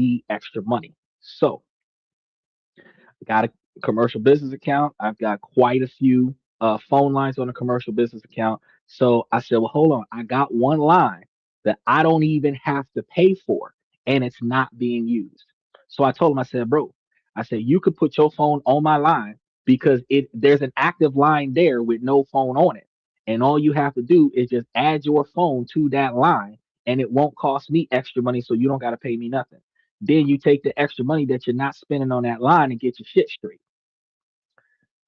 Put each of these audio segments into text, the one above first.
me extra money. So got a commercial business account. I've got quite a few phone lines on a commercial business account. So I said, well, hold on. I got one line that I don't even have to pay for, and it's not being used. So I told him, I said, bro, I said, you could put your phone on my line because there's an active line there with no phone on it. And all you have to do is just add your phone to that line, and it won't cost me extra money. So you don't got to pay me nothing. Then you take the extra money that you're not spending on that line and get your shit straight.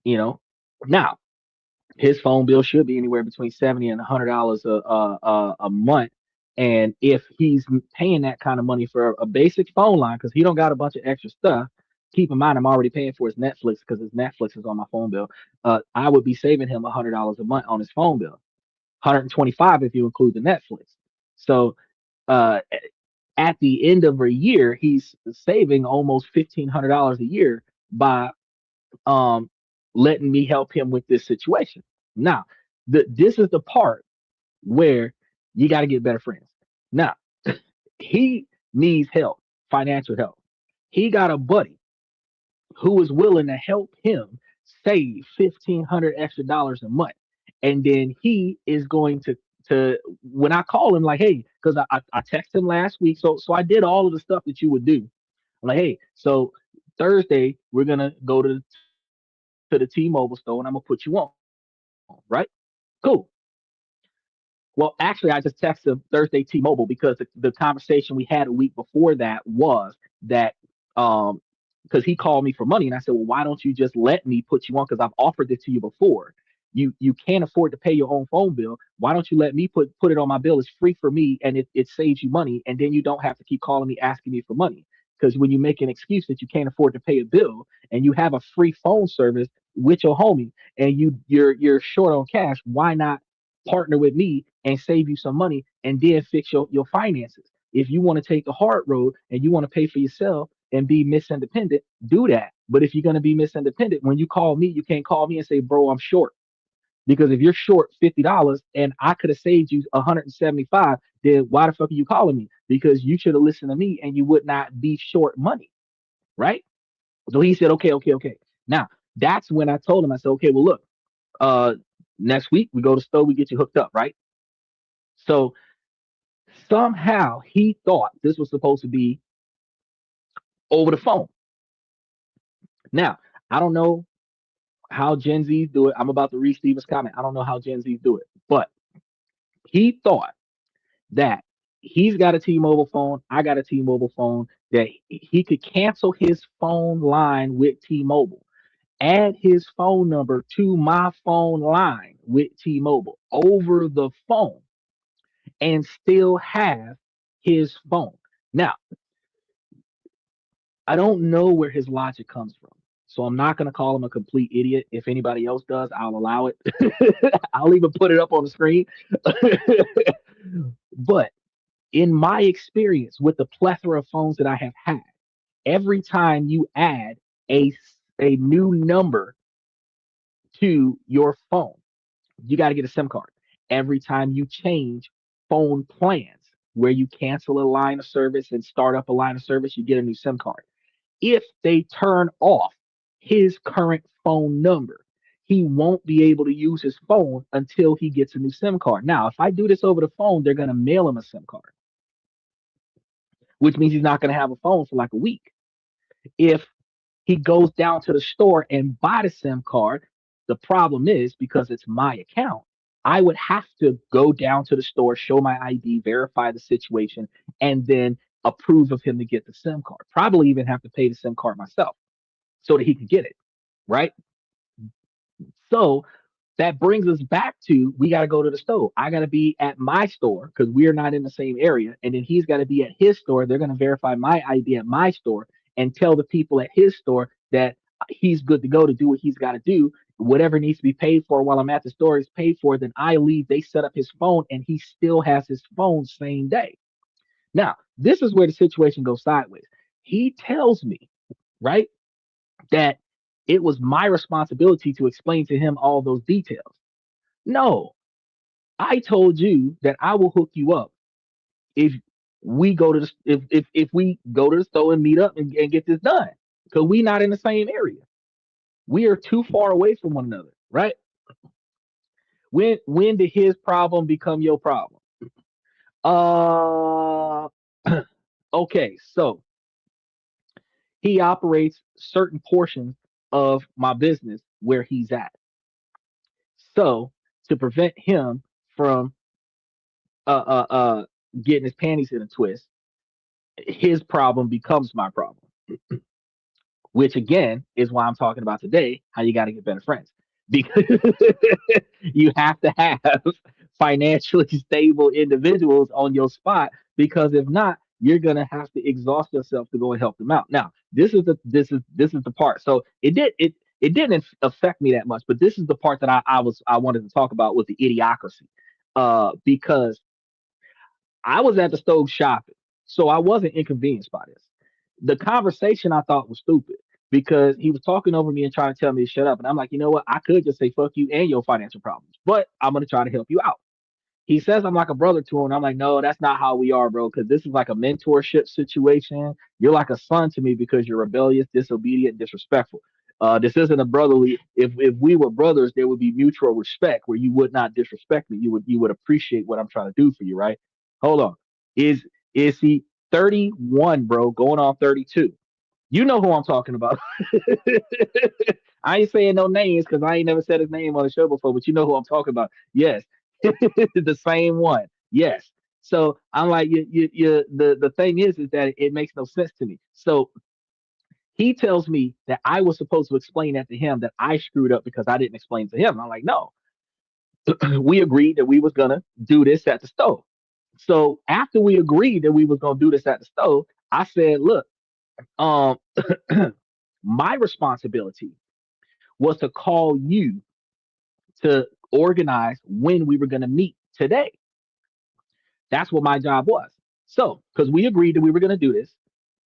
You know, now his phone bill should be anywhere between $70 and $100 a month. And if he's paying that kind of money for a basic phone line, because he don't got a bunch of extra stuff, keep in mind I'm already paying for his Netflix because his Netflix is on my phone bill. I would be saving him $100 a month on his phone bill, 125 if you include the Netflix. So uh, at the end of a year, he's saving almost $1,500 a year by um, letting me help him with this situation. Now, this is the part where you got to get better friends. Now, he needs help, financial help. He got a buddy who is willing to help him save 1,500 extra dollars a month, and then he is going to when I call him like, hey, because I texted him last week, so I did all of the stuff that you would do. I'm like, hey, so Thursday we're gonna go to the T-Mobile store and I'm gonna put you on, right? Cool. Well, actually, I just texted him Thursday T-Mobile because the conversation we had a week before that was that um because he called me for money and I said, well, why don't you just let me put you on? Because I've offered this to you before. You can't afford to pay your own phone bill. Why don't you let me put it on my bill? It's free for me and it saves you money, and then you don't have to keep calling me asking me for money. Because when you make an excuse that you can't afford to pay a bill and you have a free phone service with your homie and you're short on cash, why not partner with me and save you some money and then fix your finances? If you want to take the hard road and you want to pay for yourself and be Miss Independent, do that. But if you're going to be Miss Independent, when you call me, you can't call me and say, bro, I'm short. Because if you're short $50 and I could have saved you 175, then why the fuck are you calling me? Because you should have listened to me and you would not be short money, right? So he said, okay, okay, okay. Now that's when I told him, I said, okay, well, look, uh, next week we go to store, we get you hooked up, right? So somehow he thought this was supposed to be over the phone. Now, I don't know how Gen Zs do it. I'm about to read Steven's comment. I don't know how Gen Zs do it, but he thought that he's got a T-Mobile phone, I got a T-Mobile phone, that he could cancel his phone line with T-Mobile, add his phone number to my phone line with T-Mobile over the phone, and still have his phone. Now, I don't know where his logic comes from. So I'm not going to call him a complete idiot. If anybody else does, I'll allow it. I'll even put it up on the screen. But in my experience with the plethora of phones that I have had, every time you add a a new number to your phone, you got to get a SIM card. Every time you change phone plans, where you cancel a line of service and start up a line of service, you get a new SIM card. If they turn off his current phone number, he won't be able to use his phone until he gets a new SIM card. Now, if I do this over the phone, they're going to mail him a SIM card, which means he's not going to have a phone for like a week. If he goes down to the store and buy the SIM card, the problem is because it's my account, I would have to go down to the store, show my ID, verify the situation, and then approve of him to get the SIM card. Probably even have to pay the SIM card myself so that he can get it. Right. So that brings us back to we got to go to the store. I got to be at my store because we're not in the same area. And then he's got to be at his store. They're going to verify my ID at my store and tell the people at his store that he's good to go to do what he's got to do. Whatever needs to be paid for while I'm at the store is paid for. Then I leave. They set up his phone and he still has his phone same day. Now, this is where the situation goes sideways. He tells me, right, that it was my responsibility to explain to him all those details. No, I told you that I will hook you up if we go to the if we go to the store and meet up and get this done because we not in the same area. We are too far away from one another, right? When did his problem become your problem? Uh, okay, so he operates certain portions of my business where he's at. So to prevent him from uh uh uh getting his panties in a twist, his problem becomes my problem, which again is why I'm talking about today how you got to get better friends because you have to have financially stable individuals on your spot because if not you're going to have to exhaust yourself to go and help them out. Now this is the part, so it didn't affect me that much, but this is the part that I wanted to talk about with the idiocracy, because I was at the stove shopping, so I wasn't inconvenienced by this. The conversation I thought was stupid because he was talking over me and trying to tell me to shut up. And I'm like, you know what? I could just say fuck you and your financial problems, but I'm gonna try to help you out. He says I'm like a brother to him. And I'm like, no, that's not how we are, bro. Because this is like a mentorship situation. You're like a son to me because you're rebellious, disobedient, disrespectful. This isn't a brotherly. If we were brothers, there would be mutual respect where you would not disrespect me. You would appreciate what I'm trying to do for you, right? Hold on. Is he 31, bro? Going on 32. You know who I'm talking about. I ain't saying no names because I ain't never said his name on the show before, but you know who I'm talking about. Yes, the same one. Yes. So I'm like, the thing is that it makes no sense to me. So he tells me that I was supposed to explain that to him that I screwed up because I didn't explain to him. I'm like, no, we agreed that we was gonna do this at the stove. So after we agreed that we was gonna do this at the stove, I said, look, um, my responsibility was to call you to organize when we were gonna meet today. That's what my job was. So, because we agreed that we were going to do this.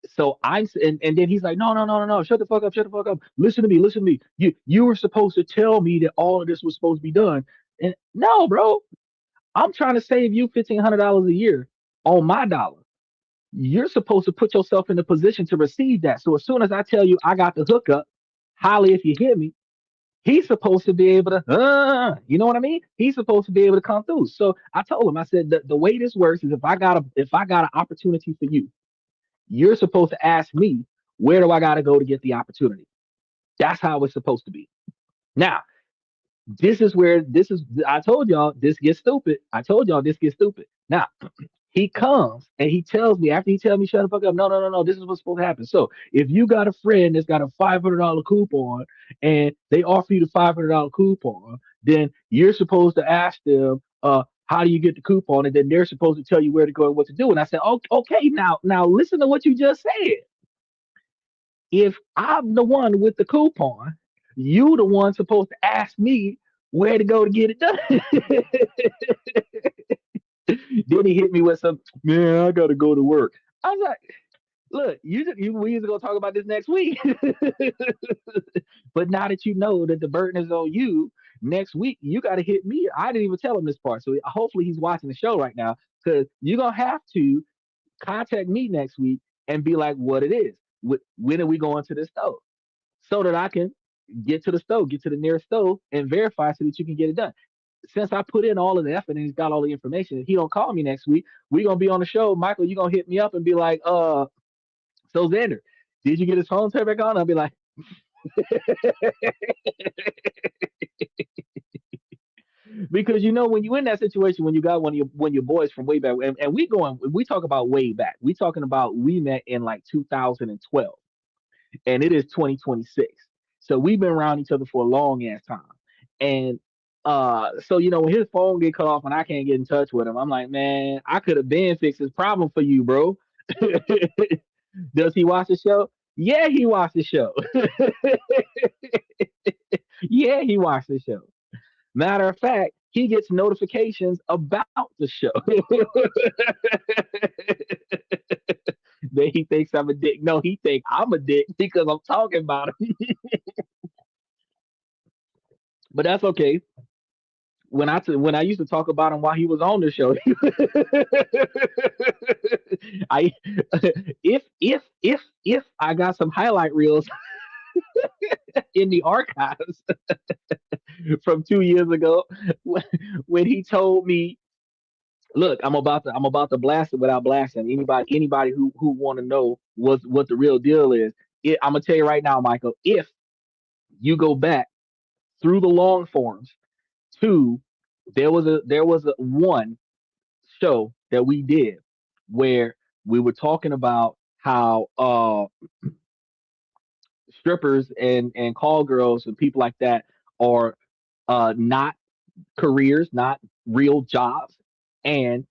So and then he's like, no, no, no, no, no, shut the fuck up. Listen to me. You were supposed to tell me that all of this was supposed to be done. And no, bro, I'm trying to save you $1,500 a year on my dollar. You're supposed to put yourself in a position to receive that. So as soon as I tell you I got the hookup, holla if you hear me. He's supposed to be able to, you know what I mean? He's supposed to be able to come through. So I told him, I said, the way this works is if I got an opportunity for you, you're supposed to ask me, where do I got to go to get the opportunity? That's how it's supposed to be. Now, this is where I told y'all this gets stupid. I told y'all this gets stupid. Now, he comes and he tells me after he tells me shut the fuck up. No, no, no, no. This is what's supposed to happen. So if you got a friend that's got a $500 coupon and they offer you the $500 coupon, then you're supposed to ask them, how do you get the coupon? And then they're supposed to tell you where to go and what to do. And I said, okay, now listen to what you just said. If I'm the one with the coupon, you the one supposed to ask me where to go to get it done. Then he hit me with some, man, I gotta go to work. I was like, look, we used to go talk about this next week. But now that you know that the burden is on you, next week you got to hit me. I didn't even tell him this part, so hopefully he's watching the show right now because you're gonna have to contact me next week and be like, what it is. When are we going to the stove? So that I can get to the stove, get to the nearest stove, and verify so that you can get it done. Since I put in all of the effort and he's got all the information, if he don't call me next week, we gonna be on the show. Michael, you gonna hit me up and be like, so Xander, did you get his phone turned back on? I'll be like, because when you in that situation, when you got one of your boys from way back, and we talk about way back. We talking about we met in like 2012, and it is 2026. So we've been around each other for a long ass time. And so when his phone get cut off and I can't get in touch with him, I'm like, man, I could have been fixed this problem for you, bro. Does he watch the show? Yeah, he watched the show. Yeah, he watched the show. Matter of fact, he gets notifications about the show. Then he thinks I'm a dick. No, he thinks I'm a dick because I'm talking about him. But that's okay. when I used to talk about him while he was on the show, I if I got some highlight reels in the archives from 2 years ago when, when he told me, "Look, I'm about to blast it without blasting anybody who want to know what the real deal is. I'm gonna tell you right now, Michael. If you go back through the long forms to there was a one show that we did where we were talking about how strippers and call girls and people like that are not careers, not real jobs, and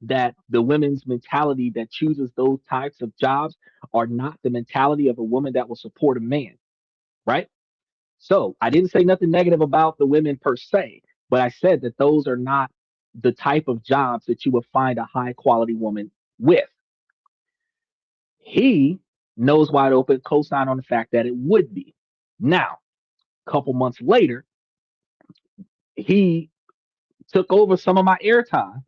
that the women's mentality that chooses those types of jobs are not the mentality of a woman that will support a man, right? So I didn't say nothing negative about the women per se, but I said that those are not the type of jobs that you would find a high quality woman with. He knows wide open, co-signed on the fact that it would be. Now, a couple months later, he took over some of my airtime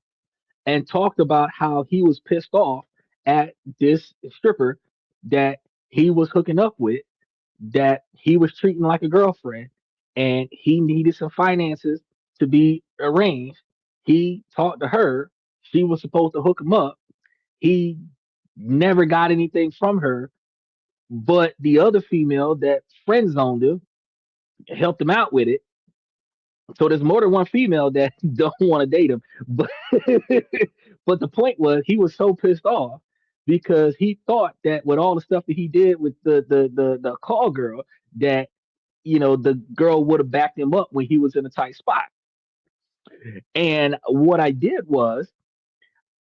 and talked about how he was pissed off at this stripper that he was hooking up with, that he was treating like a girlfriend, and he needed some finances to be arranged. He talked to her. She was supposed to hook him up. He never got anything from her, but the other female that friend zoned him helped him out with it. So there's more than one female that don't want to date him. But but the point was he was so pissed off because he thought that with all the stuff that he did with the call girl, that the girl would have backed him up when he was in a tight spot. And what I did was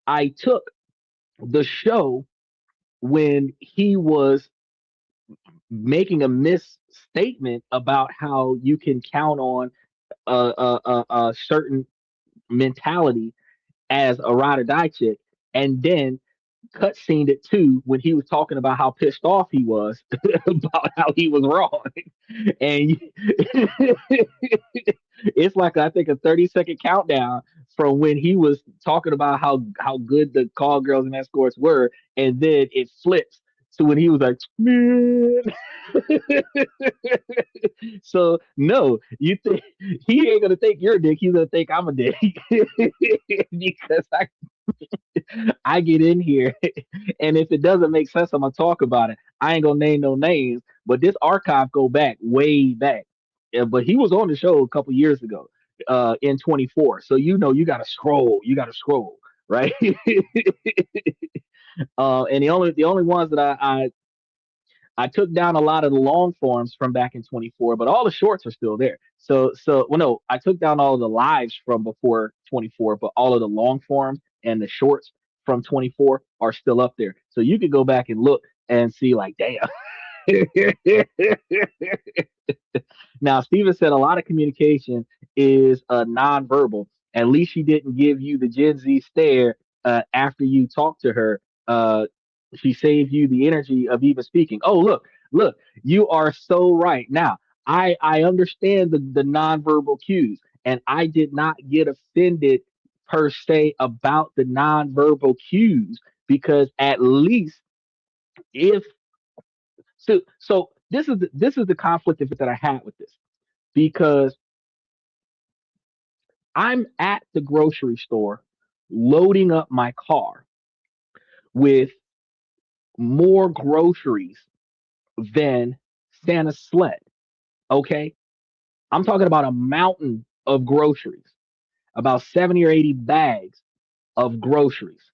I took the show when he was making a misstatement about how you can count on a certain mentality as a ride or die chick, and then cutscened it too when he was talking about how pissed off he was about how he was wrong. And it's like I think a 30-second countdown from when he was talking about how good the call girls and escorts were, and then it flips to when he was like, man. So no, you think he ain't gonna think you're a dick, he's gonna think I'm a dick. Because I get in here, and if it doesn't make sense, I'm gonna talk about it. I ain't gonna name no names, but this archive go back way back. Yeah, but he was on the show a couple years ago, in 24. So you gotta scroll, right? And the only ones that I took down a lot of the long forms from back in 24, but all the shorts are still there. So well, no, I took down all of the lives from before 24, but all of the long forms and the shorts from 24 are still up there. So you could go back and look and see, like, damn. Now, Steven said a lot of communication is nonverbal. At least she didn't give you the Gen Z stare after you talked to her. She saved you the energy of even speaking. Oh, look, you are so right. Now, I understand the nonverbal cues, and I did not get offended per se about the nonverbal cues because at least if so this is the conflict of it that I had with this because I'm at the grocery store loading up my car with more groceries than Santa's sled. Okay. I'm talking about a mountain of groceries, about 70 or 80 bags of groceries.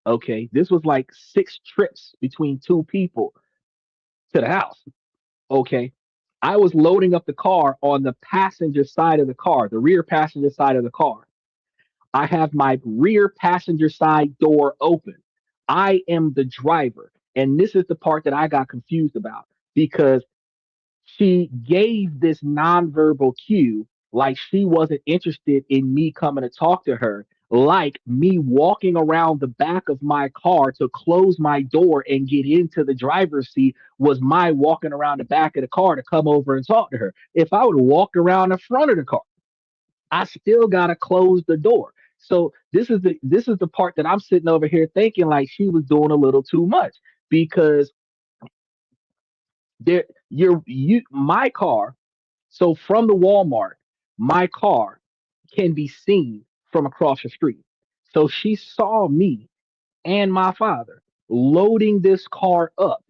Okay. This was like 6 trips between two people to the house. Okay. I was loading up the car on the passenger side of the car, the rear passenger side of the car. I have my rear passenger side door open. I am the driver. And this is the part that I got confused about because she gave this nonverbal cue like she wasn't interested in me coming to talk to her, like me walking around the back of my car to close my door and get into the driver's seat was my walking around the back of the car to come over and talk to her. If I would have walked around the front of the car, I still gotta close the door. So this is the part that I'm sitting over here thinking like she was doing a little too much because you my car. So from the Walmart, my car can be seen from across the street. So she saw me and my father loading this car up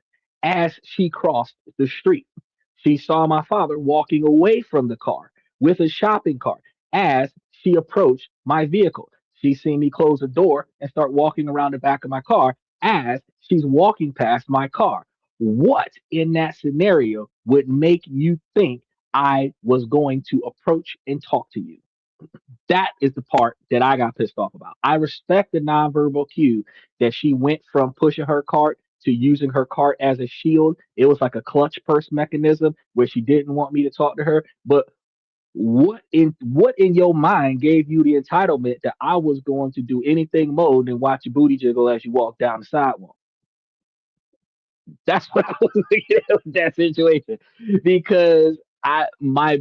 as she crossed the street. She saw my father walking away from the car with a shopping cart as she approached my vehicle. She seen me close the door and start walking around the back of my car as she's walking past my car. What in that scenario would make you think I was going to approach and talk to you? That is the part that I got pissed off about. I respect the nonverbal cue that she went from pushing her cart to using her cart as a shield. It was like a clutch purse mechanism where she didn't want me to talk to her. But what in your mind gave you the entitlement that I was going to do anything more than watch your booty jiggle as you walk down the sidewalk? That's what I was thinking of that situation because my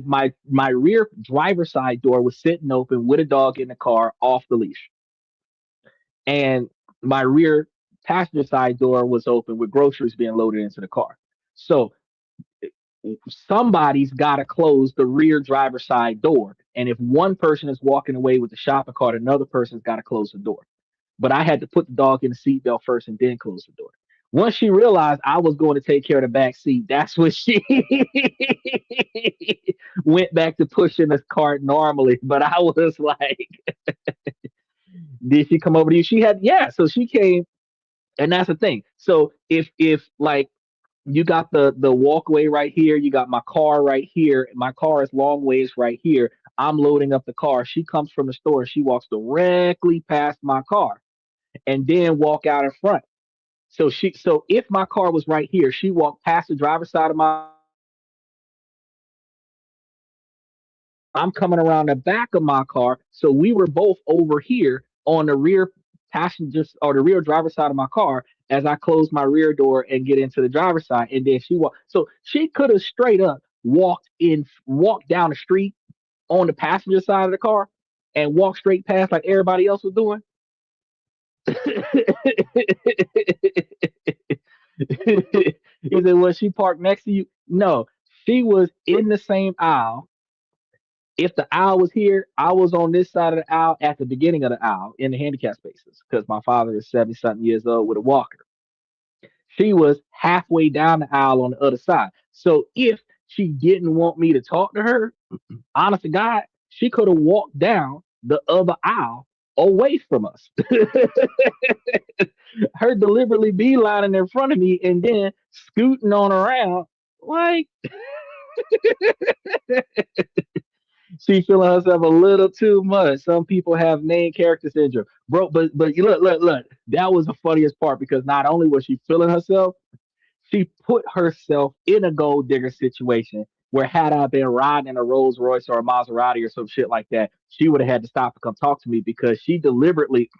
rear driver's side door was sitting open with a dog in the car off the leash, and my rear passenger side door was open with groceries being loaded into the car. So somebody's got to close the rear driver's side door, and if one person is walking away with the shopping cart, another person's got to close the door. But I had to put the dog in the seatbelt first and then close the door. Once she realized I was going to take care of the back seat, that's when she went back to pushing the cart normally. But I was like, did she come over to you? She had, yeah. So she came, and that's the thing. So if like you got the walkway right here, you got my car right here. My car is long ways right here. I'm loading up the car. She comes from the store. She walks directly past my car and then walk out in front. So if my car was right here, she walked past the driver's side of my car. I'm coming around the back of my car. So we were both over here on the rear passengers or the rear driver's side of my car as I closed my rear door and get into the driver's side. And then she walked. So she could have straight up walked down the street on the passenger side of the car and walked straight past like everybody else was doing. He said, "Was she parked next to you?" No, she was in the same aisle. If the aisle was here, I was on this side of the aisle at the beginning of the aisle in the handicap spaces because my father is 70 something years old with a walker. She was halfway down the aisle on the other side. So if she didn't want me to talk to her, honest to God, she could have walked down the other aisle away from us. Her deliberately beelining in front of me and then scooting on around like she feeling herself a little too much. Some people have main character syndrome, bro. But you look. That was the funniest part because not only was she feeling herself, she put herself in a gold digger situation where had I been riding in a Rolls Royce or a Maserati or some shit like that, she would have had to stop and come talk to me because she deliberately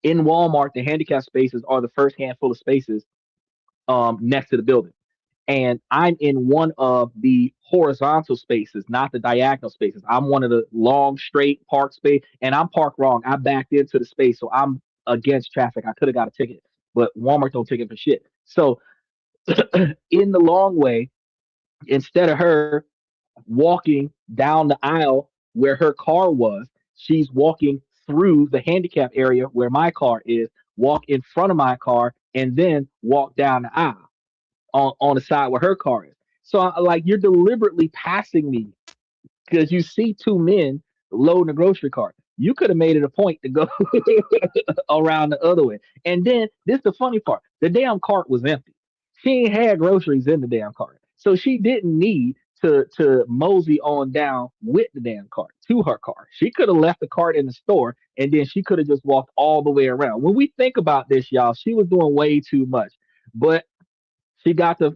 in Walmart, the handicap spaces are the first handful of spaces next to the building. And I'm in one of the horizontal spaces, not the diagonal spaces. I'm one of the long, straight park space, and I'm parked wrong. I backed into the space, so I'm against traffic. I could have got a ticket, but Walmart don't ticket for shit. So in the long way, instead of her walking down the aisle where her car was, she's walking through the handicap area where my car is, walk in front of my car, and then walk down the aisle on the side where her car is. So like you're deliberately passing me because you see two men loading a grocery cart. You could have made it a point to go around the other way. And then this is the funny part: the damn cart was empty. She ain't had groceries in the damn cart, so she didn't need to mosey on down with the damn cart to her car. She could have left the cart in the store, and then she could have just walked all the way around. When we think about this, y'all, she was doing way too much. But she got to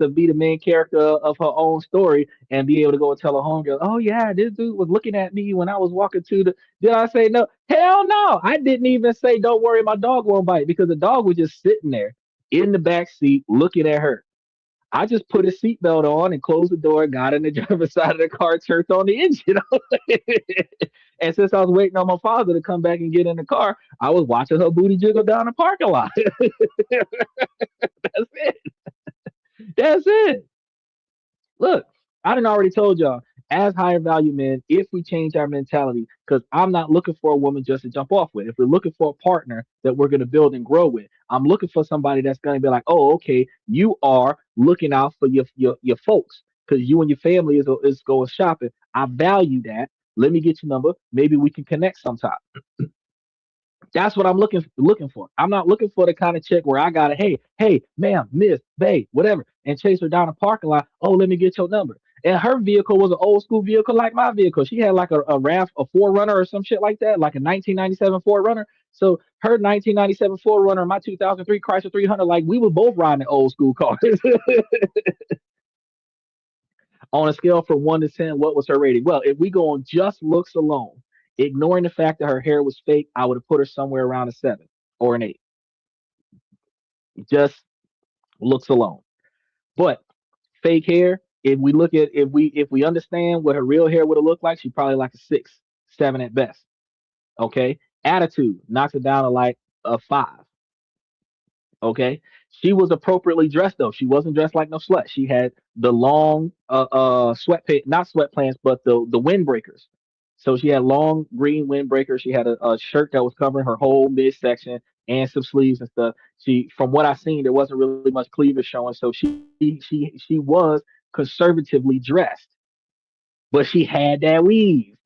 be the main character of her own story and be able to go and tell her homegirl, "Oh yeah, this dude was looking at me when I was walking to the." Did I say no? Hell no! I didn't even say, "Don't worry, my dog won't bite," because the dog was just sitting there in the back seat looking at her. I just put his seatbelt on and closed the door, got in the driver's side of the car, turned on the engine. And since I was waiting on my father to come back and get in the car, I was watching her booty jiggle down the parking lot. That's it. That's it. Look, I done already told y'all, as higher value men, if we change our mentality, because I'm not looking for a woman just to jump off with. If we're looking for a partner that we're going to build and grow with, I'm looking for somebody that's going to be like, oh, okay, you are looking out for your folks because you and your family is going shopping. I value that. Let me get your number. Maybe we can connect sometime. That's what I'm looking for. I'm not looking for the kind of chick where I gotta, hey, ma'am, miss, babe, whatever, and chase her down a parking lot. Oh, let me get your number. And her vehicle was an old school vehicle like my vehicle. She had like a RAV, a Forerunner or some shit like that, like a 1997 Forerunner. So her 1997 Forerunner and my 2003 Chrysler 300, like we were both riding old school cars. On a scale from 1 to 10, what was her rating? Well, if we go on just looks alone, ignoring the fact that her hair was fake, I would have put her somewhere around a 7 or an 8. Just looks alone. But fake hair, if we understand what her real hair would have looked like, she's probably like a 6, 7 at best. Okay. Attitude knocks it down to like a 5. Okay. She was appropriately dressed though. She wasn't dressed like no slut. She had the long not sweatpants, but the windbreakers. So she had long green windbreakers. She had a shirt that was covering her whole midsection and some sleeves and stuff. She, from what I seen, there wasn't really much cleavage showing. So she was conservatively dressed, but she had that weave.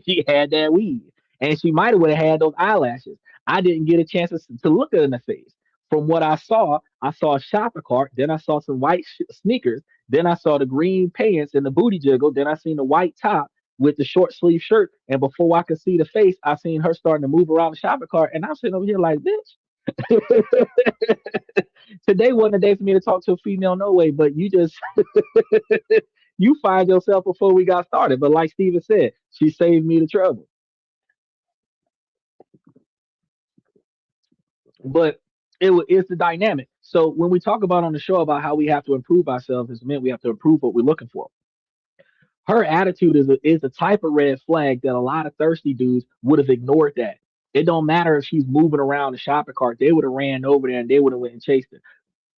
She had that weave, and she might have would have had those eyelashes. I didn't get a chance to look her in the face. From what I saw a shopper cart. Then I saw some white sneakers. Then I saw the green pants and the booty jiggle. Then I seen the white top with the short sleeve shirt. And before I could see the face, I seen her starting to move around the shopper cart. And I'm sitting over here like, bitch. Today wasn't a day for me to talk to a female, no way. But you just you find yourself before we got started. But like Steven said, she saved me the trouble. But it's the dynamic. So when we talk about on the show about how we have to improve ourselves as men, we have to improve what we're looking for. Her attitude is a type of red flag that a lot of thirsty dudes would have ignored that. It don't matter if she's moving around the shopping cart. They would have ran over there and they would have went and chased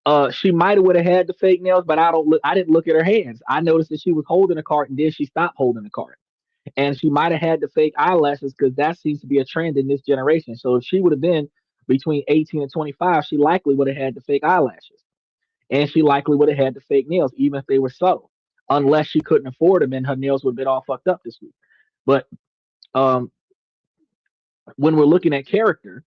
her. She might have would have had the fake nails, but I didn't look at her hands. I noticed that she was holding the cart and then she stopped holding the cart. And she might have had the fake eyelashes because that seems to be a trend in this generation. So if she would have been between 18 and 25, she likely would have had the fake eyelashes, and she likely would have had the fake nails, even if they were subtle, unless she couldn't afford them and her nails would have been all fucked up this week. But um, when we're looking at character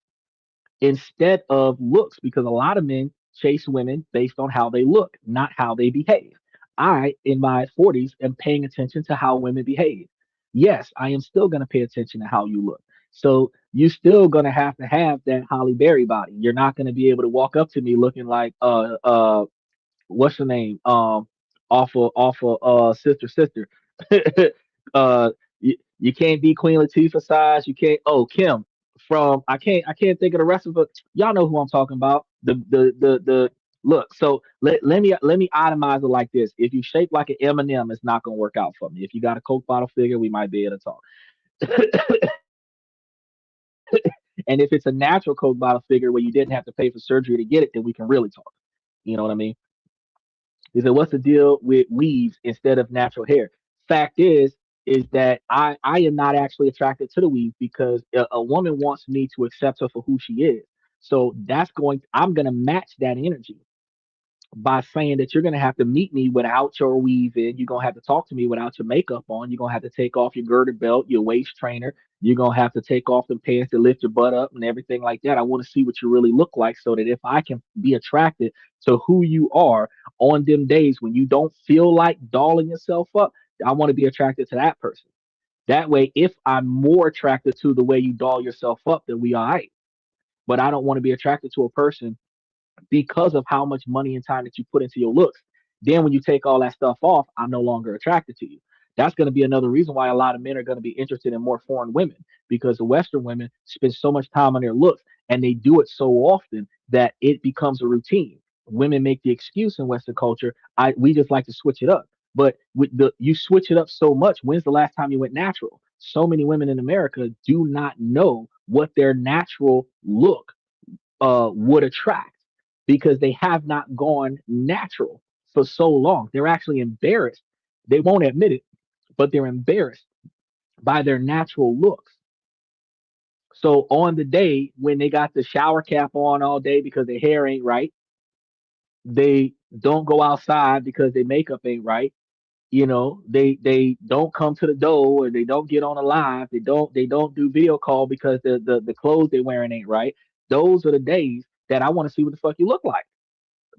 instead of looks, because a lot of men chase women based on how they look, not how they behave. I, in my 40s, am paying attention to how women behave. Yes, I am still going to pay attention to how you look. So you're still going to have that Holly Berry body. You're not going to be able to walk up to me looking like what's her name? Sister. You can't be Queen Latifah size. You can't. Oh, Kim from I can't think of the rest of it. Y'all know who I'm talking about. The look. So let me itemize it like this. If you shape like an M&M, it's not gonna work out for me. If you got a Coke bottle figure, we might be able to talk. And if it's a natural Coke bottle figure where you didn't have to pay for surgery to get it, then we can really talk. You know what I mean? He said, "What's the deal with weaves instead of natural hair?" Fact is that I am not actually attracted to the weave because a woman wants me to accept her for who she is. So I'm going to match that energy by saying that you're going to have to meet me without your weave in. You're going to have to talk to me without your makeup on. You're going to have to take off your girded belt, your waist trainer. You're going to have to take off the pants to lift your butt up and everything like that. I want to see what you really look like so that if I can be attracted to who you are on them days when you don't feel like dolling yourself up, I want to be attracted to that person. That way, if I'm more attracted to the way you doll yourself up, then we all right. But I don't want to be attracted to a person because of how much money and time that you put into your looks. Then when you take all that stuff off, I'm no longer attracted to you. That's going to be another reason why a lot of men are going to be interested in more foreign women because the Western women spend so much time on their looks and they do it so often that it becomes a routine. women make the excuse in Western culture. We just like to switch it up. But with the you switch it up so much. When's the last time you went natural? So many women in America do not know what their natural look would attract because they have not gone natural for so long. They're actually embarrassed. They won't admit it, but they're embarrassed by their natural looks. So on the day when they got the shower cap on all day because their hair ain't right, they don't go outside because their makeup ain't right. They don't come to the door, or they don't get on a live. They don't do video call because the clothes they're wearing ain't right. Those are the days that I want to see what the fuck you look like.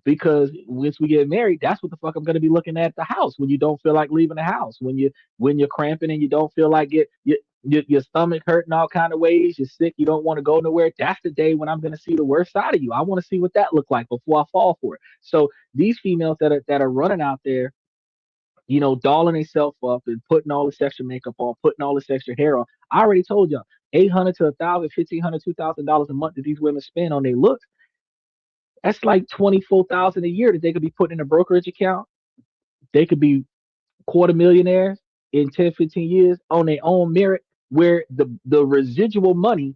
Because once we get married, that's what the fuck I'm gonna be looking at the house when you don't feel like leaving the house, when you're cramping and you don't feel like your stomach hurting all kind of ways, you're sick, you don't want to go nowhere. That's the day when I'm gonna see the worst side of you. I want to see what that look like before I fall for it. So these females that are running out there, dolling themselves up and putting all this extra makeup on, putting all this extra hair on. I already told y'all, 800 to 1,000, 1,500, $2,000 a month that these women spend on their looks. That's like 24,000 a year that they could be putting in a brokerage account. They could be quarter millionaires in 10, 15 years on their own merit, where the residual money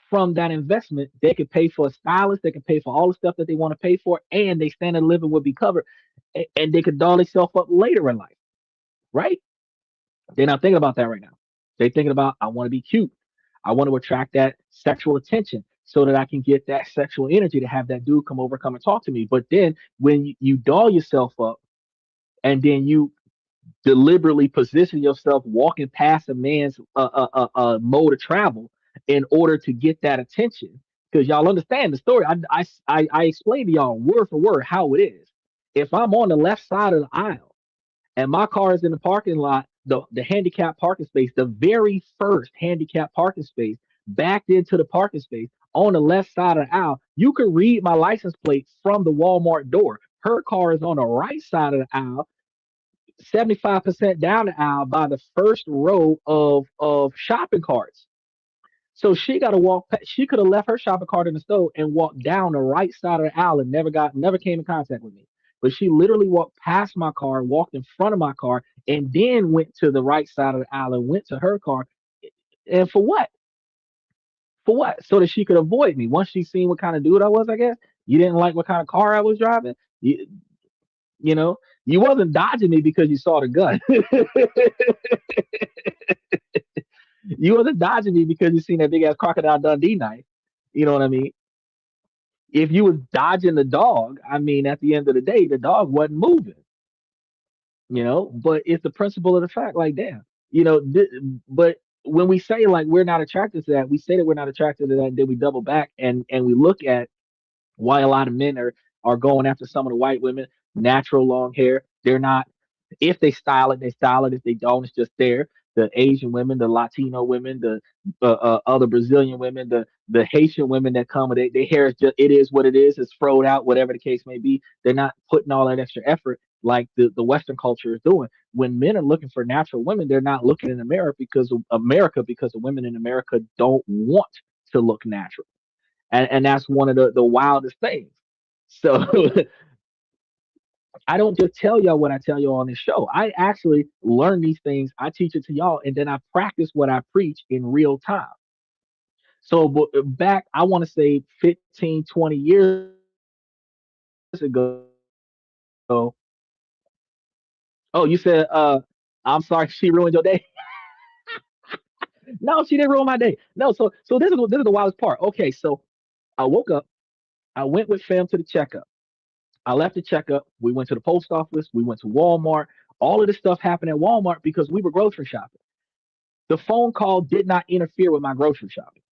from that investment, they could pay for a stylist, they could pay for all the stuff that they want to pay for, and they standard living would be covered, and they could doll themselves up later in life, right? They're not thinking about that right now. They're thinking about, I want to be cute. I want to attract that sexual attention so that I can get that sexual energy to have that dude come and talk to me. But then when you doll yourself up and then you deliberately position yourself walking past a man's mode of travel in order to get that attention, because y'all understand the story. I explained to y'all word for word how it is. If I'm on the left side of the aisle and my car is in the parking lot, the handicap parking space, the very first handicap parking space, backed into the parking space on the left side of the aisle, you can read my license plate from the Walmart door. Her car is on the right side of the aisle, 75% down the aisle by the first row of shopping carts. So she got to walk. She could have left her shopping cart in the store and walked down the right side of the aisle and never came in contact with me. But she literally walked past my car, walked in front of my car, and then went to the right side of the aisle and went to her car. And for what? For what? So that she could avoid me. Once she seen what kind of dude I was, I guess you didn't like what kind of car I was driving. You know, you wasn't dodging me because you saw the gun. You wasn't dodging me because you seen that big ass crocodile Dundee knife. You know what I mean? If you was dodging the dog, I mean, at the end of the day, the dog wasn't moving. But it's the principle of the fact, like, damn, but when we say like we're not attracted to that, we say that we're not attracted to that, and then we double back and we look at why a lot of men are going after some of the white women, natural long hair. They're not. If they style it, they style it. If they don't, it's just there. The Asian women, the Latino women, the other Brazilian women, the Haitian women that come with it, their hair is just, it is what it is. It's froed out, whatever the case may be. They're not putting all that extra effort like the Western culture is doing. When men are looking for natural women, they're not looking in America because the women in America don't want to look natural, and that's one of the wildest things. So I don't just tell y'all what I tell y'all on this show. I actually learn these things. I teach it to y'all, and then I practice what I preach in real time. So back, I want to say 15, 20 years ago. Oh, you said, I'm sorry, she ruined your day. No, she didn't ruin my day. No, so this is the wildest part. Okay, so I woke up, I went with fam to the checkup. I left the checkup. We went to the post office. We went to Walmart. All of this stuff happened at Walmart because we were grocery shopping. The phone call did not interfere with my grocery shopping.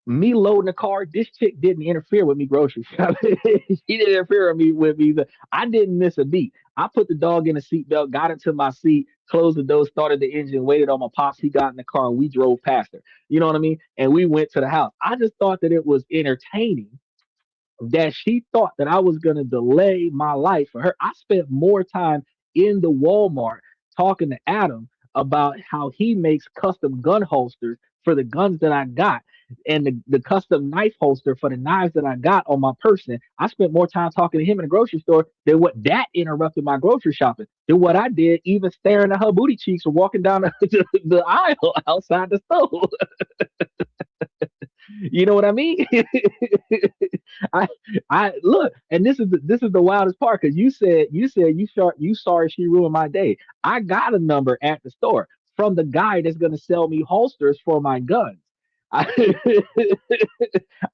Me loading the car, this chick didn't interfere with me grocery shopping. She didn't interfere with me. I didn't miss a beat. I put the dog in the seatbelt, got into my seat, closed the door, started the engine, waited on my pops. He got in the car and we drove past her. You know what I mean? And we went to the house. I just thought that it was entertaining that she thought that I was going to delay my life for her. I spent more time in the Walmart talking to Adam about how he makes custom gun holsters for the guns that I got and the custom knife holster for the knives that I got on my person. I spent more time talking to him in the grocery store than what that interrupted my grocery shopping than what I did even staring at her booty cheeks or walking down the aisle outside the store. You know what I mean? I I look, and this is the wildest part because you sorry she ruined my day. I got a number at the store from the guy that's gonna sell me holsters for my guns. I,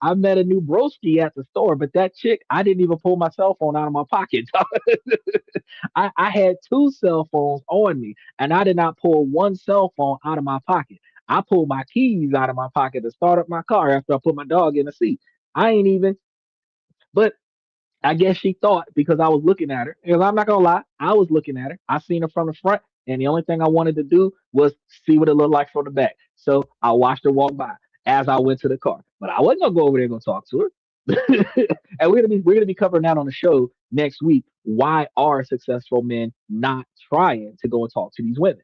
I met a new broski at the store, but that chick, I didn't even pull my cell phone out of my pocket. I had two cell phones on me, and I did not pull one cell phone out of my pocket. I pulled my keys out of my pocket to start up my car after I put my dog in the seat. I ain't even, but I guess she thought because I was looking at her, because I'm not gonna lie, I was looking at her. I seen her from the front, and the only thing I wanted to do was see what it looked like from the back. So I watched her walk by as I went to the car. But I wasn't gonna go over there and go talk to her. And we're gonna be covering that on the show next week. Why are successful men not trying to go and talk to these women?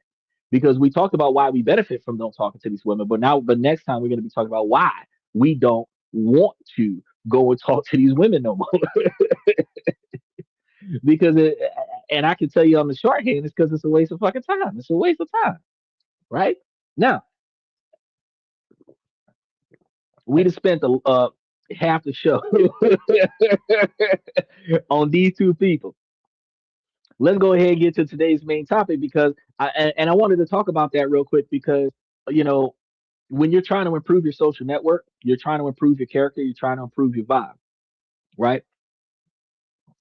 Because we talked about why we benefit from them talking to these women, but next time we're gonna be talking about why we don't want to go and talk to these women no more. Because and I can tell you on the shorthand, it's because it's a waste of fucking time. It's a waste of time, right? Now we just spent half the show on these two people. Let's go ahead and get to today's main topic because and I wanted to talk about that real quick because you know when you're trying to improve your social network, you're trying to improve your character, you're trying to improve your vibe, right?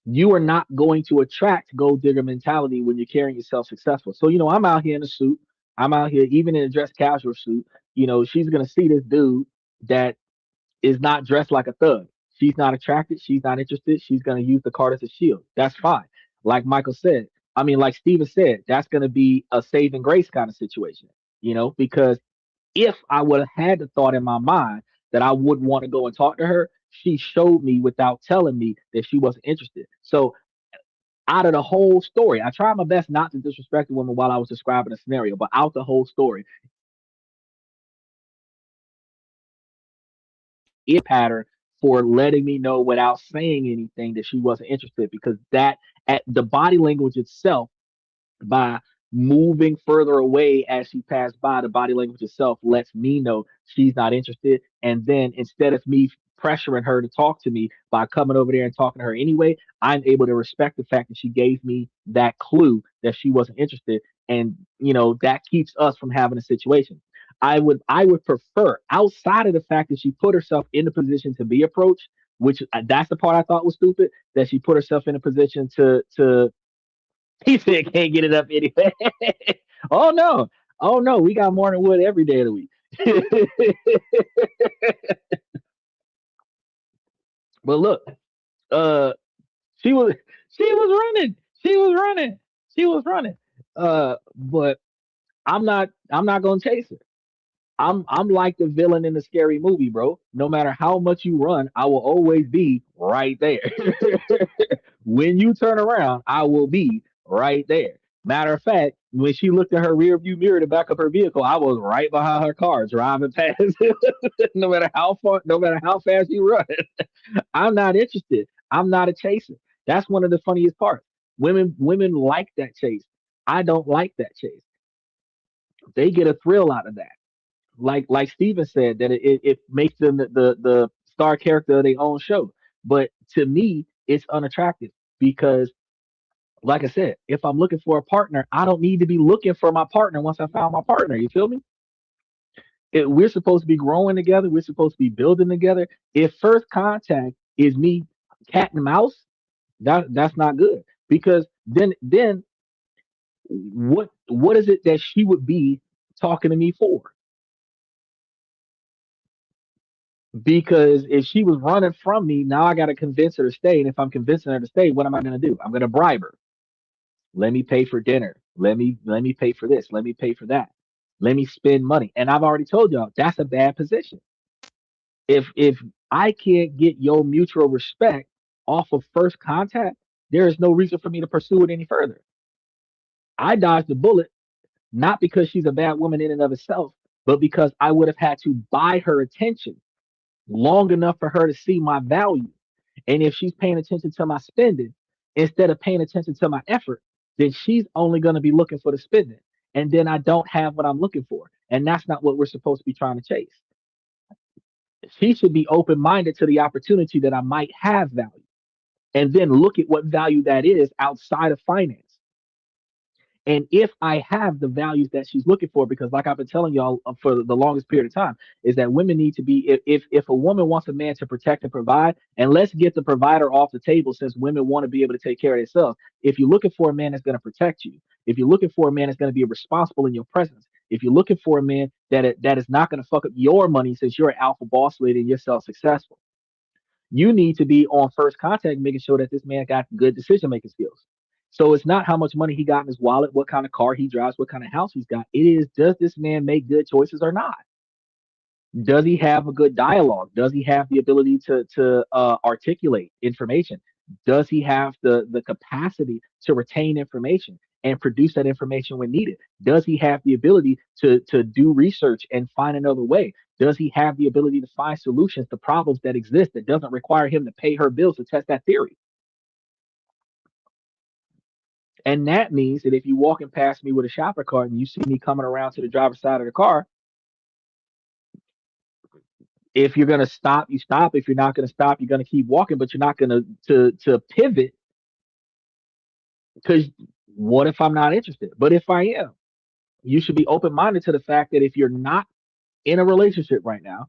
You are not going to attract gold digger mentality when you're carrying yourself successful. So, I'm out here in a suit. I'm out here even in a dress casual suit. She's gonna see this dude that is not dressed like a thug. She's not attracted. She's not interested. She's gonna use the card as a shield. That's fine. Like Michael said, I mean, like Steven said, that's gonna be a saving grace kind of situation. Because if I would have had the thought in my mind that I would want to go and talk to her, she showed me without telling me that she wasn't interested. So out of the whole story, I tried my best not to disrespect the woman while I was describing the scenario, but out the whole story, it pattern for letting me know without saying anything that she wasn't interested because that at the body language itself by moving further away as she passed by, the body language itself lets me know she's not interested. And then instead of me pressuring her to talk to me by coming over there and talking to her anyway, I'm able to respect the fact that she gave me that clue that she wasn't interested. And that keeps us from having a situation. I would prefer outside of the fact that she put herself in the position to be approached, which that's the part I thought was stupid, that she put herself in a position to he said can't get it up anyway. Oh no. Oh no, we got morning wood every day of the week. But look, uh she was she was running. She was running. She was running. But I'm not gonna chase her. I'm like the villain in the scary movie, bro. No matter how much you run, I will always be right there. When you turn around, I will be right there. Matter of fact, when she looked in her rear view mirror, the back of her vehicle, I was right behind her car driving past. No matter how far, no matter how fast you run, I'm not interested. I'm not a chaser. That's one of the funniest parts. Women like that chase. I don't like that chase. They get a thrill out of that. Like Steven said, that it makes them the star character of their own show. But to me, it's unattractive because, like I said, if I'm looking for a partner, I don't need to be looking for my partner once I found my partner. You feel me? We're supposed to be growing together. We're supposed to be building together. If first contact is me cat and mouse, that's not good because then what is it that she would be talking to me for? Because if she was running from me, now I got to convince her to stay. And if I'm convincing her to stay, what am I going to do? I'm going to bribe her. Let me pay for dinner. Let me pay for this. Let me pay for that. Let me spend money. And I've already told y'all that's a bad position. If I can't get your mutual respect off of first contact, there is no reason for me to pursue it any further. I dodged the bullet not because she's a bad woman in and of itself, but because I would have had to buy her attention long enough for her to see my value. And if she's paying attention to my spending instead of paying attention to my effort, then she's only going to be looking for the spending. And then I don't have what I'm looking for. And that's not what we're supposed to be trying to chase. She should be open minded to the opportunity that I might have value and then look at what value that is outside of finance. And if I have the values that she's looking for, because like I've been telling y'all for the longest period of time, is that women need to be, if a woman wants a man to protect and provide, and let's get the provider off the table since women want to be able to take care of themselves. If you're looking for a man that's going to protect you, if you're looking for a man that's going to be responsible in your presence, if you're looking for a man that is not going to fuck up your money since you're an alpha boss lady and you're self successful, you need to be on first contact, making sure that this man got good decision making skills. So it's not how much money he got in his wallet, what kind of car he drives, what kind of house he's got. It is, does this man make good choices or not? Does he have a good dialogue? Does he have the ability to articulate information? Does he have the capacity to retain information and produce that information when needed? Does he have the ability to do research and find another way? Does he have the ability to find solutions to problems that exist that doesn't require him to pay her bills to test that theory? And that means that if you walking past me with a shopper cart and you see me coming around to the driver's side of the car, if you're gonna stop, you stop. If you're not gonna stop, you're gonna keep walking, but you're not gonna to pivot because what if I'm not interested? But if I am, you should be open minded to the fact that if you're not in a relationship right now,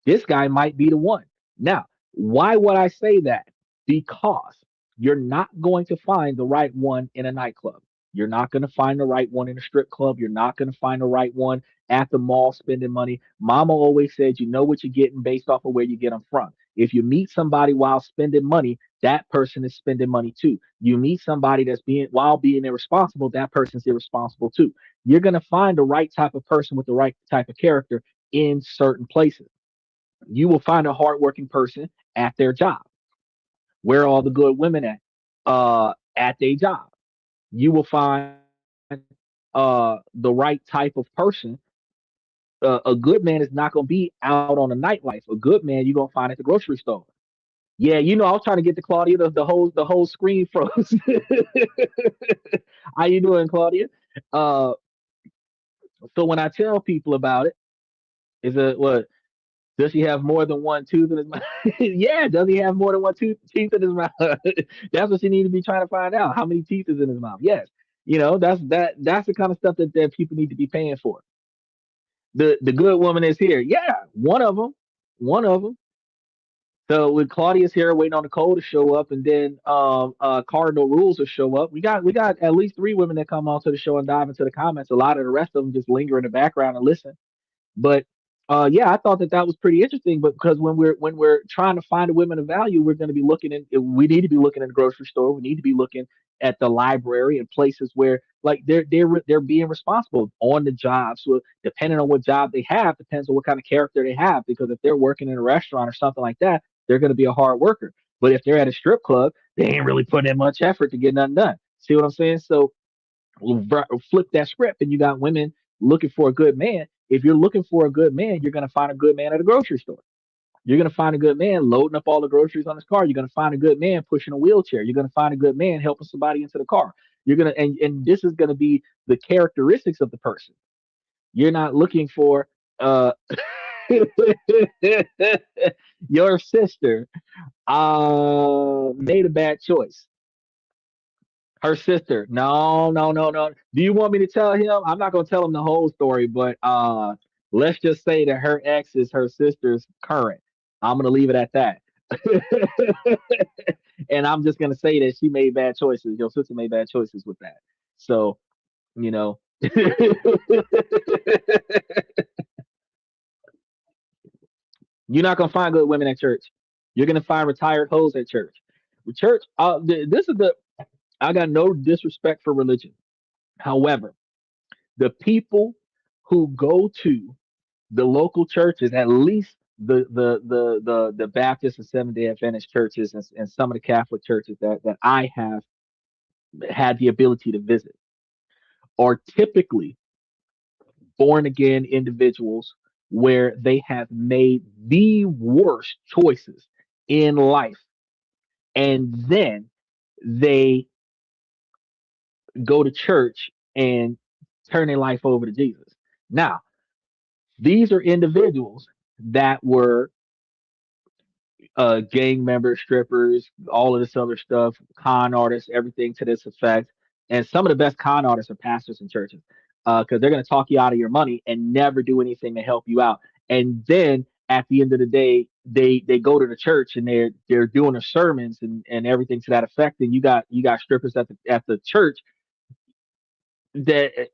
this guy might be the one. Now, why would I say that? Because you're not going to find the right one in a nightclub. You're not going to find the right one in a strip club. You're not going to find the right one at the mall spending money. Mama always said, you know what you're getting based off of where you get them from. If you meet somebody while spending money, that person is spending money too. You meet somebody that's being while being irresponsible, that person's irresponsible too. You're going to find the right type of person with the right type of character in certain places. You will find a hardworking person at their job. Where are all the good women at? At their job. You will find the right type of person. A good man is not going to be out on a nightlife. A good man you're going to find at the grocery store. Yeah, I was trying to get to Claudia. The whole screen froze. How you doing, Claudia? Uh, so when I tell people about it, is it what? Does he have more than one tooth in his mouth? Yeah, does he have more than one teeth in his mouth? That's what you need to be trying to find out. How many teeth is in his mouth? Yes. That's the kind of stuff that people need to be paying for. The good woman is here. Yeah, one of them. One of them. So with Claudia's here waiting on Nicole to show up and then Cardinal Rules will show up. We got at least three women that come onto the show and dive into the comments. A lot of the rest of them just linger in the background and listen. But yeah, I thought that was pretty interesting. But because when we're trying to find a women of value, we're going to be looking in. We need to be looking in the grocery store. We need to be looking at the library and places where like they're being responsible on the job. So depending on what job they have, depends on what kind of character they have. Because if they're working in a restaurant or something like that, they're going to be a hard worker. But if they're at a strip club, they ain't really putting in much effort to get nothing done. See what I'm saying? So flip that script and you got women looking for a good man. If you're looking for a good man, you're going to find a good man at a grocery store. You're going to find a good man loading up all the groceries on his car. You're going to find a good man pushing a wheelchair. You're going to find a good man helping somebody into the car. You're going to, and this is going to be the characteristics of the person. You're not looking for, your sister, made a bad choice. Her sister. No, no, no, no. Do you want me to tell him? I'm not gonna tell him the whole story, but let's just say that her ex is her sister's current. I'm gonna leave it at that. And I'm just gonna say that she made bad choices. Your sister made bad choices with that. So, you know. You're not gonna find good women at church. You're gonna find retired hoes at church. Church, this is the I got no disrespect for religion. However, the people who go to the local churches, at least the Baptist and Seventh Day Adventist churches and some of the Catholic churches that I have had the ability to visit, are typically born again individuals where they have made the worst choices in life, and then they go to church and turn their life over to Jesus. Now, these are individuals that were gang members, strippers, all of this other stuff, con artists, everything to this effect. And some of the best con artists are pastors and churches because they're going to talk you out of your money and never do anything to help you out. And then at the end of the day, they go to the church and they're doing the sermons and everything to that effect. And you got strippers at the church that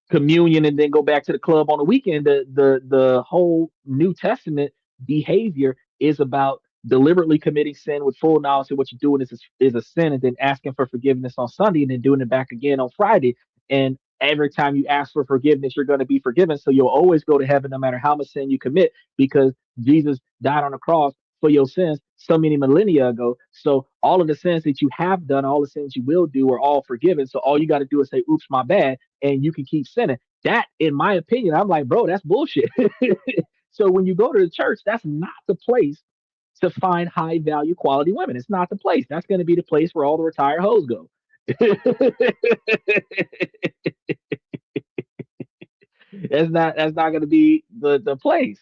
communion and then go back to the club on the weekend. The whole New Testament behavior is about deliberately committing sin with full knowledge that what you're doing is a sin, and then asking for forgiveness on Sunday and then doing it back again on Friday. And every time you ask for forgiveness, you're going to be forgiven. So you'll always go to heaven no matter how much sin you commit, because Jesus died on the cross for your sins so many millennia ago. So all of the sins that you have done, all the sins you will do, are all forgiven. So all you got to do is say, "Oops, my bad," and you can keep sinning. That, in my opinion, I'm like, bro, that's bullshit. So when you go to the church, that's not the place to find high value quality women. It's not the place. That's going to be the place where all the retired hoes go. That's not going to be the place.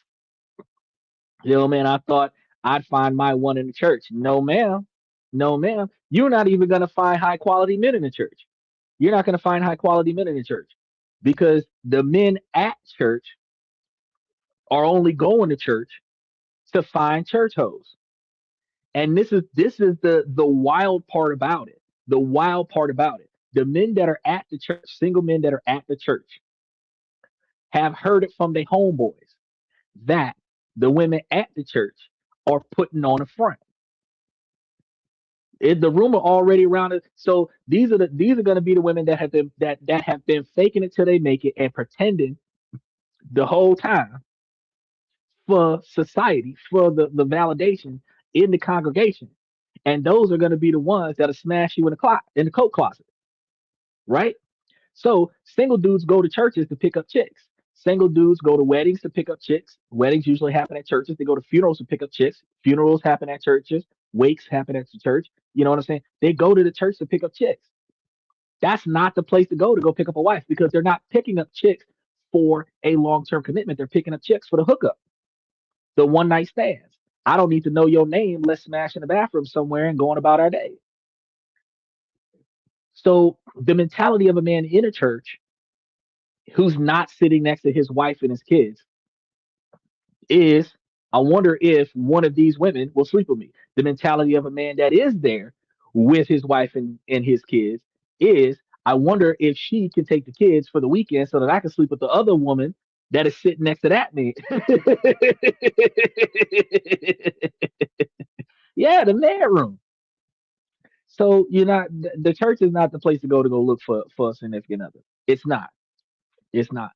Man, I thought I'd find my one in the church. No, ma'am. No, ma'am. You're not even going to find high quality men in the church. You're not going to find high quality men in the church because the men at church are only going to church to find church hoes. And this is the wild part about it. The wild part about it. The men that are at the church, single men that are at the church, have heard it from their homeboys that the women at the church are putting on a front. The rumor already around it. So these are going to be the women that have been faking it till they make it and pretending the whole time for society, for the validation in the congregation. And those are going to be the ones that'll smash you in the coat closet, right? So single dudes go to churches to pick up chicks. Single dudes go to weddings to pick up chicks. Weddings usually happen at churches. They go to funerals to pick up chicks. Funerals happen at churches. Wakes happen at the church. You know what I'm saying? They go to the church to pick up chicks. That's not the place to go pick up a wife, because they're not picking up chicks for a long-term commitment. They're picking up chicks for the hookup, the one night stands. I don't need to know your name. Let's smash in the bathroom somewhere and go on about our day. So the mentality of a man in a church who's not sitting next to his wife and his kids is, I wonder if one of these women will sleep with me. The mentality of a man that is there with his wife and his kids is, I wonder if she can take the kids for the weekend so that I can sleep with the other woman that is sitting next to that man. Yeah, the man room. So you're not, the church is not the place to go look for a significant other. It's not. It's not.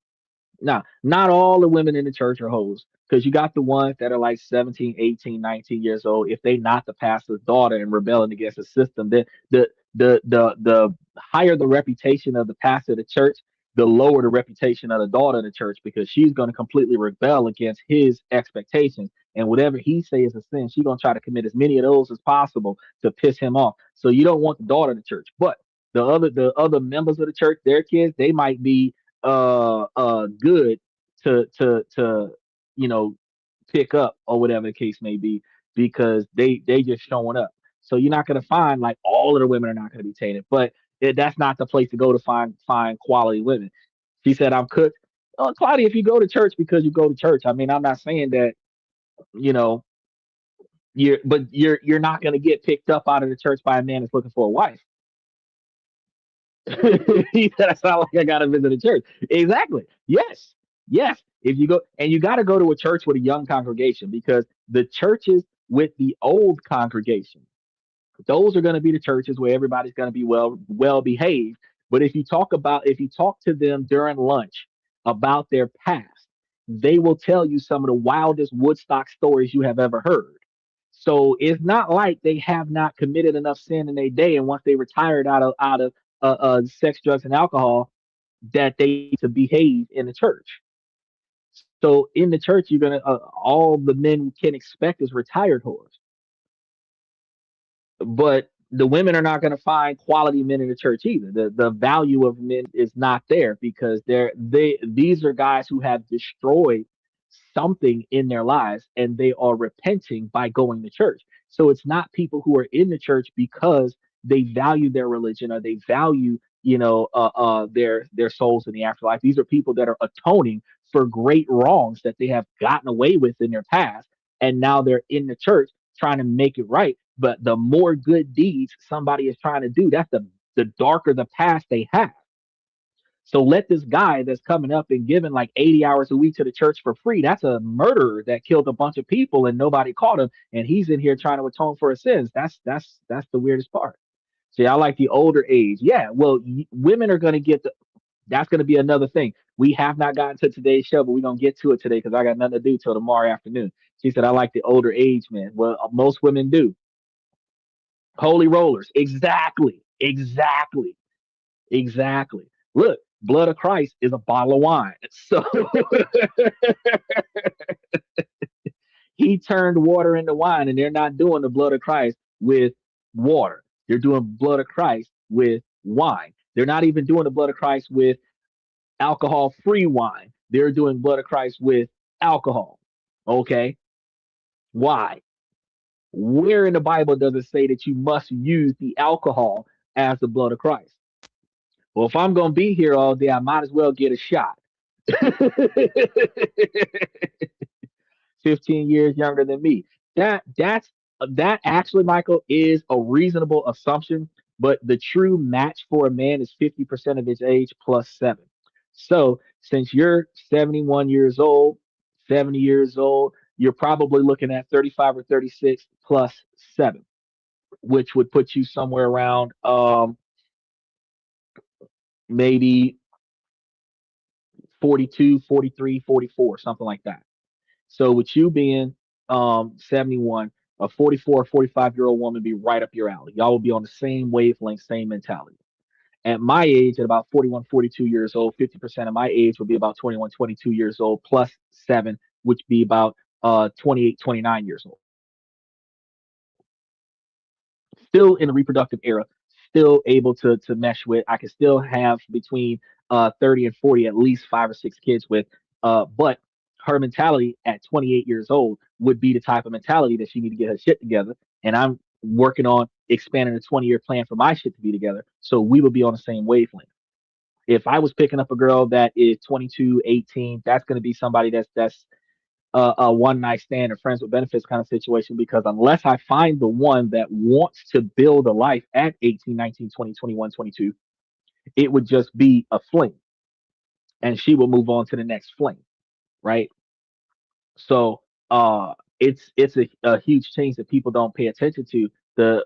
Now, not all the women in the church are hoes, because you got the ones that are like 17, 18, 19 years old. If they not the pastor's daughter and rebelling against the system, then the higher the reputation of the pastor of the church, the lower the reputation of the daughter of the church, because she's going to completely rebel against his expectations. And whatever he says is a sin, she's going to try to commit as many of those as possible to piss him off. So you don't want the daughter of the church. But the other members of the church, their kids, they might be good to you know pick up, or whatever the case may be, because they just showing up. So you're not going to find, like, all of the women are not going to be tainted, but that's not the place to go to find quality women. She said, I'm cooked. Oh, Claudia, if you go to church because you go to church, I mean, I'm not saying that, you know you're not going to get picked up out of the church by a man that's looking for a wife. He said, I sound like I got to visit a church. Exactly. Yes. Yes. If you go, and you got to go to a church with a young congregation, because the churches with the old congregation, those are going to be the churches where everybody's going to be well behaved. But if you talk to them during lunch about their past, they will tell you some of the wildest Woodstock stories you have ever heard. So it's not like they have not committed enough sin in their day, and once they retired out of sex, drugs, and alcohol, that they need to behave in the church. So in the church, you're gonna all the men can expect is retired whores, but the women are not going to find quality men in the church either. The value of men is not there because these are guys who have destroyed something in their lives and they are repenting by going to church. So it's not people who are in the church because they value their religion or they value their souls in the afterlife. These are people that are atoning for great wrongs that they have gotten away with in their past, and now they're in the church trying to make it right. But the more good deeds somebody is trying to do, that's the darker the past they have. So let this guy that's coming up and giving like 80 hours a week to the church for free, that's a murderer that killed a bunch of people and nobody caught him, and he's in here trying to atone for his sins. That's the weirdest part. See, I like the older age. Yeah, well, women are going to get the. That's going to be another thing. We have not gotten to today's show, but we're going to get to it today because I got nothing to do till tomorrow afternoon. She said, I like the older age man. Well, most women do. Holy rollers. Exactly. Exactly. Exactly. Look, blood of Christ is a bottle of wine. So he turned water into wine, and they're not doing the blood of Christ with water. They're doing blood of Christ with wine. They're not even doing the blood of Christ with alcohol free wine. They're doing blood of Christ with alcohol. Okay. Why? Where in the Bible does it say that you must use the alcohol as the blood of Christ? Well, if I'm going to be here all day, I might as well get a shot. 15 years younger than me. That actually, Michael, is a reasonable assumption, but the true match for a man is 50% of his age plus 7. So since you're 71 years old, 70 years old, you're probably looking at 35 or 36 plus 7, which would put you somewhere around maybe 42, 43, 44, something like that. So with you being 71, a 44 or 45-year-old woman be right up your alley. Y'all will be on the same wavelength, same mentality. At my age, at about 41, 42 years old, 50% of my age will be about 21, 22 years old, plus 7, which be about 28, 29 years old. Still in the reproductive era, still able to mesh with. I can still have between 30 and 40 at least 5 or 6 kids with. But her mentality at 28 years old would be the type of mentality that she need to get her shit together. And I'm working on expanding a 20-year plan for my shit to be together. So we would be on the same wavelength. If I was picking up a girl that is 22, 18, that's going to be somebody that's a one night stand or friends with benefits kind of situation because unless I find the one that wants to build a life at 18, 19, 20, 21, 22, it would just be a fling and she will move on to the next fling, right? So it's a huge change that people don't pay attention to. The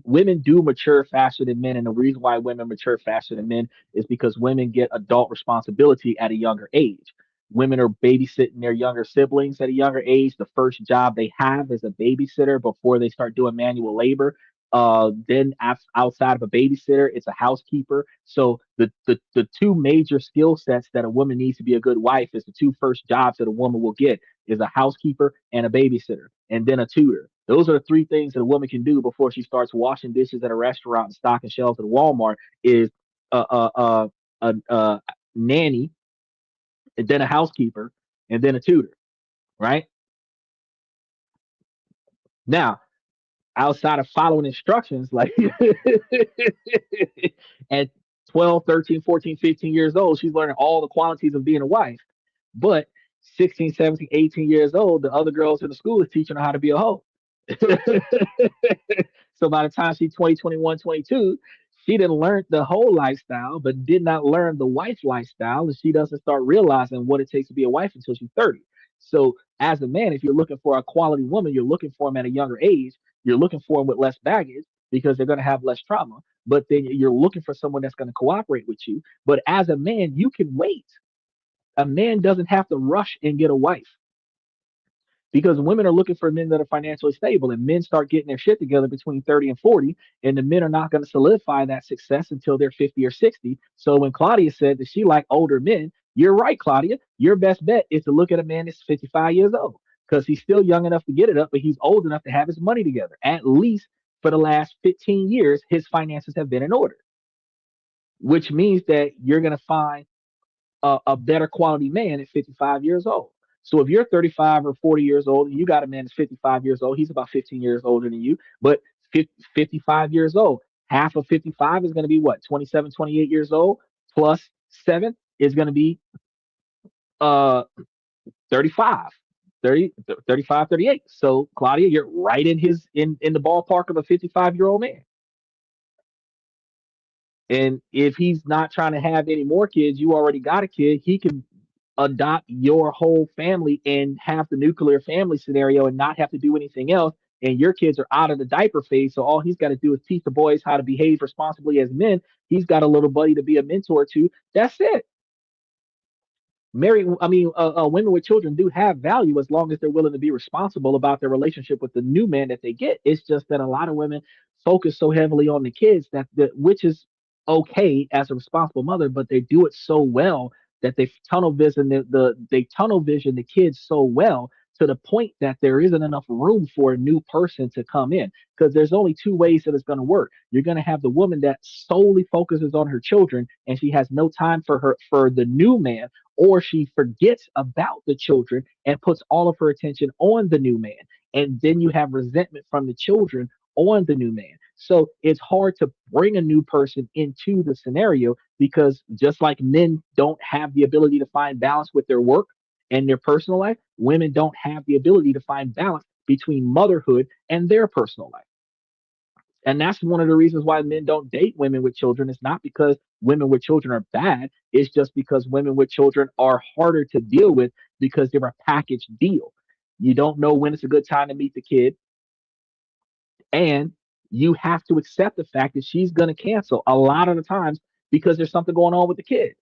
women do mature faster than men, and the reason why women mature faster than men is because women get adult responsibility at a younger age. Women are babysitting their younger siblings at a younger age. The first job they have is a babysitter before they start doing manual labor. Then outside of a babysitter, it's a housekeeper. So the two major skill sets that a woman needs to be a good wife is the two first jobs that a woman will get is a housekeeper and a babysitter, and then a tutor. Those are the three things that a woman can do before she starts washing dishes at a restaurant and stocking shelves at Walmart. Is a nanny, and then a housekeeper, and then a tutor. Right now, outside of following instructions, like at 12, 13, 14, 15 years old, she's learning all the qualities of being a wife. But 16, 17, 18 years old, the other girls in the school is teaching her how to be a hoe. So by the time she's 20, 21, 22, she didn't learn the whole lifestyle, but did not learn the wife lifestyle. And she doesn't start realizing what it takes to be a wife until she's 30. So as a man, if you're looking for a quality woman, you're looking for them at a younger age. You're looking for them with less baggage because they're going to have less trauma. But then you're looking for someone that's going to cooperate with you. But as a man, you can wait. A man doesn't have to rush and get a wife. because women are looking for men that are financially stable, and men start getting their shit together between 30 and 40, and the men are not going to solidify that success until they're 50 or 60. So when Claudia said that she liked older men, you're right, Claudia. Your best bet is to look at a man that's 55 years old, because he's still young enough to get it up, but he's old enough to have his money together. At least for the last 15 years, his finances have been in order, which means that you're going to find a better quality man at 55 years old. So if you're 35 or 40 years old and you got a man that's 55 years old, he's about 15 years older than you, but 55 years old, half of 55 is going to be what, 27, 28 years old, plus 7 is going to be uh 35. 30, 35, 38. So Claudia, you're right in his in the ballpark of a 55-year-old man. And if he's not trying to have any more kids, you already got a kid, he can adopt your whole family and have the nuclear family scenario and not have to do anything else. And your kids are out of the diaper phase. So all he's got to do is teach the boys how to behave responsibly as men. He's got a little buddy to be a mentor to. That's it. Women with children do have value as long as they're willing to be responsible about their relationship with the new man that they get. It's just that a lot of women focus so heavily on the kids which is okay as a responsible mother, but they do it so well that they tunnel vision the kids so well to the point that there isn't enough room for a new person to come in, because there's only two ways that it's going to work. You're going to have the woman that solely focuses on her children and she has no time for the new man, or she forgets about the children and puts all of her attention on the new man. And then you have resentment from the children on the new man. So it's hard to bring a new person into the scenario, because just like men don't have the ability to find balance with their work and their personal life, women don't have the ability to find balance between motherhood and their personal life. And that's one of the reasons why men don't date women with children. It's not because women with children are bad. It's just because women with children are harder to deal with because they're a package deal. You don't know when it's a good time to meet the kid, and you have to accept the fact that she's going to cancel a lot of the times because there's something going on with the kid.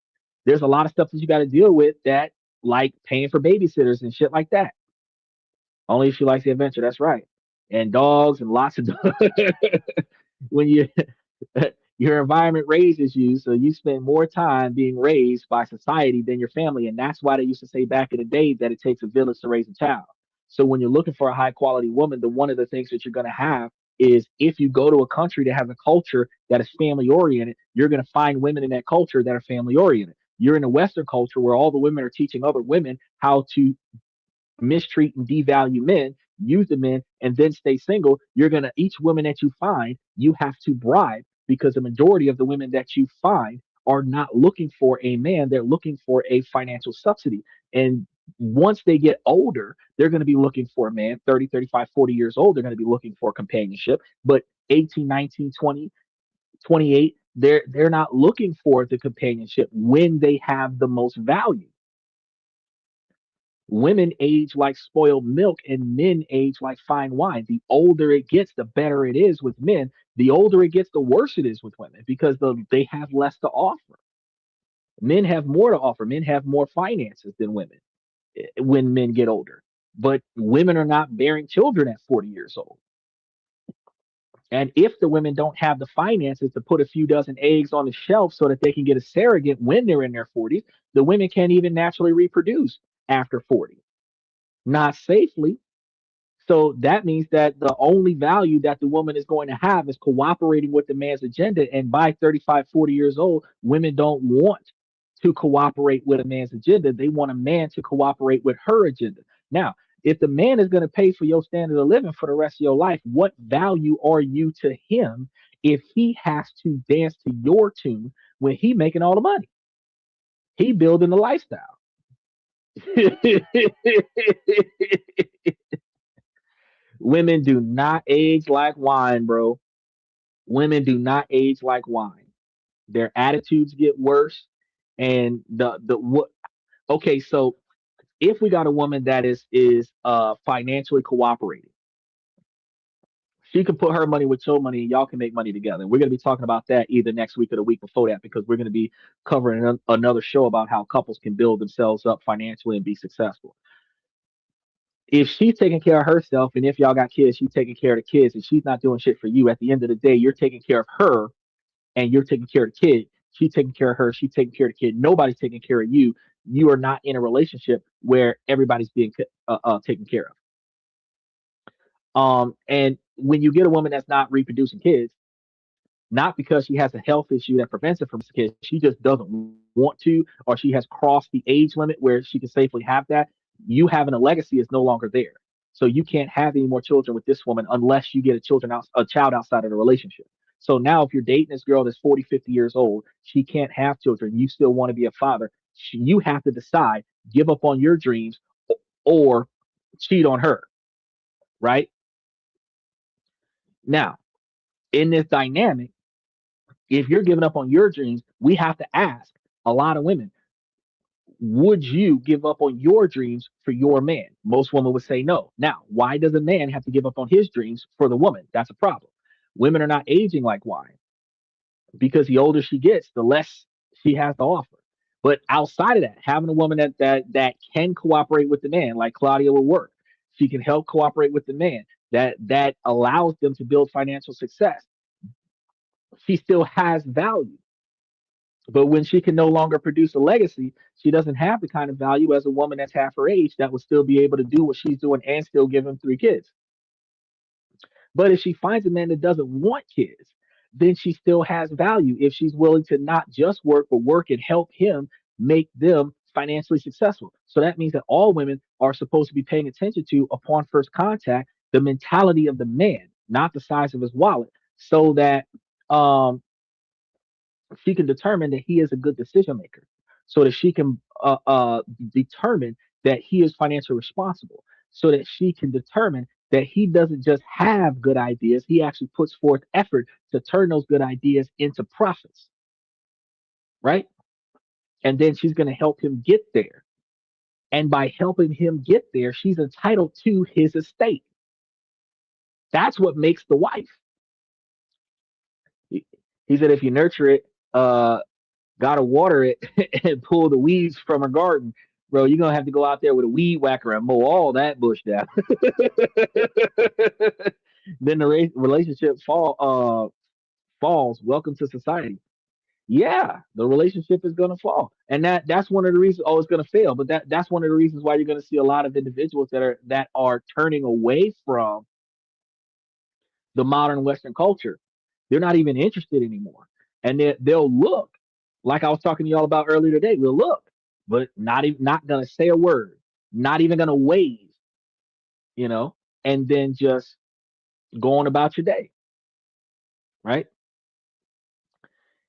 There's a lot of stuff that you got to deal with, that, like paying for babysitters and shit like that. Only if she likes the adventure. That's right. And dogs and lots of dogs. When you your environment raises you, so you spend more time being raised by society than your family. And that's why they used to say back in the day that it takes a village to raise a child. So when you're looking for a high quality woman, the one of the things that you're going to have is, if you go to a country that has a culture that is family oriented, you're going to find women in that culture that are family oriented. You're in a Western culture where all the women are teaching other women how to mistreat and devalue men, use the men, and then stay single. You're gonna, each woman that you find, you have to bribe, because the majority of the women that you find are not looking for a man, they're looking for a financial subsidy. And once they get older, they're going to be looking for a man 30, 35, 40 years old. They're going to be looking for companionship. But 18, 19, 20, 28, they're not looking for the companionship when they have the most value. Women age like spoiled milk and men age like fine wine. The older it gets, the better it is with men. The older it gets, the worse it is with women, because they have less to offer. Men have more to offer. Men have more finances than women when men get older. But women are not bearing children at 40 years old. And if the women don't have the finances to put a few dozen eggs on the shelf so that they can get a surrogate when they're in their 40s, the women can't even naturally reproduce after 40. Not safely. So that means that the only value that the woman is going to have is cooperating with the man's agenda. And by 35, 40 years old, women don't want to cooperate with a man's agenda. They want a man to cooperate with her agenda. Now, if the man is going to pay for your standard of living for the rest of your life, what value are you to him if he has to dance to your tune when he making all the money? He building the lifestyle. Women do not age like wine, bro. Women do not age like wine. Their attitudes get worse. And the what okay, so if we got a woman that is financially cooperating, she can put her money with your money and y'all can make money together. We're gonna be talking about that either next week or the week before that, because we're gonna be covering another show about how couples can build themselves up financially and be successful. If she's taking care of herself, and if y'all got kids, she's taking care of the kids, and she's not doing shit for you, at the end of the day, you're taking care of her and you're taking care of the kid. She's taking care of her. She's taking care of the kid. Nobody's taking care of you. You are not in a relationship where everybody's being taken care of. And when you get a woman that's not reproducing kids, not because she has a health issue that prevents her from kids, she just doesn't want to, or she has crossed the age limit where she can safely have that. You having a legacy is no longer there. So you can't have any more children with this woman unless you get a child outside of the relationship. So now if you're dating this girl that's 40, 50 years old, she can't have children. You still want to be a father. You have to decide, give up on your dreams or cheat on her, right? Now, in this dynamic, if you're giving up on your dreams, we have to ask a lot of women, would you give up on your dreams for your man? Most women would say no. Now, why does a man have to give up on his dreams for the woman? That's a problem. Women are not aging like wine because the older she gets, the less she has to offer. But outside of that, having a woman that can cooperate with the man, like Claudia will work, she can help cooperate with the man. That allows them to build financial success. She still has value. But when she can no longer produce a legacy, she doesn't have the kind of value as a woman that's half her age that would still be able to do what she's doing and still give him three kids. But if she finds a man that doesn't want kids, then she still has value if she's willing to not just work, but work and help him make them financially successful. So that means that all women are supposed to be paying attention to, upon first contact, the mentality of the man, not the size of his wallet, so that um, she can determine that he is a good decision maker, so that she can determine that he is financially responsible, so that she can determine that he doesn't just have good ideas, he actually puts forth effort to turn those good ideas into profits, right? And then she's going to help him get there. And by helping him get there, she's entitled to his estate. That's what makes the wife. He said, if you nurture it, gotta water it and pull the weeds from her garden, bro, you're gonna have to go out there with a weed whacker and mow all that bush down. Then the relationship falls. Welcome to society. Yeah, the relationship is gonna fall, and that's one of the reasons. Oh, it's gonna fail, but that's one of the reasons why you're gonna see a lot of individuals that are turning away from the modern Western culture. They're not even interested anymore. And they'll look, like I was talking to y'all about earlier today, they'll look, but not gonna say a word, not even gonna wave, you know, and then just go on about your day, right?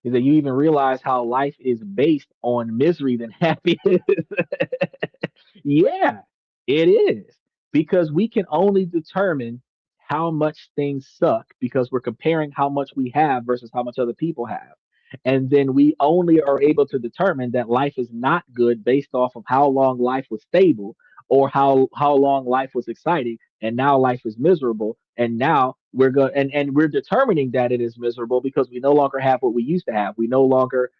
Is that you even realize how life is based on misery than happiness? Yeah, it is. Because we can only determine how much things suck because we're comparing how much we have versus how much other people have. And then we only are able to determine that life is not good based off of how long life was stable or how long life was exciting, and now life is miserable, and now we're going and we're determining that it is miserable because we no longer have what we used to have. We no longer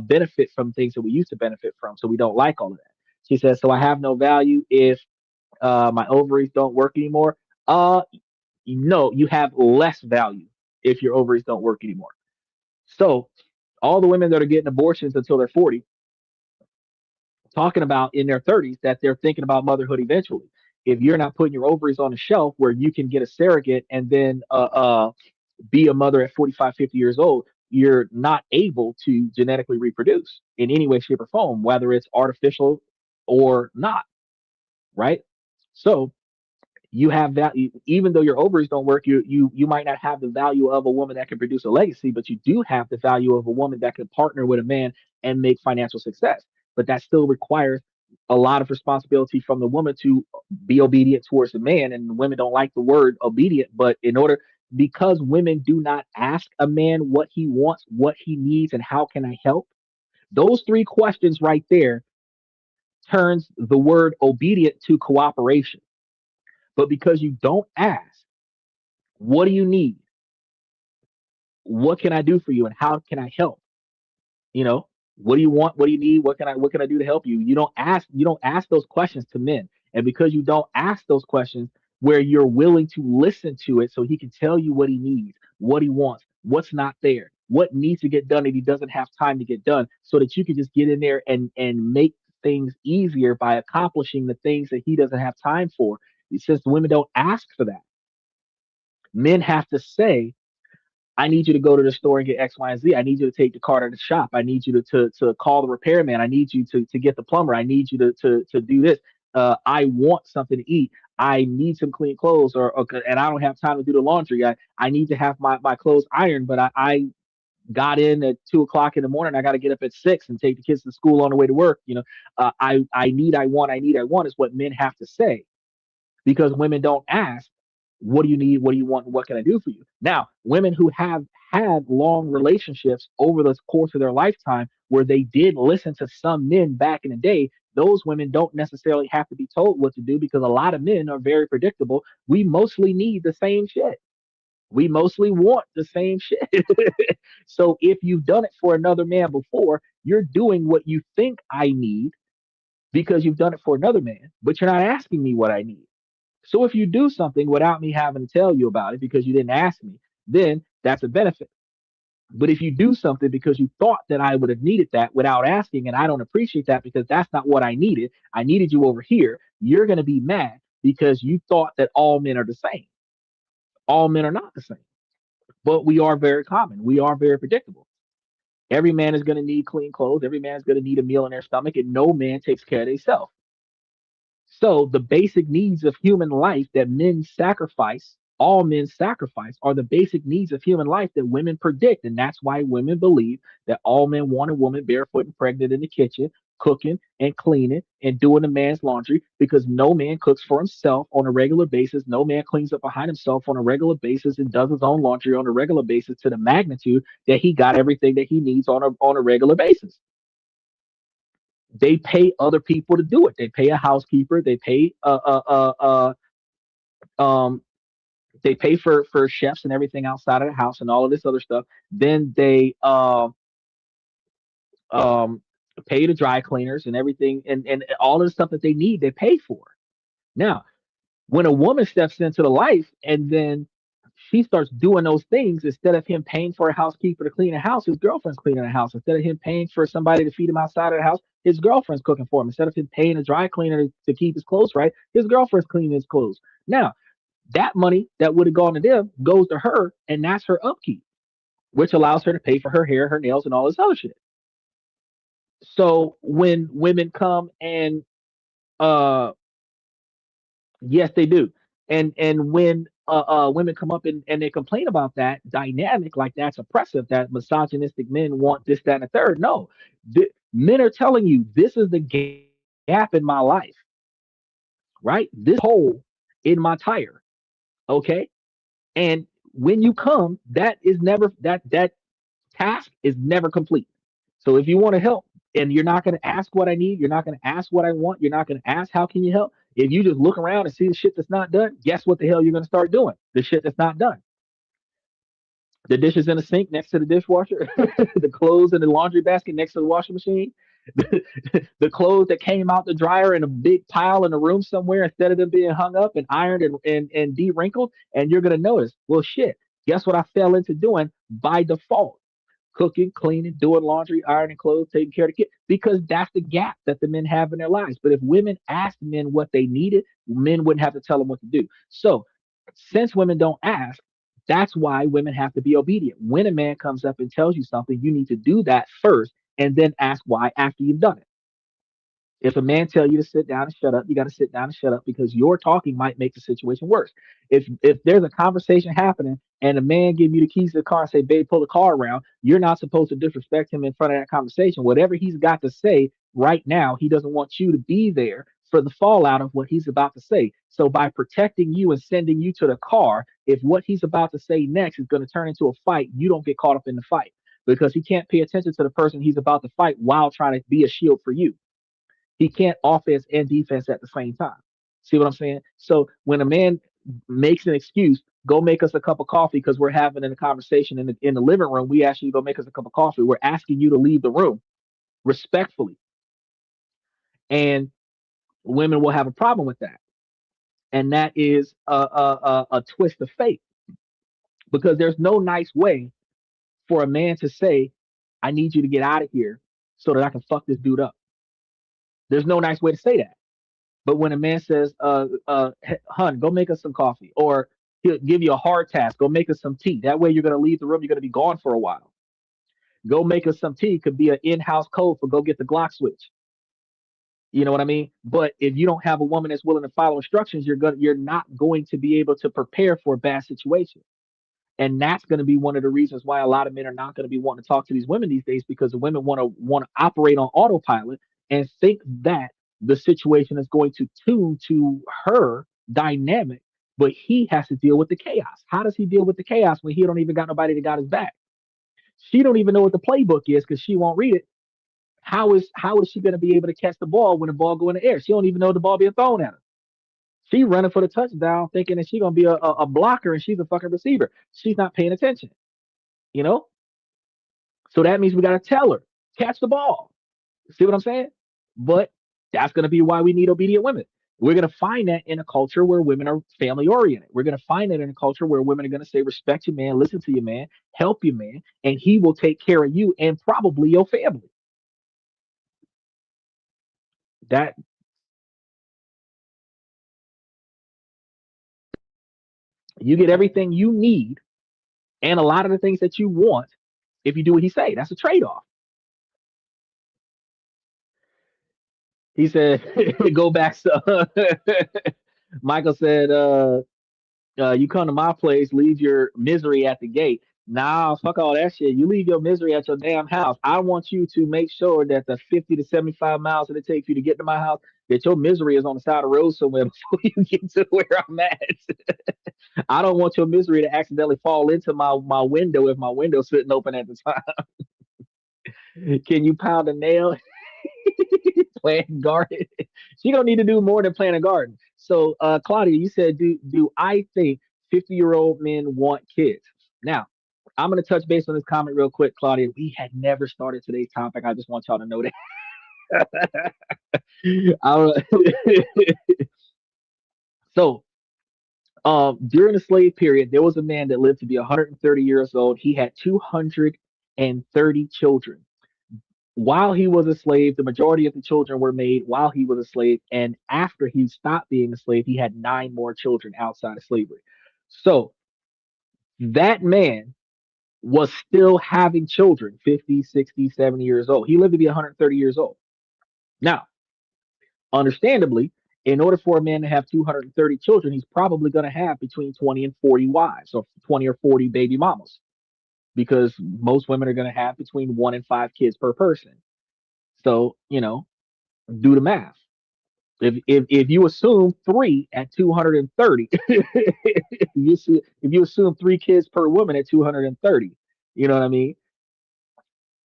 benefit from things that we used to benefit from, so we don't like all of that. She says, so I have no value if my ovaries don't work anymore. Uh, no, you have less value if your ovaries don't work anymore. So all the women that are getting abortions until they're 40, talking about in their 30s that they're thinking about motherhood eventually. If you're not putting your ovaries on a shelf where you can get a surrogate and then be a mother at 45, 50 years old, you're not able to genetically reproduce in any way, shape, or form, whether it's artificial or not, right? So you have that, even though your ovaries don't work, you might not have the value of a woman that can produce a legacy, but you do have the value of a woman that can partner with a man and make financial success. But that still requires a lot of responsibility from the woman to be obedient towards the man. And women don't like the word obedient, but in order, because women do not ask a man what he wants, what he needs, and how can I help, those three questions right there turns the word obedient to cooperation. But because you don't ask, what do you need? What can I do for you? And how can I help? You know, what do you want? What do you need? What can I do to help you? You don't ask those questions to men. And because you don't ask those questions where you're willing to listen to it so he can tell you what he needs, what he wants, what's not there, what needs to get done that he doesn't have time to get done, so that you can just get in there and make things easier by accomplishing the things that he doesn't have time for. Since women don't ask for that, men have to say, I need you to go to the store and get X, Y, and Z. I need you to take the car to the shop. I need you to call the repairman. I need you to get the plumber. I need you to do this. I want something to eat. I need some clean clothes, or and I don't have time to do the laundry. I need to have my clothes ironed, but I got in at 2 o'clock in the morning. I got to get up at 6 and take the kids to school on the way to work. I want is what men have to say, because women don't ask, what do you need? What do you want? What can I do for you? Now, women who have had long relationships over the course of their lifetime where they did listen to some men back in the day, those women don't necessarily have to be told what to do, because a lot of men are very predictable. We mostly need the same shit. We mostly want the same shit. So if you've done it for another man before, you're doing what you think I need because you've done it for another man, but you're not asking me what I need. So if you do something without me having to tell you about it because you didn't ask me, then that's a benefit. But if you do something because you thought that I would have needed that without asking, and I don't appreciate that because that's not what I needed you over here, you're going to be mad because you thought that all men are the same. All men are not the same, but we are very common. We are very predictable. Every man is going to need clean clothes. Every man is going to need a meal in their stomach, and no man takes care of themselves. So the basic needs of human life that men sacrifice, all men sacrifice, are the basic needs of human life that women predict. And that's why women believe that all men want a woman barefoot and pregnant in the kitchen, cooking and cleaning and doing a man's laundry, because no man cooks for himself on a regular basis. No man cleans up behind himself on a regular basis and does his own laundry on a regular basis to the magnitude that he got everything that he needs on a regular basis. They pay other people to do it. They pay a housekeeper. Um, they pay for chefs and everything outside of the house and all of this other stuff. Then they um pay the dry cleaners and everything, and all of the stuff that they need. They pay for. Now, when a woman steps into the life and then she starts doing those things, instead of him paying for a housekeeper to clean a house, his girlfriend's cleaning the house. Instead of him paying for somebody to feed him outside of the house, his girlfriend's cooking for him. Instead of him paying a dry cleaner to keep his clothes right, his girlfriend's cleaning his clothes. Now, that money that would have gone to them goes to her, and that's her upkeep, which allows her to pay for her hair, her nails, and all this other shit. So when women come and uh yes, they do. And when women come up and they complain about that dynamic, like that's oppressive, that misogynistic men want this, that, and the third. No, men are telling you this is the gap in my life, right? This hole in my tire, okay? And when you come, that task is never complete. So if you want to help and you're not going to ask what I need, you're not going to ask what I want, you're not going to ask how can you help. If you just look around and see the shit that's not done, guess what the hell you're going to start doing? The shit that's not done. The dishes in the sink next to the dishwasher, the clothes in the laundry basket next to the washing machine, the clothes that came out the dryer in a big pile in a room somewhere instead of them being hung up and ironed and de-wrinkled. And you're going to notice, well, shit, guess what I fell into doing by default? Cooking, cleaning, doing laundry, ironing clothes, taking care of the kid, because that's the gap that the men have in their lives. But if women asked men what they needed, men wouldn't have to tell them what to do. So since women don't ask, that's why women have to be obedient. When a man comes up and tells you something, you need to do that first and then ask why after you've done it. If a man tell you to sit down and shut up, you got to sit down and shut up, because your talking might make the situation worse. If there's a conversation happening and a man give you the keys to the car and say, "Babe, pull the car around," you're not supposed to disrespect him in front of that conversation. Whatever he's got to say right now, he doesn't want you to be there for the fallout of what he's about to say. So by protecting you and sending you to the car, if what he's about to say next is going to turn into a fight, you don't get caught up in the fight, because he can't pay attention to the person he's about to fight while trying to be a shield for you. He can't offense and defense at the same time. See what I'm saying? So when a man makes an excuse, go make us a cup of coffee because we're having a conversation in the living room. We ask you to go make us a cup of coffee. We're asking you to leave the room respectfully. And women will have a problem with that, and that is a twist of fate, because there's no nice way for a man to say, "I need you to get out of here so that I can fuck this dude up." There's no nice way to say that. But when a man says, "Hun, go make us some coffee," or he'll give you a hard task, "Go make us some tea." That way, you're gonna leave the room. You're gonna be gone for a while. "Go make us some tea" could be an in-house code for "go get the Glock switch." You know what I mean? But if you don't have a woman that's willing to follow instructions, you're not going to be able to prepare for a bad situation. And that's going to be one of the reasons why a lot of men are not going to be wanting to talk to these women these days, because the women want to operate on autopilot and think that the situation is going to tune to her dynamic, but he has to deal with the chaos. How does he deal with the chaos when he don't even got nobody that got his back? She don't even know what the playbook is because she won't read it. How is she going to be able to catch the ball when the ball go in the air? She don't even know the ball being thrown at her. She running for the touchdown, thinking that she's gonna be a blocker and she's a fucking receiver. She's not paying attention. You know, so that means we got to tell her, catch the ball. See what I'm saying? But that's going to be why we need obedient women. We're going to find that in a culture where women are family oriented. We're going to find that in a culture where women are going to say, respect your man, listen to your man, help your man, and he will take care of you and probably your family. That you get everything you need and a lot of the things that you want if you do what he say. That's a trade off. He said, go back. So Michael said, you come to my place, leave your misery at the gate. Nah, fuck all that shit. You leave your misery at your damn house. I want you to make sure that the 50 to 75 miles that it takes you to get to my house, that your misery is on the side of the road somewhere before you get to where I'm at. I don't want your misery to accidentally fall into my window if my window's sitting open at the time. Can you pound a nail? Plant garden. She don't need to do more than plant a garden. So, Claudia, you said, do I think 50-year-old men want kids? Now, I'm gonna touch base on this comment real quick, Claudia. We had never started today's topic. I just want y'all to know that. So, during the slave period, there was a man that lived to be 130 years old. He had 230 children. While he was a slave, the majority of the children were made while he was a slave. And after he stopped being a slave, he had nine more children outside of slavery. So that man was still having children 50, 60, 70 years old. He lived to be 130 years old. Now, understandably, in order for a man to have 230 children, he's probably going to have between 20 and 40 wives, or 20 or 40 baby mamas, because most women are going to have between one and five kids per person. So, do the math. If you assume three at 230, if you assume three kids per woman at 230, you know what I mean?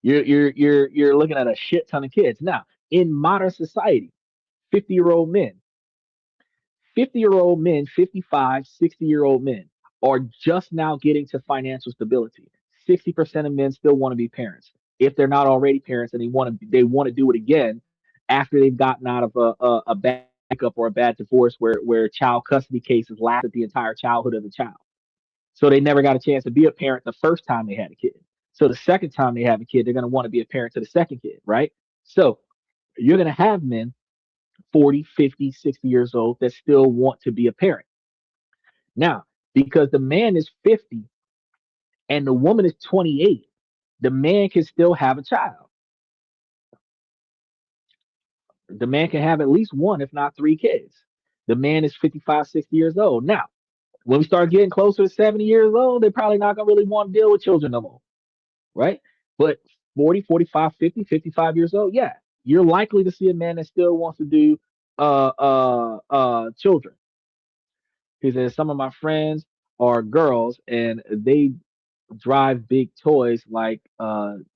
You're looking at a shit ton of kids. Now, in modern society, 50-year-old men, 50-year-old men, 55, 60-year-old men are just now getting to financial stability. 60% of men still want to be parents. If they're not already parents and they want to do it again after they've gotten out of a bad breakup or a bad divorce where child custody cases lasted the entire childhood of the child. So they never got a chance to be a parent the first time they had a kid. So the second time they have a kid, they're going to want to be a parent to the second kid, right? So you're going to have men 40, 50, 60 years old that still want to be a parent. Now, because the man is 50 and the woman is 28, the man can still have a child. The man can have at least one, if not three kids. The man is 55, 60 years old. Now, when we start getting closer to 70 years old, they're probably not going to really want to deal with children no more, right? But 40, 45, 50, 55 years old, yeah, you're likely to see a man that still wants to do children. He says, some of my friends are girls and they drive big toys like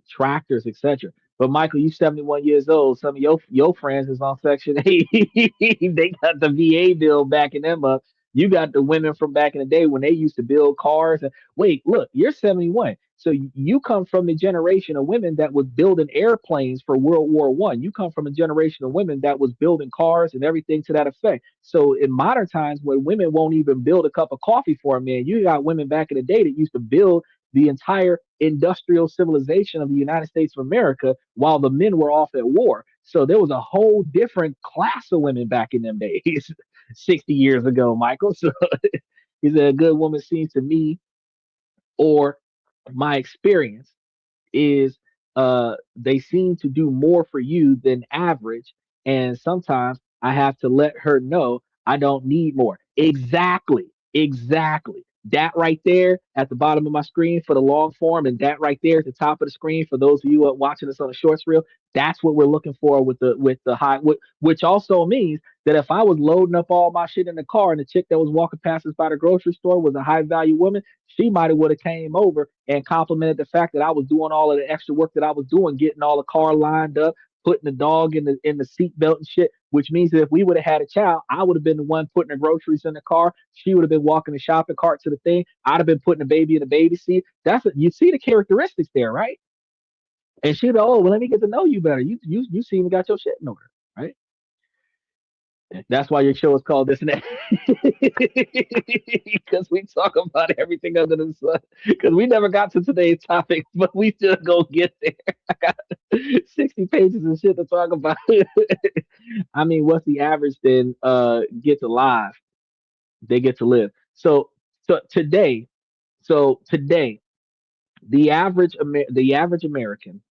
tractors, etc. But Michael, you 71 years old. Some of your friends is on Section 8. They got the VA bill backing them up. You got the women from back in the day when they used to build cars. And wait, look, you're 71. So you come from the generation of women that was building airplanes for World War I. You come from a generation of women that was building cars and everything to that effect. So in modern times, when women won't even build a cup of coffee for a man, you got women back in the day that used to build the entire industrial civilization of the United States of America while the men were off at war. So there was a whole different class of women back in them days, 60 years ago, Michael. So he said, a good woman seems to me, or my experience is, they seem to do more for you than average, and sometimes I have to let her know I don't need more. Exactly, that right there at the bottom of my screen for the long form, and that right there at the top of the screen for those of you watching this on a shorts reel. That's what we're looking for with the high, which also means that if I was loading up all my shit in the car and the chick that was walking past us by the grocery store was a high value woman, she might have would have came over and complimented the fact that I was doing all of the extra work that I was doing, getting all the car lined up, putting the dog in the seat belt and shit. Which means that if we would have had a child, I would have been the one putting the groceries in the car. She would have been walking the shopping cart to the thing. I'd have been putting the baby in the baby seat. You see the characteristics there, right? And she'd be, oh well, let me get to know you better. You seem to got your shit in order, right? That's why your show is called this and that. Because we talk about everything under the sun. Because we never got to today's topic, but we still go get there. I got 60 pages of shit to talk about. I mean, what's the average then gets alive? They get to live. So today, today, the average American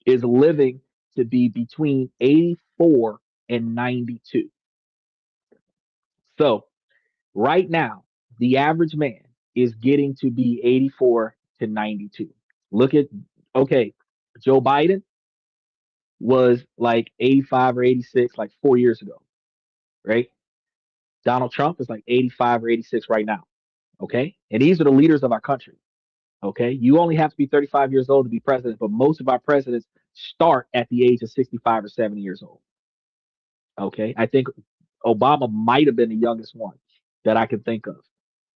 is living to be between 84 and 92. So right now, the average man is getting to be 84 to 92. Look at, okay, Joe Biden was like 85 or 86 like 4 years ago, right? Donald Trump is like 85 or 86 right now, okay? And these are the leaders of our country, okay? You only have to be 35 years old to be president, but most of our presidents start at the age of 65 or 70 years old, okay? I think Obama might have been the youngest one that I can think of.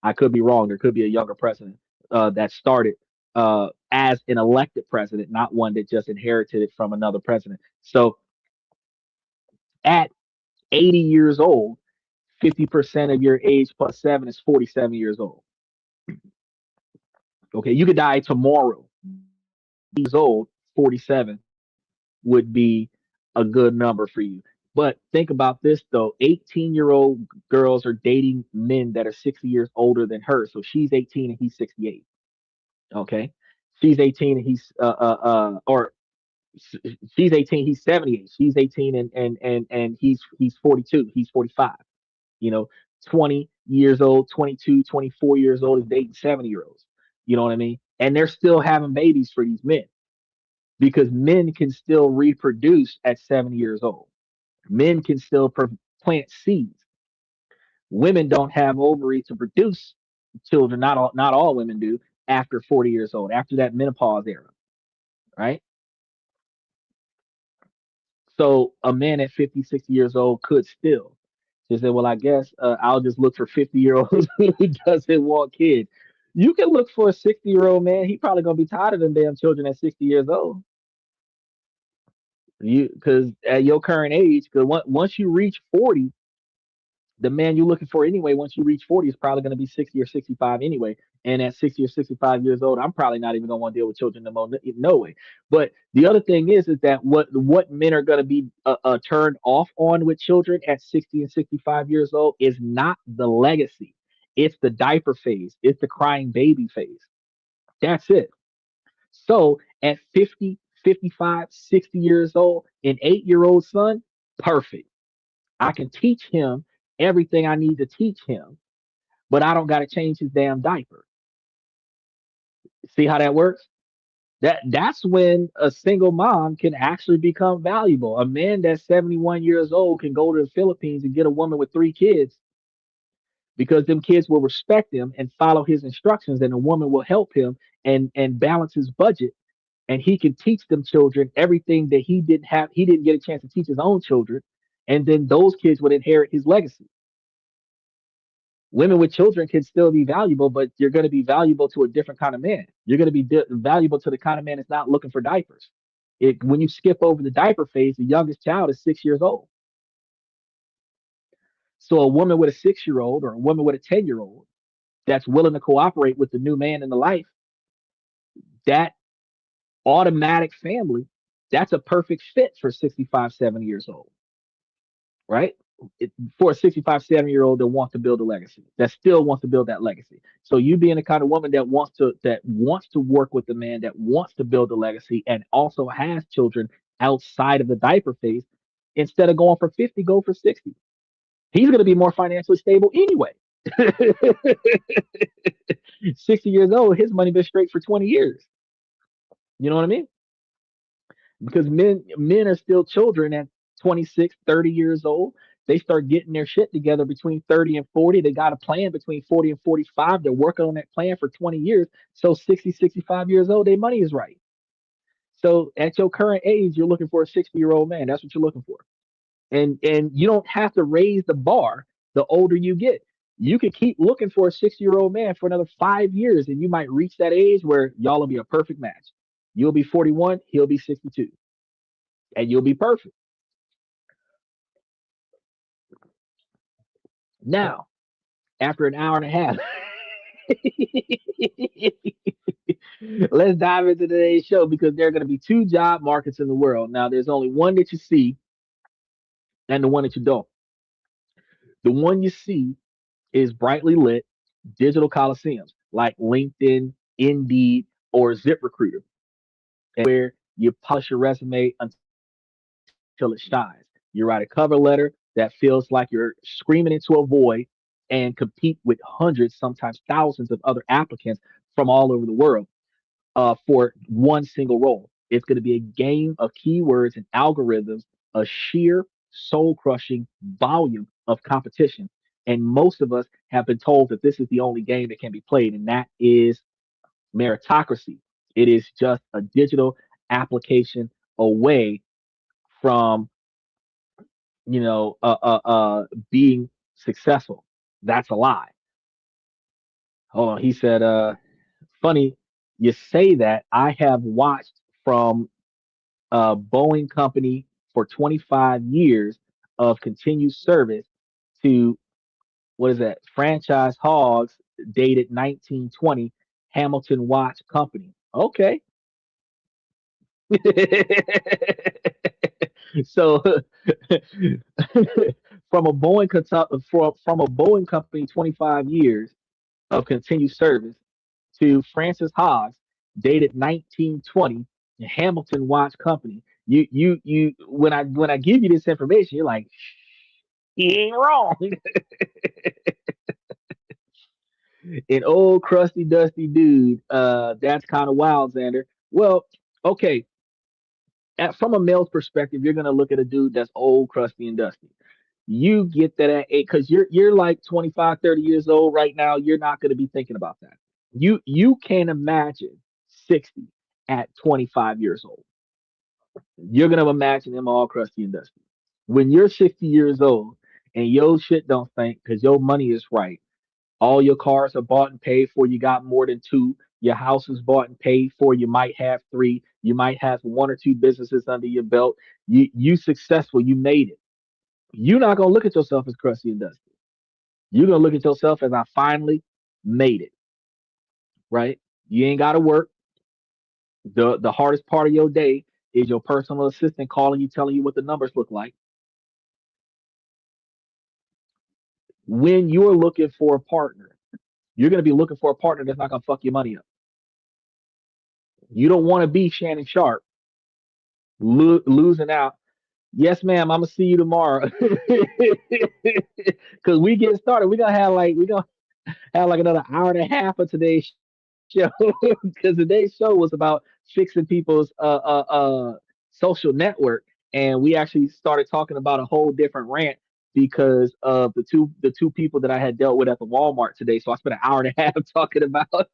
I could be wrong. There could be a younger president that started as an elected president, not one that just inherited it from another president. So at 80 years old, 50% of your age plus seven is 47 years old. Okay, you could die tomorrow. Years old, 47 would be a good number for you. But think about this though, 18-year-old girls are dating men that are 60 years older than her. So she's 18 and he's 68. Okay. She's 18 and or she's 18, he's 78. She's 18 and he's 42, he's 45. You know, 20 years old, 22, 24 years old is dating 70-year olds. You know what I mean? And they're still having babies for these men because men can still reproduce at 70 years old. Men can still plant seeds. Women don't have ovaries to produce children. Not all women do after 40 years old, after that menopause era, right? So a man at 50, 60 years old could still just say, well, I guess I'll just look for 50-year-olds who doesn't want kids. You can look for a 60-year-old man. He probably gonna be tired of them damn children at 60 years old. You because at your current age, because once you reach 40, the man you're looking for anyway, once you reach 40, is probably going to be 60 or 65 anyway. And at 60 or 65 years old, I'm probably not even going to want to deal with children no more, no way. But the other thing is that what men are going to be turned off on with children at 60 and 65 years old is not the legacy. It's the diaper phase. It's the crying baby phase. That's it. So at 50, 55, 60 years old, an 8-year old son, perfect. I can teach him everything I need to teach him, but I don't got to change his damn diaper. See how that works? That's when a single mom can actually become valuable. A man that's 71 years old can go to the Philippines and get a woman with 3 kids because them kids will respect him and follow his instructions, and a woman will help him and balance his budget, and he can teach them children everything that he didn't get a chance to teach his own children, and then those kids would inherit his legacy. Women with children can still be valuable, but you're going to be valuable to a different kind of man. You're going to be valuable to the kind of man that's not looking for diapers. When you skip over the diaper phase, the youngest child is 6 years old. So a woman with a 6 year old or a woman with a 10-year old that's willing to cooperate with the new man in the life, that automatic family, that's a perfect fit for 65, 70 years old, right? For a 65, 70-year old that wants to build a legacy, that still wants to build that legacy. So you being the kind of woman that wants to work with the man that wants to build a legacy and also has children outside of the diaper phase, instead of going for 50, go for 60. He's going to be more financially stable anyway. 60 years old, his money been straight for 20 years. You know what I mean? Because men are still children at 26, 30 years old. They start getting their shit together between 30 and 40. They got a plan between 40 and 45. They're working on that plan for 20 years. So 60, 65 years old, their money is right. So at your current age, you're looking for a 60-year-old man. That's what you're looking for. And you don't have to raise the bar the older you get. You can keep looking for a 60-year-old man for another 5 years, and you might reach that age where y'all will be a perfect match. You'll be 41, he'll be 62, and you'll be perfect. Now, after an hour and a half, let's dive into today's show because there are going to be two job markets in the world. Now, there's only one that you see and the one that you don't. The one you see is brightly lit digital coliseums like LinkedIn, Indeed, or ZipRecruiter, where you polish your resume until it shines. You write a cover letter that feels like you're screaming into a void and compete with hundreds, sometimes thousands of other applicants from all over the world for one single role. It's going to be a game of keywords and algorithms, a sheer soul crushing volume of competition. And most of us have been told that this is the only game that can be played, and that is meritocracy. It is just a digital application away from being successful. That's a lie. Hold on. He said, funny you say that. I have watched from a Boeing company for 25 years of continued service to what is that? Franchise Hogs dated 1920 Hamilton Watch Company. Okay. So from a Boeing company 25 years of continued service to Francis Hobbs, dated 1920, Hamilton Watch Company. You when I give you this information, you're like, he ain't wrong. An old crusty dusty dude. That's kind of wild, Xander. Well, okay. From a male's perspective, you're gonna look at a dude that's old, crusty, and dusty. You get that at eight because you're like 25, 30 years old right now. You're not gonna be thinking about that. You can't imagine 60 at 25 years old. You're gonna imagine him all crusty and dusty. When you're 60 years old and your shit don't stink because your money is right, all your cars are bought and paid for, you got more than two, your house is bought and paid for, you might have three, you might have one or two businesses under your belt, you successful, you made it. You're not gonna look at yourself as crusty and dusty. You're gonna look at yourself as I finally made it, right? You ain't gotta work. The hardest part of your day is your personal assistant calling you, telling you what the numbers look like. When you're looking for a partner, you're going to be looking for a partner that's not going to fuck your money up. You don't want to be Shannon Sharp losing out. Yes, ma'am. I'm gonna see you tomorrow. Because we get started. We're gonna have like another hour and a half of today's show because today's show was about fixing people's social network, and we actually started talking about a whole different rant because of the two people that I had dealt with at the Walmart today. So I spent an hour and a half talking about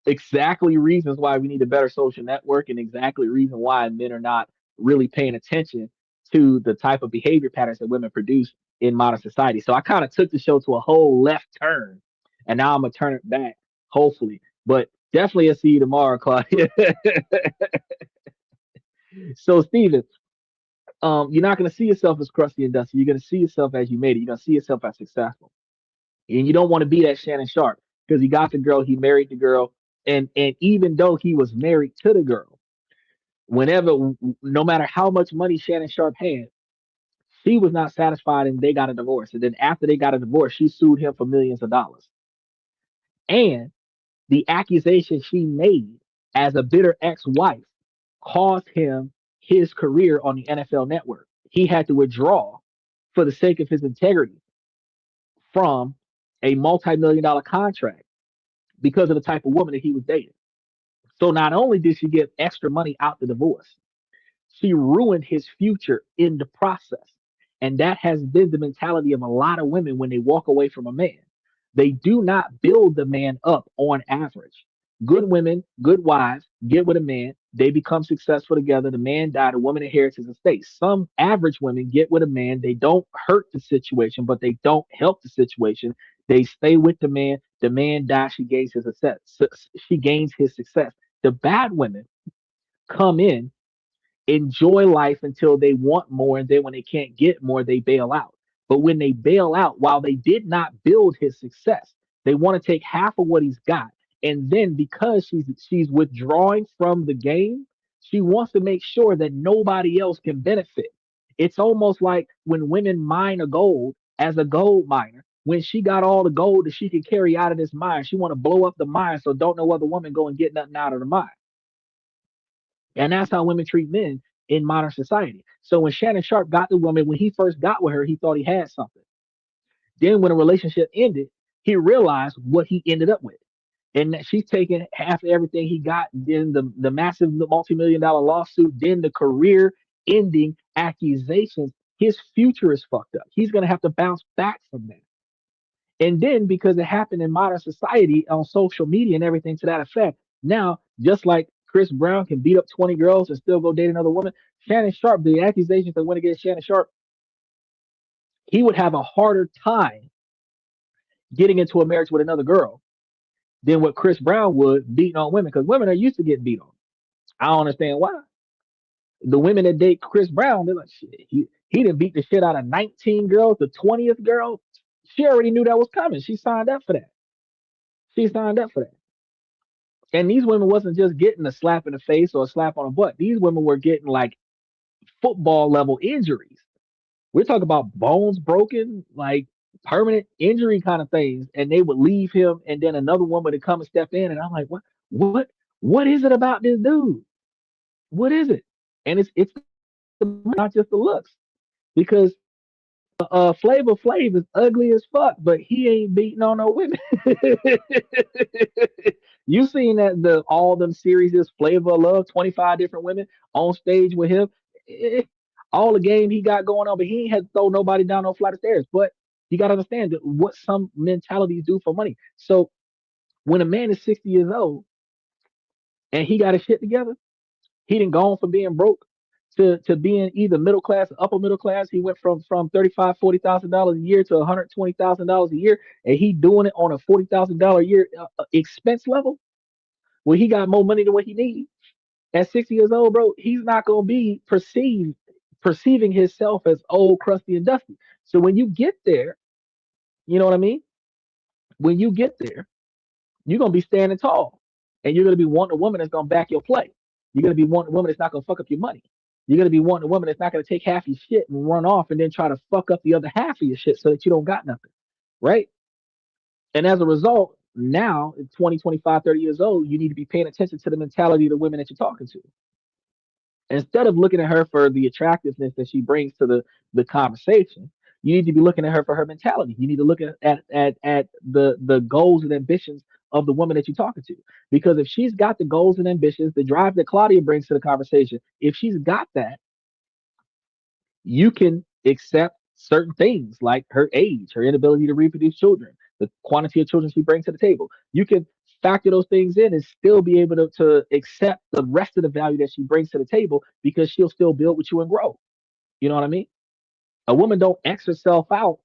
exactly reasons why we need a better social network and exactly reason why men are not really paying attention to the type of behavior patterns that women produce in modern society. So I kind of took the show to a whole left turn, and now I'm gonna turn it back, hopefully. But definitely, I'll see you tomorrow, Claudia. So, Steven, you're not gonna see yourself as crusty and dusty. You're gonna see yourself as you made it. You're gonna see yourself as successful, and you don't want to be that Shannon Sharp because he got the girl, he married the girl, and even though he was married to the girl, whenever, no matter how much money Shannon Sharp had, she was not satisfied, and they got a divorce. And then after they got a divorce, she sued him for millions of dollars. And the accusation she made as a bitter ex-wife cost him his career on the NFL network. He had to withdraw for the sake of his integrity from a multi-million dollar contract because of the type of woman that he was dating. So not only did she get extra money out the divorce, she ruined his future in the process. And that has been the mentality of a lot of women when they walk away from a man. They do not build the man up on average. Good women, good wives get with a man, they become successful together. The man died, the woman inherits his estate. Some average women get with a man, they don't hurt the situation, but they don't help the situation. They stay with the man dies, she gains his success. She gains his success. The bad women come in, enjoy life until they want more, and then when they can't get more, they bail out. But when they bail out, while they did not build his success, they want to take half of what he's got. And then because she's withdrawing from the game, she wants to make sure that nobody else can benefit. It's almost like when women mine a gold as a gold miner. When she got all the gold that she can carry out of this mine, she want to blow up the mine so don't no other woman go and get nothing out of the mine. And that's how women treat men in modern society. So when Shannon Sharp got the woman, when he first got with her, he thought he had something. Then when a relationship ended, he realized what he ended up with. And that she's taking half of everything he got, then the massive multi-million dollar lawsuit, then the career ending accusations. His future is fucked up. He's gonna have to bounce back from that. And then because it happened in modern society on social media and everything to that effect, now just like Chris Brown can beat up 20 girls and still go date another woman, Shannon Sharp, the accusations that went against Shannon Sharp, he would have a harder time getting into a marriage with another girl than what Chris Brown would beating on women because women are used to getting beat on. I don't understand why. The women that date Chris Brown, they're like, shit, he didn't beat the shit out of 19 girls. The 20th girl, she already knew that was coming. She signed up for that. She signed up for that. And these women wasn't just getting a slap in the face or a slap on the butt. These women were getting like football level injuries. We're talking about bones broken, like permanent injury kind of things. And they would leave him, and then another woman would come and step in. And I'm like, what, what is it about this dude? What is it? And it's not just the looks, because Flavor Flav is ugly as fuck, but he ain't beating on no women. You seen that the all them series is Flavor of Love, 25 different women on stage with him. Eh, all the game he got going on, but he ain't had to throw nobody down no flight of stairs. But you gotta understand that what some mentalities do for money. So when a man is 60 years old and he got his shit together, he didn't go on from being broke to being either middle class or upper middle class. He went from 35, $40,000 a year to $120,000 a year, and he doing it on a $40,000 a year expense level where he got more money than what he needs. At 60 years old, bro, he's not gonna be perceiving himself as old, crusty, and dusty. So when you get there, you know what I mean? When you get there, you're gonna be standing tall, and you're gonna be wanting a woman that's gonna back your play. You're gonna be wanting a woman that's not gonna fuck up your money. You're gonna be wanting a woman that's not gonna take half your shit and run off and then try to fuck up the other half of your shit so that you don't got nothing, right? And as a result, now at 20, 25, 30 years old, you need to be paying attention to the mentality of the women that you're talking to. Instead of looking at her for the attractiveness that she brings to the conversation, you need to be looking at her for her mentality. You need to look at the goals and ambitions of the woman that you're talking to. Because if she's got the goals and ambitions, the drive that Claudia brings to the conversation, if she's got that, you can accept certain things like her age, her inability to reproduce children, the quantity of children she brings to the table. You can factor those things in and still be able to accept the rest of the value that she brings to the table because she'll still build with you and grow. You know what I mean? A woman don't X herself out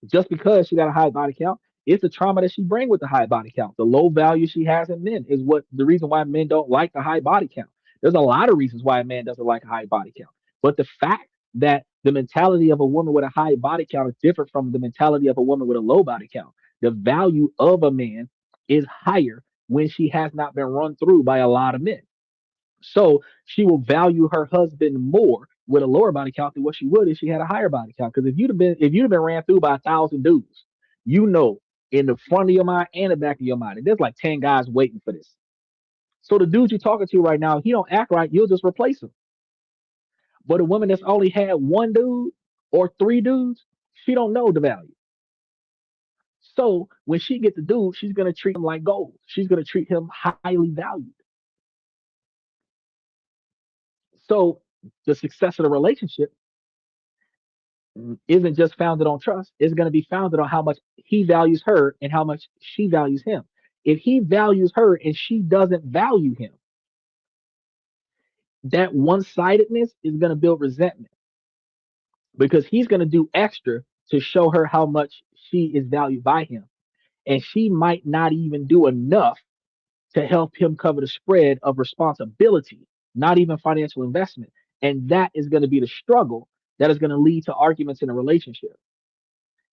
just because she got a high body count. It's the trauma that she bring with the high body count. The low value she has in men is what the reason why men don't like the high body count. There's a lot of reasons why a man doesn't like a high body count. But the fact that the mentality of a woman with a high body count is different from the mentality of a woman with a low body count. The value of a man is higher when she has not been run through by a lot of men. So she will value her husband more with a lower body count than what she would if she had a higher body count. Because if you'd have been ran through by 1,000 dudes, you know, in the front of your mind and the back of your mind, and there's like 10 guys waiting for this. So the dude you're talking to right now, he don't act right, you'll just replace him. But a woman that's only had one dude or three dudes, she don't know the value. So when she gets the dude, she's gonna treat him like gold. She's gonna treat him highly valued. So the success of the relationship isn't just founded on trust. It's going to be founded on how much he values her and how much she values him. If he values her and she doesn't value him, that one sidedness is going to build resentment because he's going to do extra to show her how much she is valued by him. And she might not even do enough to help him cover the spread of responsibility, not even financial investment. And that is going to be the struggle that is going to lead to arguments in a relationship.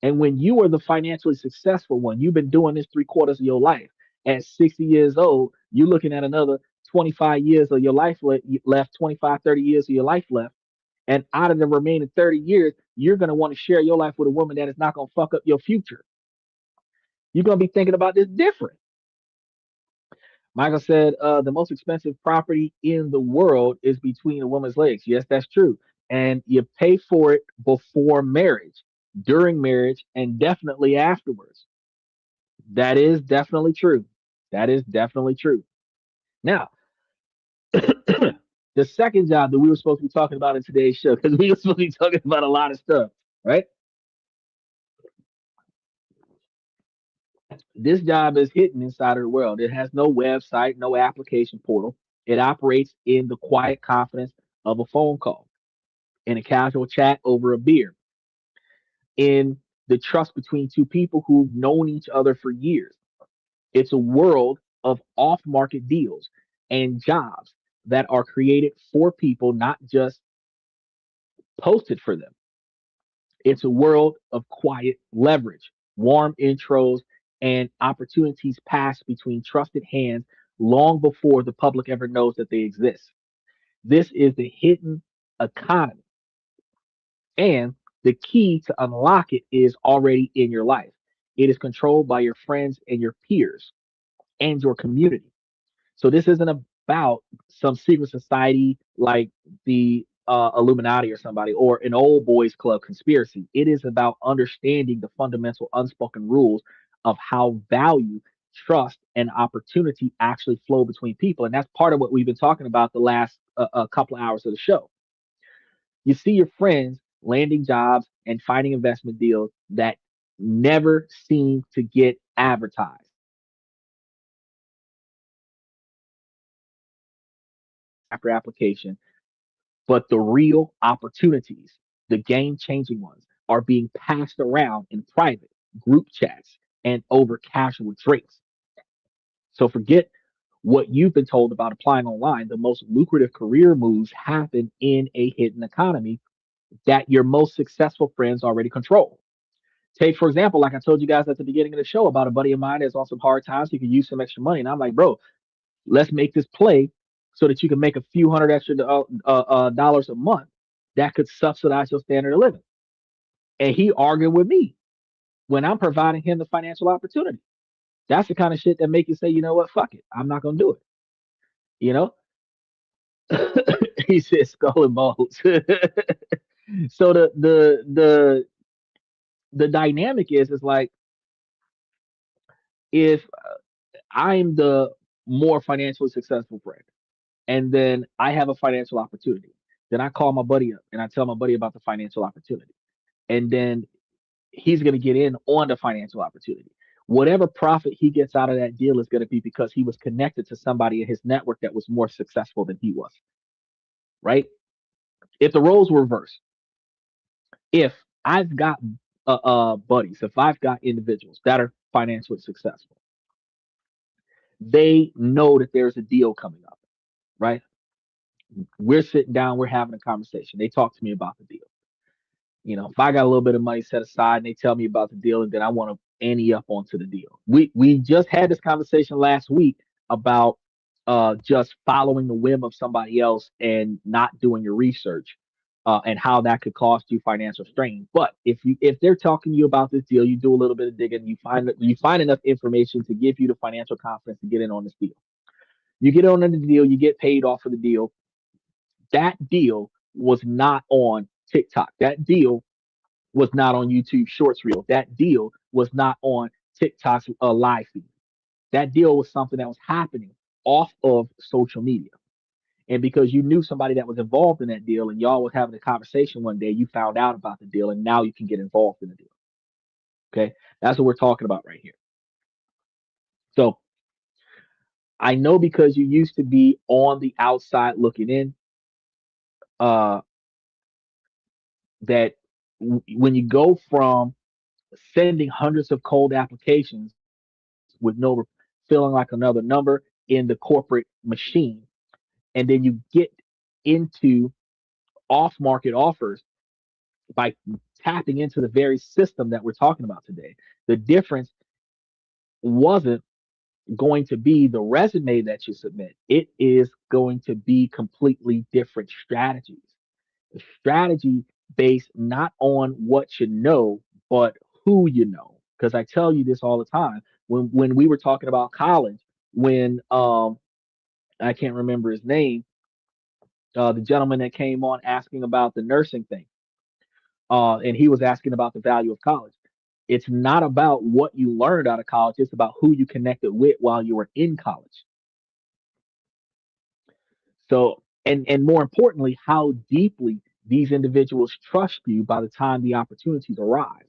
And when you are the financially successful one, you've been doing this 3/4 of your life. At 60 years old, you're looking at another 25 years of your life left, 25, 30 years of your life left. And out of the remaining 30 years, you're going to want to share your life with a woman that is not going to fuck up your future. You're going to be thinking about this different. Michael said, the most expensive property in the world is between a woman's legs. Yes, that's true. And you pay for it before marriage, during marriage, and definitely afterwards. That is definitely true. That is definitely true. Now, the second job that we were supposed to be talking about in today's show, because we were supposed to be talking about a lot of stuff, right? This job is hidden inside of the world. It has no website, no application portal. It operates in the quiet confidence of a phone call, in a casual chat over a beer, in the trust between two people who've known each other for years. It's a world of off market deals and jobs that are created for people, not just posted for them. It's a world of quiet leverage, warm intros, and opportunities passed between trusted hands long before the public ever knows that they exist. This is the hidden economy. And the key to unlock it is already in your life. It is controlled by your friends and your peers and your community. So this isn't about some secret society like the Illuminati or somebody or an old boys club conspiracy. It is about understanding the fundamental unspoken rules of how value, trust, and opportunity actually flow between people. And that's part of what we've been talking about the last couple of hours of the show. You see your friends landing jobs and finding investment deals that never seem to get advertised after application. But the real opportunities, the game changing ones, are being passed around in private group chats and over casual drinks. So forget what you've been told about applying online. The most lucrative career moves happen in a hidden economy that your most successful friends already control. Take, for example, like I told you guys at the beginning of the show about a buddy of mine that's on some hard times. He could use some extra money. And I'm like, bro, let's make this play so that you can make a few hundred extra dollars a month that could subsidize your standard of living. And he argued with me when I'm providing him the financial opportunity. That's the kind of shit that make you say, you know what, fuck it, I'm not gonna do it. You know, he said skull and bones. So the dynamic is like if I'm the more financially successful friend, and then I have a financial opportunity, then I call my buddy up and I tell my buddy about the financial opportunity, and then he's going to get in on the financial opportunity. Whatever profit he gets out of that deal is going to be because he was connected to somebody in his network that was more successful than he was, right? If the roles were reversed, If I've got buddies, if I've got individuals that are financially successful, they know that there's a deal coming up, right? We're sitting down, we're having a conversation. They talk to me about the deal. If I got a little bit of money set aside and they tell me about the deal, and then I want to ante up onto the deal. We just had this conversation last week about just following the whim of somebody else and not doing your research, and how that could cost you financial strain. But if they're talking to you about this deal, you do a little bit of digging, you find enough information to give you the financial confidence to get in on this deal. You get on the deal, you get paid off of the deal. That deal was not on TikTok. That deal was not on YouTube Shorts Reel. That deal was not on TikTok's live feed. That deal was something that was happening off of social media. And because you knew somebody that was involved in that deal and y'all was having a conversation one day, you found out about the deal and now you can get involved in the deal. Okay. That's what we're talking about right here. So I know because you used to be on the outside looking in, uh, that when you go from sending hundreds of cold applications with no feeling like another number in the corporate machine, and then you get into off market offers by tapping into the very system that we're talking about today. The difference wasn't going to be the resume that you submit, it is going to be completely different strategies. The strategy based not on what you know, but who you know. Because I tell you this all the time. When we were talking about college, when I can't remember his name, the gentleman that came on asking about the nursing thing, and he was asking about the value of college. It's not about what you learned out of college; it's about who you connected with while you were in college. So, and more importantly, how deeply these individuals trust you by the time the opportunities arrive.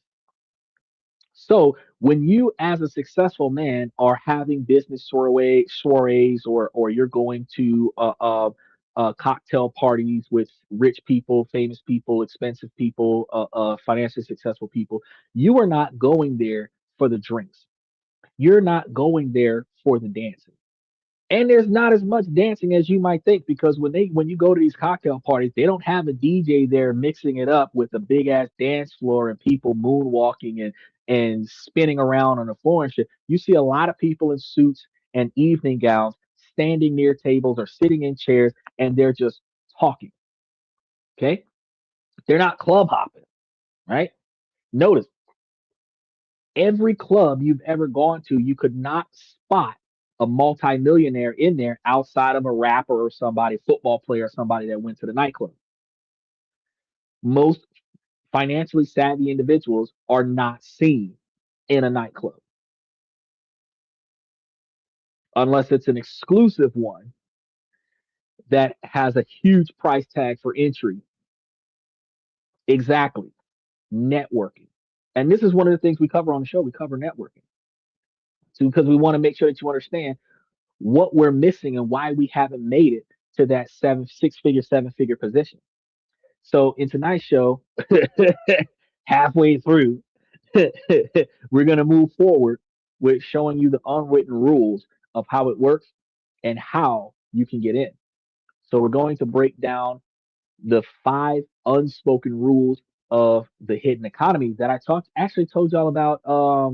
So when you, as a successful man, are having business soirees, or you're going to cocktail parties with rich people, famous people, expensive people, financially successful people, you are not going there for the drinks. You're not going there for the dancing. And there's not as much dancing as you might think, because when you go to these cocktail parties, they don't have a DJ there mixing it up with a big ass dance floor and people moonwalking and spinning around on the floor and shit. You see a lot of people in suits and evening gowns standing near tables or sitting in chairs, and they're just talking. Okay, they're not club hopping, right? Notice every club you've ever gone to, you could not spot a multimillionaire in there outside of a rapper or somebody, football player, or somebody that went to the nightclub. Most financially savvy individuals are not seen in a nightclub unless it's an exclusive one that has a huge price tag for entry. Exactly. Networking. And this is one of the things we cover on the show. We cover networking. So because we want to make sure that you understand what we're missing and why we haven't made it to that six figure, seven-figure position. So in tonight's show, halfway through, we're going to move forward with showing you the unwritten rules of how it works and how you can get in. So we're going to break down the five unspoken rules of the hidden economy that I actually told y'all about a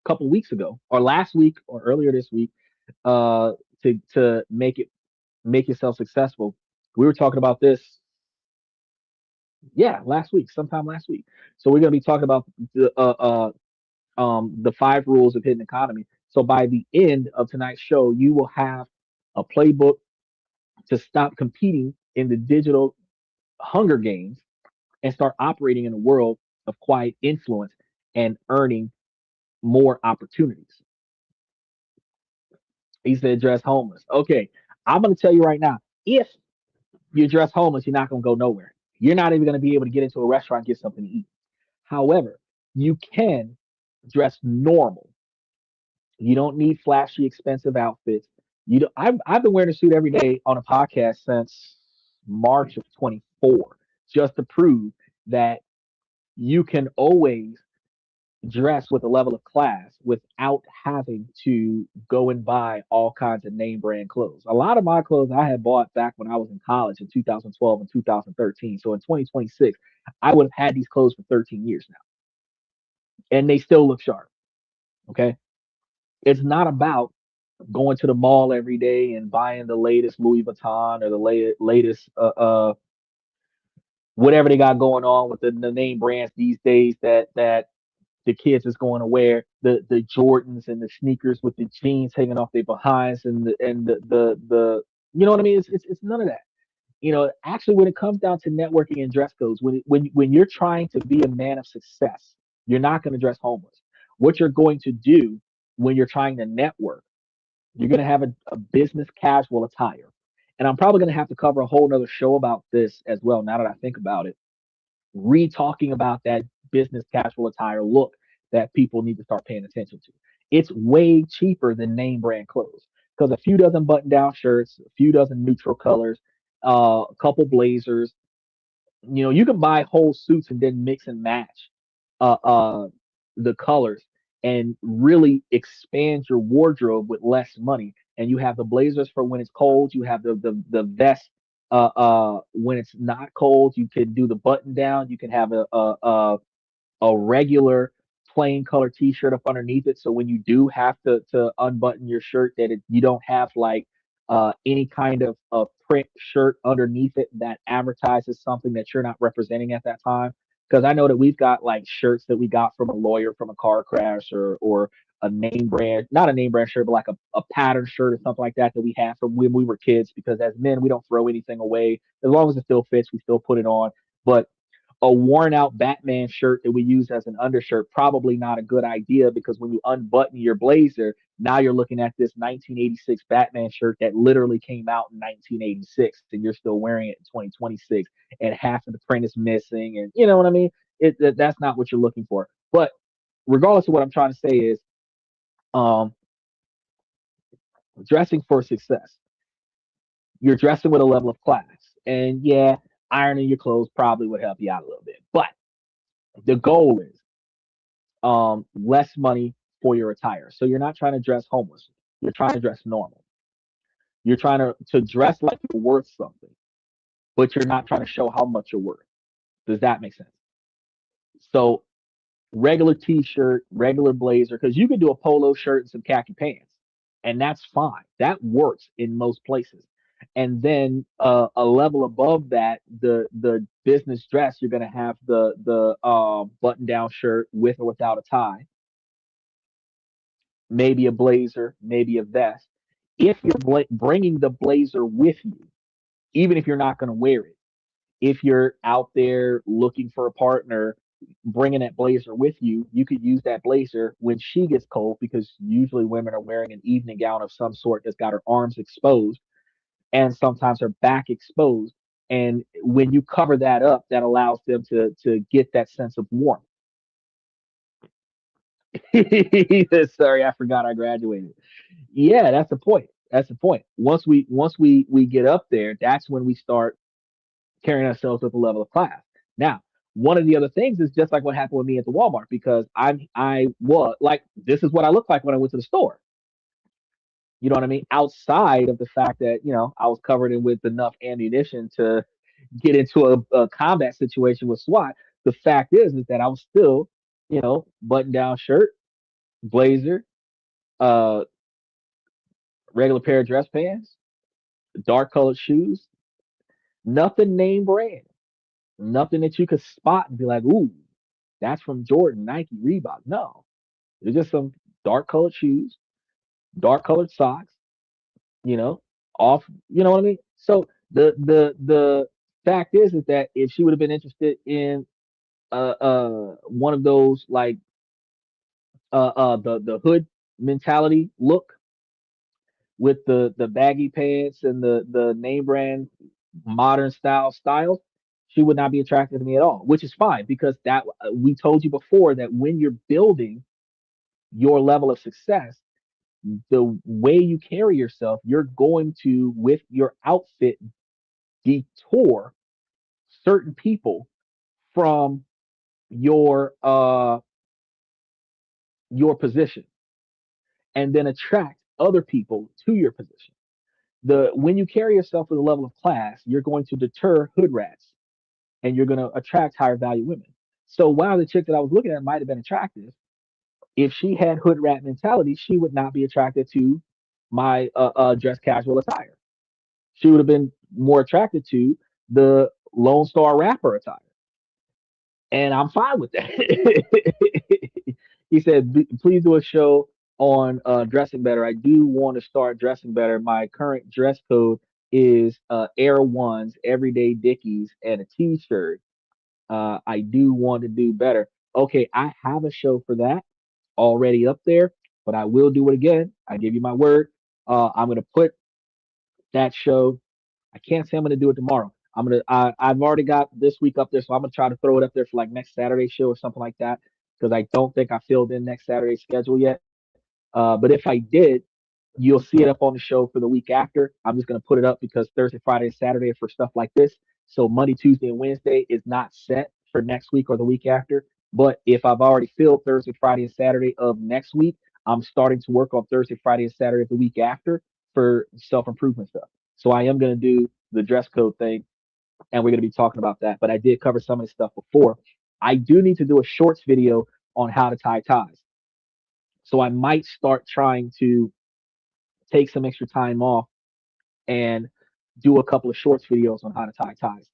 couple weeks ago, or last week, or earlier this week, uh, to make yourself successful. We were talking about this, yeah, last week, sometime last week. So we're going to be talking about the five rules of hidden economy. So by the end of tonight's show, you will have a playbook to stop competing in the digital Hunger Games and start operating in a world of quiet influence and earning more opportunities. He said, dress homeless. Okay, I'm going to tell you right now, if you dress homeless, you're not going to go nowhere. You're not even going to be able to get into a restaurant and get something to eat. However, you can dress normal. You don't need flashy, expensive outfits. You don't, I've been wearing a suit every day on a podcast since March of 24, just to prove that you can always dress with a level of class without having to go and buy all kinds of name brand clothes. A lot of my clothes I had bought back when I was in college in 2012 and 2013. So in 2026, I would have had these clothes for 13 years now, and they still look sharp. Okay. It's not about going to the mall every day and buying the latest Louis Vuitton or the latest whatever they got going on with the name brands these days that the kids is going to wear the Jordans and the sneakers with the jeans hanging off their behinds and the you know what I mean? It's none of that. You know, actually, when it comes down to networking and dress codes, when you're trying to be a man of success, you're not going to dress homeless. What you're going to do when you're trying to network, you're going to have a business casual attire. And I'm probably going to have to cover a whole nother show about this as well. Now that I think about it, re-talking about that business casual attire look that people need to start paying attention to. It's way cheaper than name brand clothes because a few dozen button down shirts, a few dozen neutral colors, a couple blazers. You know, you can buy whole suits and then mix and match uh, uh, the colors and really expand your wardrobe with less money. And you have the blazers for when it's cold. You have the vest when it's not cold. You can do the button down. You can have a regular plain color t-shirt up underneath it. So when you do have to unbutton your shirt, that you don't have like any kind of print shirt underneath it that advertises something that you're not representing at that time. Because I know that we've got like shirts that we got from a lawyer from a car crash or a name brand, not a name brand shirt, but like a pattern shirt or something like that we had from when we were kids. Because as men, we don't throw anything away. As long as it still fits, we still put it on. But a worn out Batman shirt that we use as an undershirt, probably not a good idea because when you unbutton your blazer, now you're looking at this 1986 Batman shirt that literally came out in 1986 and you're still wearing it in 2026 and half of the print is missing. And you know what I mean? That's not what you're looking for. But regardless of what I'm trying to say is um, dressing for success. You're dressing with a level of class. And yeah, ironing your clothes probably would help you out a little bit. But the goal is less money for your attire. So you're not trying to dress homeless. You're trying to dress normal. You're trying to dress like you're worth something, but you're not trying to show how much you're worth. Does that make sense? So regular t-shirt, regular blazer, because you can do a polo shirt and some khaki pants, and that's fine. That works in most places. And then a level above that, the business dress, you're gonna have the button down shirt with or without a tie, maybe a blazer, maybe a vest. If you're bringing the blazer with you, even if you're not going to wear it, if you're out there looking for a partner, bringing that blazer with you, you could use that blazer when she gets cold because usually women are wearing an evening gown of some sort that's got her arms exposed and sometimes her back exposed. And when you cover that up, that allows them to get that sense of warmth. Sorry, I forgot I graduated. Yeah, that's the point. That's the point. Once we get up there, that's when we start carrying ourselves with a level of class. Now, one of the other things is just like what happened with me at the Walmart because I was like this is what I looked like when I went to the store. You know what I mean? Outside of the fact that I was covered in with enough ammunition to get into a combat situation with SWAT. The fact is that I was still button down shirt, blazer, uh, regular pair of dress pants, dark colored shoes, nothing name brand, nothing that you could spot and be like, ooh, that's from Jordan, Nike, Reebok. No, it's just some dark colored shoes, dark colored socks, you know, off, you know what I mean? So the fact is that if she would have been interested in one of those like the hood mentality look with the baggy pants and the name brand modern styles, she would not be attracted to me at all, which is fine because that we told you before that when you're building your level of success, the way you carry yourself, you're going to with your outfit detour certain people from your uh your position and then attract other people to your position. The When you carry yourself with a level of class, you're going to deter hood rats and you're going to attract higher value women. So while the chick that I was looking at might have been attractive, if she had hood rat mentality, she would not be attracted to my dress casual attire. She would have been more attracted to the Lone Star rapper attire. And I'm fine with that. He said, Please do a show on dressing better. I do want to start dressing better. My current dress code is Air Ones, Everyday Dickies, and a t-shirt. I do want to do better. Okay, I have a show for that already up there, but I will do it again. I give you my word. I'm going to put that show. I can't say I'm going to do it tomorrow. I've already got this week up there, so I'm going to try to throw it up there for like next Saturday show or something like that because I don't think I filled in next Saturday's schedule yet. But if I did, you'll see it up on the show for the week after. I'm just going to put it up because Thursday, Friday, and Saturday are for stuff like this. So Monday, Tuesday, and Wednesday is not set for next week or the week after. But if I've already filled Thursday, Friday, and Saturday of next week, I'm starting to work on Thursday, Friday, and Saturday of the week after for self improvement stuff. So I am going to do the dress code thing, and we're going to be talking about that. But I did cover some of this stuff before. I do need to do a shorts video on how to tie ties. So I might start trying to take some extra time off and do a couple of shorts videos on how to tie ties.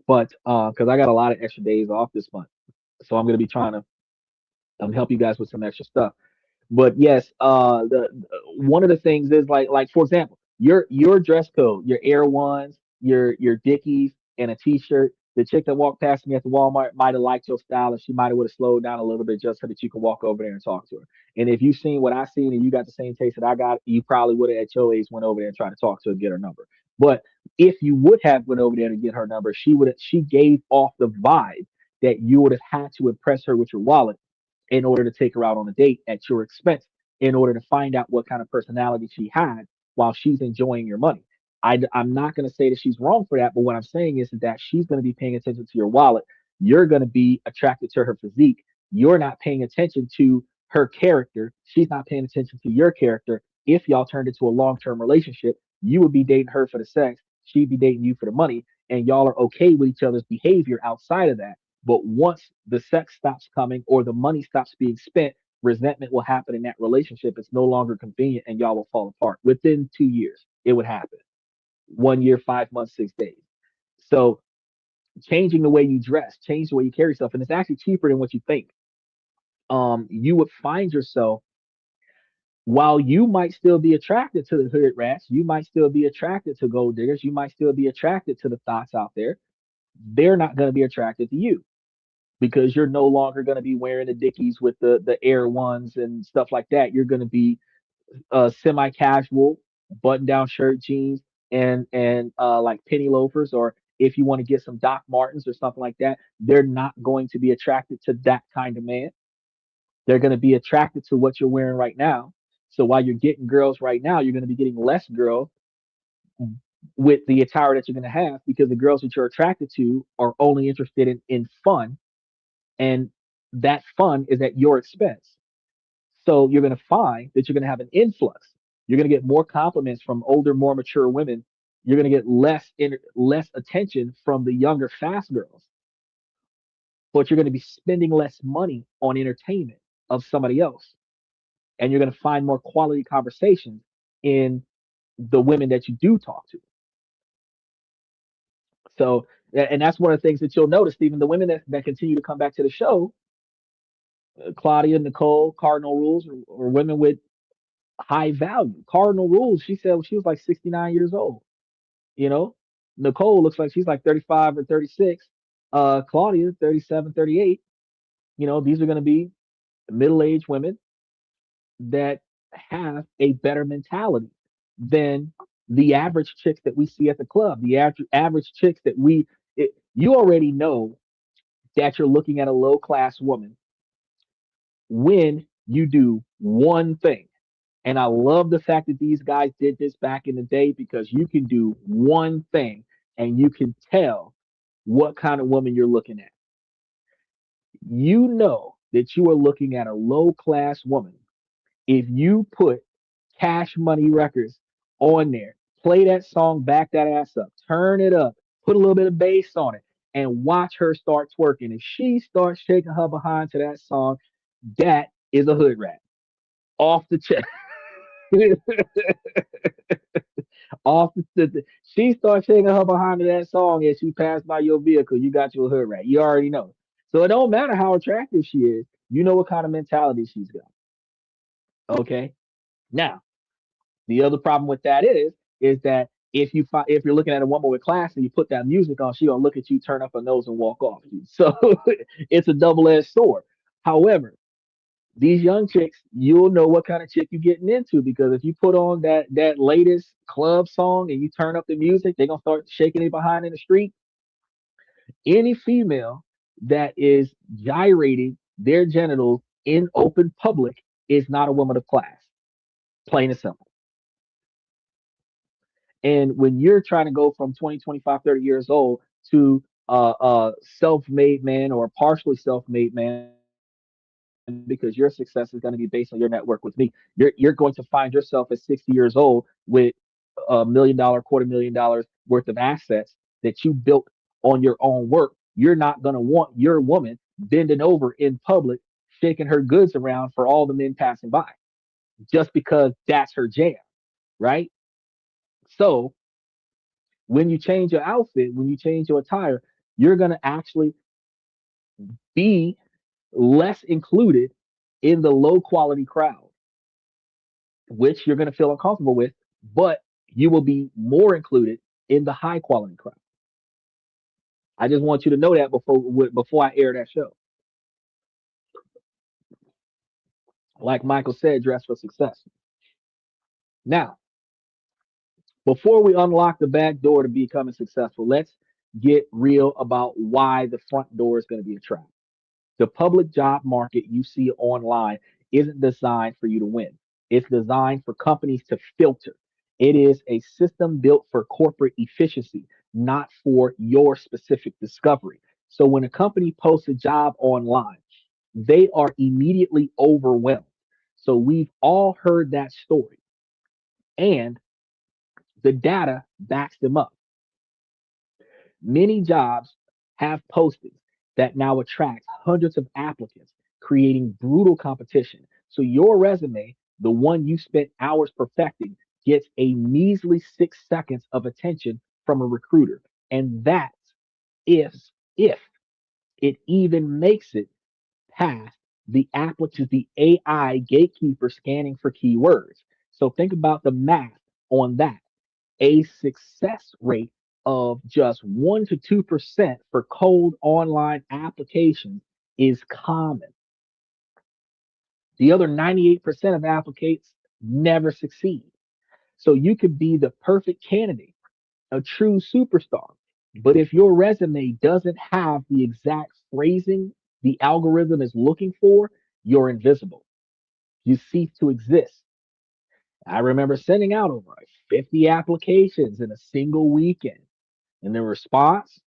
But because I got a lot of extra days off this month, so I'm going to be trying to help you guys with some extra stuff. But yes, one of the things is like for example, your dress code, your Air Ones, your Dickies, and a T-shirt. The chick that walked past me at the Walmart might have liked your style, and she might have would have slowed down a little bit just so that you could walk over there and talk to her. And if you seen what I seen and you got the same taste that I got, you probably would have at your age went over there and tried to talk to her, get her number. But if you would have went over there to get her number, she gave off the vibe that you would have had to impress her with your wallet in order to take her out on a date at your expense, in order to find out what kind of personality she had while she's enjoying your money. I'm not going to say that she's wrong for that, but what I'm saying is that she's going to be paying attention to your wallet. You're going to be attracted to her physique. You're not paying attention to her character. She's not paying attention to your character. If y'all turned into a long term relationship, you would be dating her for the sex. She'd be dating you for the money. And y'all are okay with each other's behavior outside of that. But once the sex stops coming or the money stops being spent, resentment will happen in that relationship. It's no longer convenient and y'all will fall apart. Within 2 years, it would happen. 1 year, 5 months, 6 days. So changing the way you dress, change the way you carry yourself, and it's actually cheaper than what you think. You would find yourself, while you might still be attracted to the hood rats, you might still be attracted to gold diggers, you might still be attracted to the thoughts out there. They're not going to be attracted to you because you're no longer going to be wearing the Dickies with the Air Ones and stuff like that. You're going to be semi casual, button down shirt, jeans, and like penny loafers, or if you want to get some Doc Martens or something like that. They're not going to be attracted to that kind of man. They're going to be attracted to what you're wearing right now. So while you're getting girls right now, you're going to be getting less girls with the attire that you're going to have because the girls that you're attracted to are only interested in fun, and that fun is at your expense. So you're going to find that you're going to have an influx. You're going to get more compliments from older, more mature women. You're going to get less attention from the younger, fast girls, but you're going to be spending less money on entertainment of somebody else, and you're going to find more quality conversations in the women that you do talk to. So, and that's one of the things that you'll notice, Stephen. The women that continue to come back to the show, Claudia, Nicole, Cardinal Rules, or women with high value. Cardinal Rules, she said she was like 69 years old. You know, Nicole looks like she's like 35 or 36. Claudia, 37, 38. You know, these are going to be middle-aged women that have a better mentality than the average chicks that we see at the club. The average chicks that you already know that you're looking at a low-class woman when you do one thing. And I love the fact that these guys did this back in the day because you can do one thing and you can tell what kind of woman you're looking at. You know that you are looking at a low class woman if you put Cash Money Records on there, play that song, back that ass up, turn it up, put a little bit of bass on it, and watch her start twerking. If she starts shaking her behind to that song, that is a hood rat. Off the chest. Off she starts shaking her behind to that song as she passed by your vehicle. You got your hood rat. You already know. So it don't matter how attractive she is. You know what kind of mentality she's got. Okay. Now, the other problem with that is that if you're looking at a woman with class and you put that music on, she gonna look at you, turn up her nose, and walk off you. So it's a double-edged sword. However, these young chicks, you'll know what kind of chick you're getting into because if you put on that latest club song and you turn up the music, they're gonna start shaking it behind in the street. Any female that is gyrating their genitals in open public is not a woman of class. Plain and simple. And when you're trying to go from 20, 25, 30 years old to self-made man or partially self-made man because your success is going to be based on your network with me, you're going to find yourself at 60 years old with $1 million, $250,000 worth of assets that you built on your own work. You're not going to want your woman bending over in public, shaking her goods around for all the men passing by just because that's her jam, right? So when you change your outfit, when you change your attire, you're going to actually be less included in the low quality crowd, which you're going to feel uncomfortable with, but you will be more included in the high quality crowd. I just want you to know that before I air that show. Like Michael said, dress for success. Now, before we unlock the back door to becoming successful, let's get real about why the front door is going to be a trap. The public job market you see online isn't designed for you to win. It's designed for companies to filter. It is a system built for corporate efficiency, not for your specific discovery. So when a company posts a job online, they are immediately overwhelmed. So we've all heard that story, and the data backs them up. Many jobs have postings that now attract hundreds of applicants, creating brutal competition. So your resume, the one you spent hours perfecting, gets a measly 6 seconds of attention from a recruiter. And that's if if it even makes it past the applicant, the AI gatekeeper scanning for keywords. So think about the math on that. A success rate of just 1 to 2% for cold online applications is common. The other 98% of applicants never succeed. So you could be the perfect candidate, a true superstar. But if your resume doesn't have the exact phrasing the algorithm is looking for, you're invisible. You cease to exist. I remember sending out over 50 applications in a single weekend. And the response,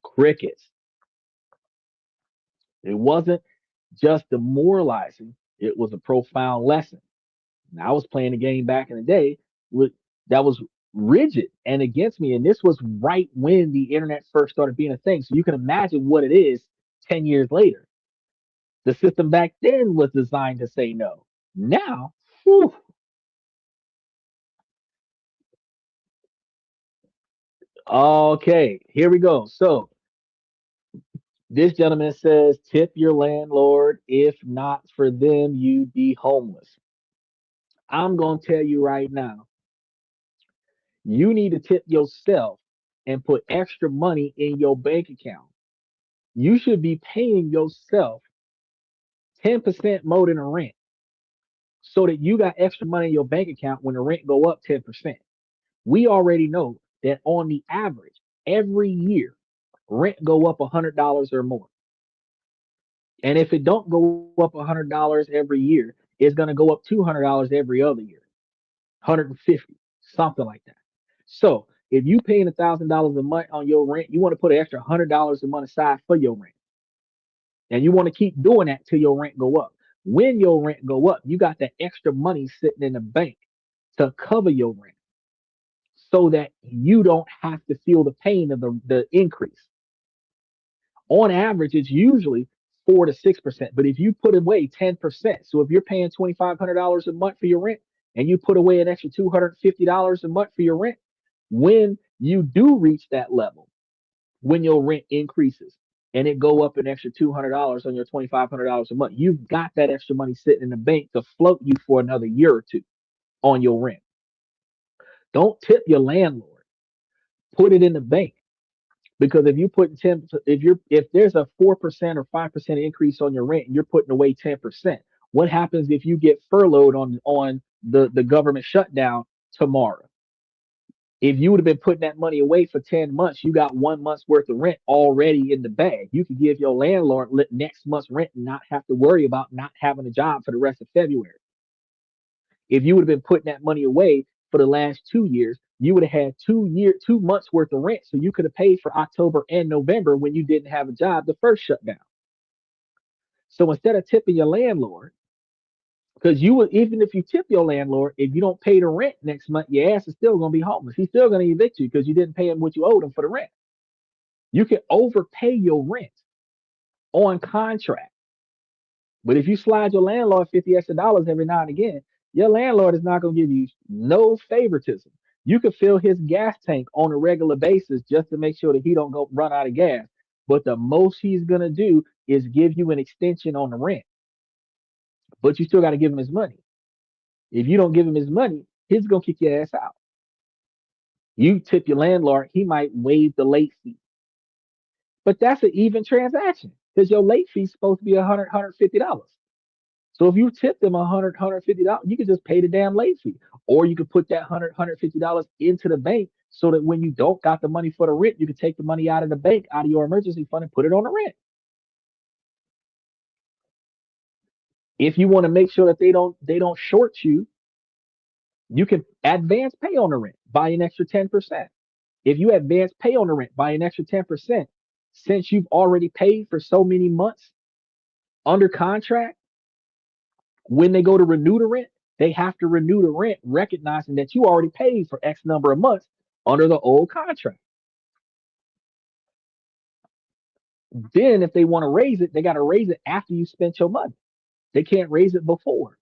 crickets. It wasn't just demoralizing, it was a profound lesson. And I was playing a game back in the day with that was rigid and against me. And this was right when the internet first started being a thing. So you can imagine what it is 10 years later. The system back then was designed to say no. Now, whew, okay, here we go. So this gentleman says, tip your landlord. If not for them, you'd be homeless. I'm going to tell you right now, you need to tip yourself and put extra money in your bank account. You should be paying yourself 10% more than a rent so that you got extra money in your bank account when the rent go up 10%. We already know that on the average, every year, rent go up $100 or more. And if it don't go up $100 every year, it's going to go up $200 every other year, 150, something like that. So if you paying $1,000 a month on your rent, you want to put an extra $100 a month aside for your rent. And you want to keep doing that till your rent go up. When your rent go up, you got that extra money sitting in the bank to cover your rent so that you don't have to feel the pain of the increase. On average, it's usually 4 to 6%. But if you put away 10%, so if you're paying $2,500 a month for your rent and you put away an extra $250 a month for your rent, when you do reach that level, when your rent increases and it go up an extra $200 on your $2,500 a month, you've got that extra money sitting in the bank to float you for another year or two on your rent. Don't tip your landlord. Put it in the bank. Because if you put 10, if there's a 4% or 5% increase on your rent and you're putting away 10%, what happens if you get furloughed on the government shutdown tomorrow? If you would have been putting that money away for 10 months, you got 1 month's worth of rent already in the bag. You could give your landlord next month's rent and not have to worry about not having a job for the rest of February. If you would have been putting that money away for the last 2 years, you would have had 2 months worth of rent. So you could have paid for October and November when you didn't have a job the first shutdown. So instead of tipping your landlord, because you would, even if you tip your landlord, if you don't pay the rent next month, your ass is still going to be homeless. He's still going to evict you because you didn't pay him what you owed him for the rent. You can overpay your rent on contract. But if you slide your landlord 50 extra dollars every now and again, your landlord is not going to give you no favoritism. You can fill his gas tank on a regular basis just to make sure that he don't go run out of gas. But the most he's going to do is give you an extension on the rent. But you still got to give him his money. If you don't give him his money, he's going to kick your ass out. You tip your landlord, he might waive the late fee. But that's an even transaction because your late fee is supposed to be $150. So if you tip them $150, you could just pay the damn late fee. Or you could put that $150 into the bank so that when you don't got the money for the rent, you can take the money out of the bank, out of your emergency fund, and put it on the rent. If you want to make sure that they don't short you, you can advance pay on the rent, buy an extra 10%. If you advance pay on the rent by an extra 10%, since you've already paid for so many months under contract, when they go to renew the rent, they have to renew the rent, recognizing that you already paid for X number of months under the old contract. Then, if they want to raise it, they got to raise it after you spent your money. They can't raise it before,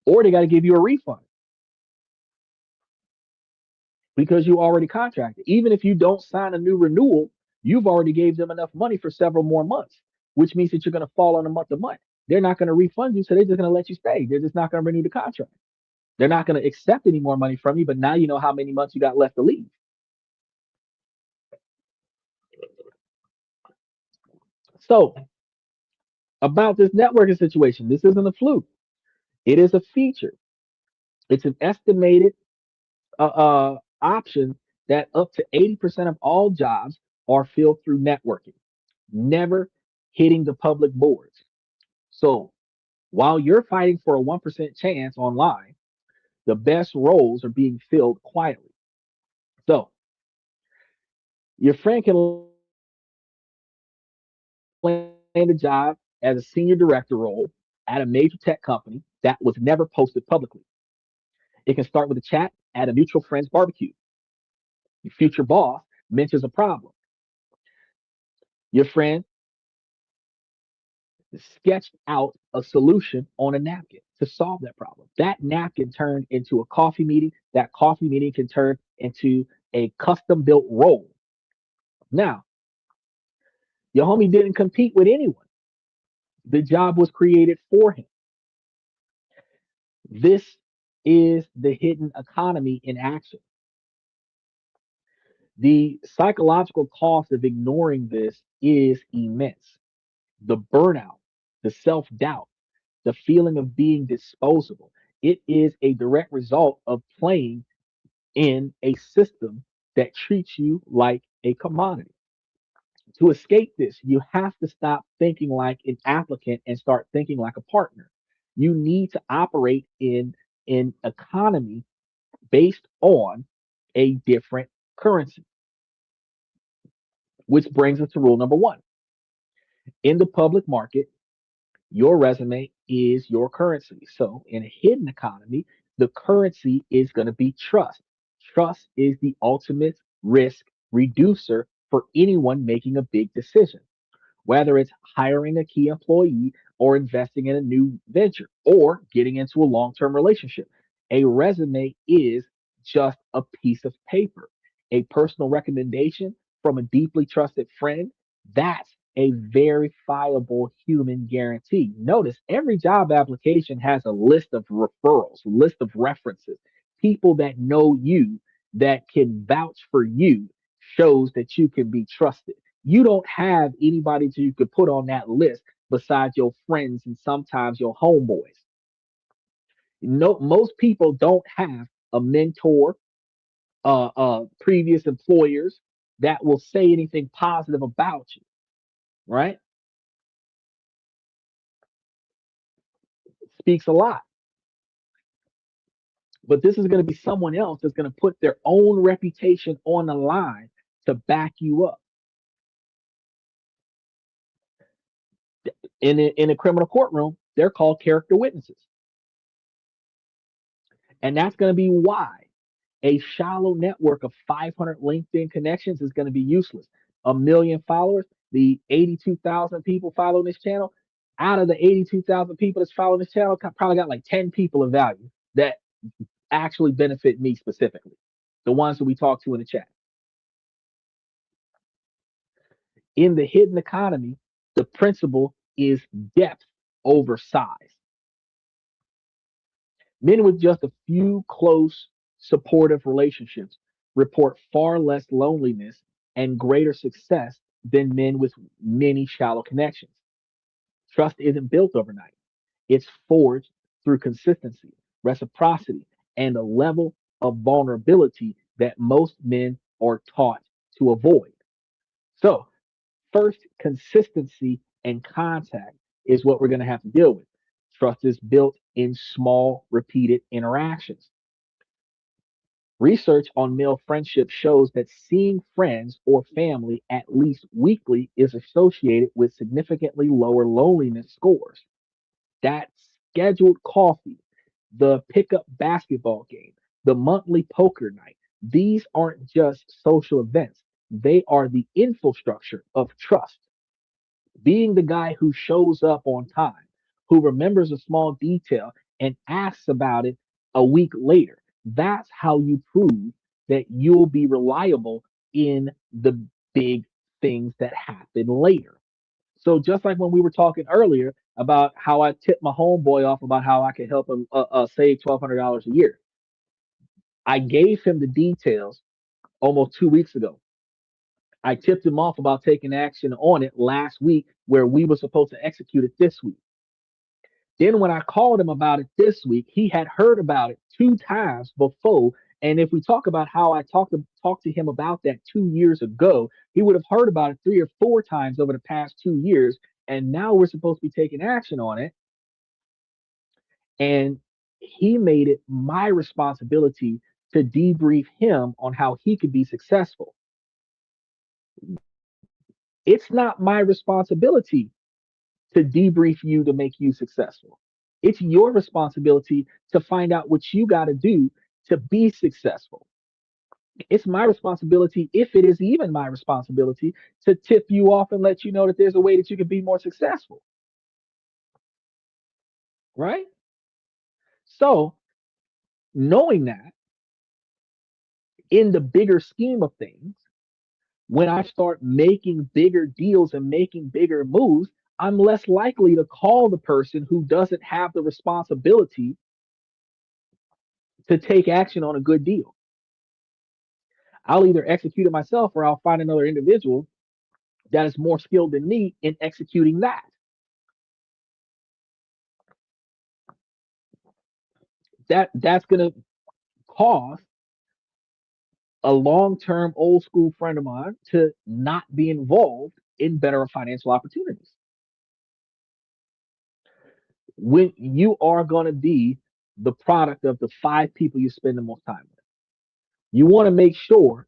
or they got to give you a refund because you already contracted. Even if you don't sign a new renewal, you've already gave them enough money for several more months, which means that you're going to fall on a month to month. They're not going to refund you, so they're just going to let you stay. They're just not going to renew the contract. They're not going to accept any more money from you, but now you know how many months you got left to leave. So, about this networking situation, this isn't a fluke. It is a feature. It's an estimated option that up to 80% of all jobs are filled through networking, never hitting the public boards. So, while you're fighting for a 1% chance online, the best roles are being filled quietly. So, your friend can land a job as a senior director role at a major tech company that was never posted publicly. It can start with a chat at a mutual friend's barbecue. Your future boss mentions a problem. Your friend sketched out a solution on a napkin to solve that problem. That napkin turned into a coffee meeting. That coffee meeting can turn into a custom built role. Now, your homie didn't compete with anyone. The job was created for him. This is the hidden economy in action. The psychological cost of ignoring this is immense. The burnout, the self doubt, the feeling of being disposable. It is a direct result of playing in a system that treats you like a commodity. To escape this, you have to stop thinking like an applicant and start thinking like a partner. You need to operate in an economy based on a different currency, which brings us to rule number one. In the public market, Your resume is your currency. So in a hidden economy, the currency is going to be trust. Trust is the ultimate risk reducer for anyone making a big decision, whether it's hiring a key employee or investing in a new venture or getting into a long term relationship. A resume is just a piece of paper. A personal recommendation from a deeply trusted friend, that's a verifiable human guarantee. Notice every job application has a list of referrals, a list of references, people that know you, that can vouch for you, shows that you can be trusted. You don't have anybody that you could put on that list besides your friends and sometimes your homeboys. No, most people don't have a mentor, previous employers that will say anything positive about you, right? Speaks a lot. But this is going to be someone else that's going to put their own reputation on the line to back you up. In a criminal courtroom, they're called character witnesses. And that's going to be why a shallow network of 500 LinkedIn connections is going to be useless. A million followers, the 82,000 people following this channel, out of the 82,000 people that's following this channel, probably got like 10 people of value that actually benefit me specifically. The ones that we talk to in the chat. In the hidden economy, the principle is depth over size. Men with just a few close, supportive relationships report far less loneliness and greater success than men with many shallow connections. Trust isn't built overnight, it's forged through consistency, reciprocity, and a level of vulnerability that most men are taught to avoid. So, first, consistency and contact is what we're going to have to deal with. Trust is built in small, repeated interactions. Research on male friendship shows that seeing friends or family at least weekly is associated with significantly lower loneliness scores. That scheduled coffee, the pickup basketball game, the monthly poker night, these aren't just social events. They are the infrastructure of trust. Being the guy who shows up on time, who remembers a small detail and asks about it a week later. That's how you prove that you'll be reliable in the big things that happen later. So just like when we were talking earlier about how I tipped my homeboy off about how I could help him save $1,200 a year, I gave him the details almost 2 weeks ago. I tipped him off about taking action on it last week, where we were supposed to execute it this week. Then when I called him about it this week, he had heard about it 2 times before. And if we talk about how I talked to him about that 2 years ago, he would have heard about it 3 or 4 times over the past 2 years. And now we're supposed to be taking action on it. And he made it my responsibility to debrief him on how he could be successful. It's not my responsibility to debrief you to make you successful. It's your responsibility to find out what you got to do to be successful. It's my responsibility, if it is even my responsibility, to tip you off and let you know that there's a way that you can be more successful. Right? So, knowing that in the bigger scheme of things, when I start making bigger deals and making bigger moves, I'm less likely to call the person who doesn't have the responsibility to take action on a good deal. I'll either execute it myself or I'll find another individual that is more skilled than me in executing that. That's gonna cause a long-term old school friend of mine to not be involved in better financial opportunities. When you are gonna be the product of the 5 people you spend the most time with, you want to make sure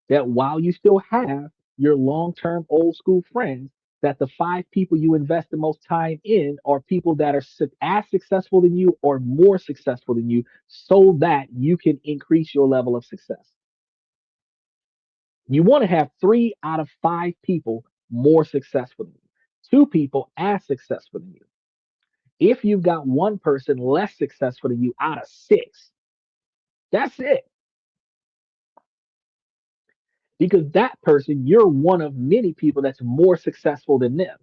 that while you still have your long-term old school friends, that the 5 people you invest the most time in are people that are as successful than you or more successful than you, so that you can increase your level of success. You want to have 3 out of 5 people more successful than you, 2 people as successful than you. If you've got one person less successful than you out of 6, that's it. Because that person, you're one of many people that's more successful than them.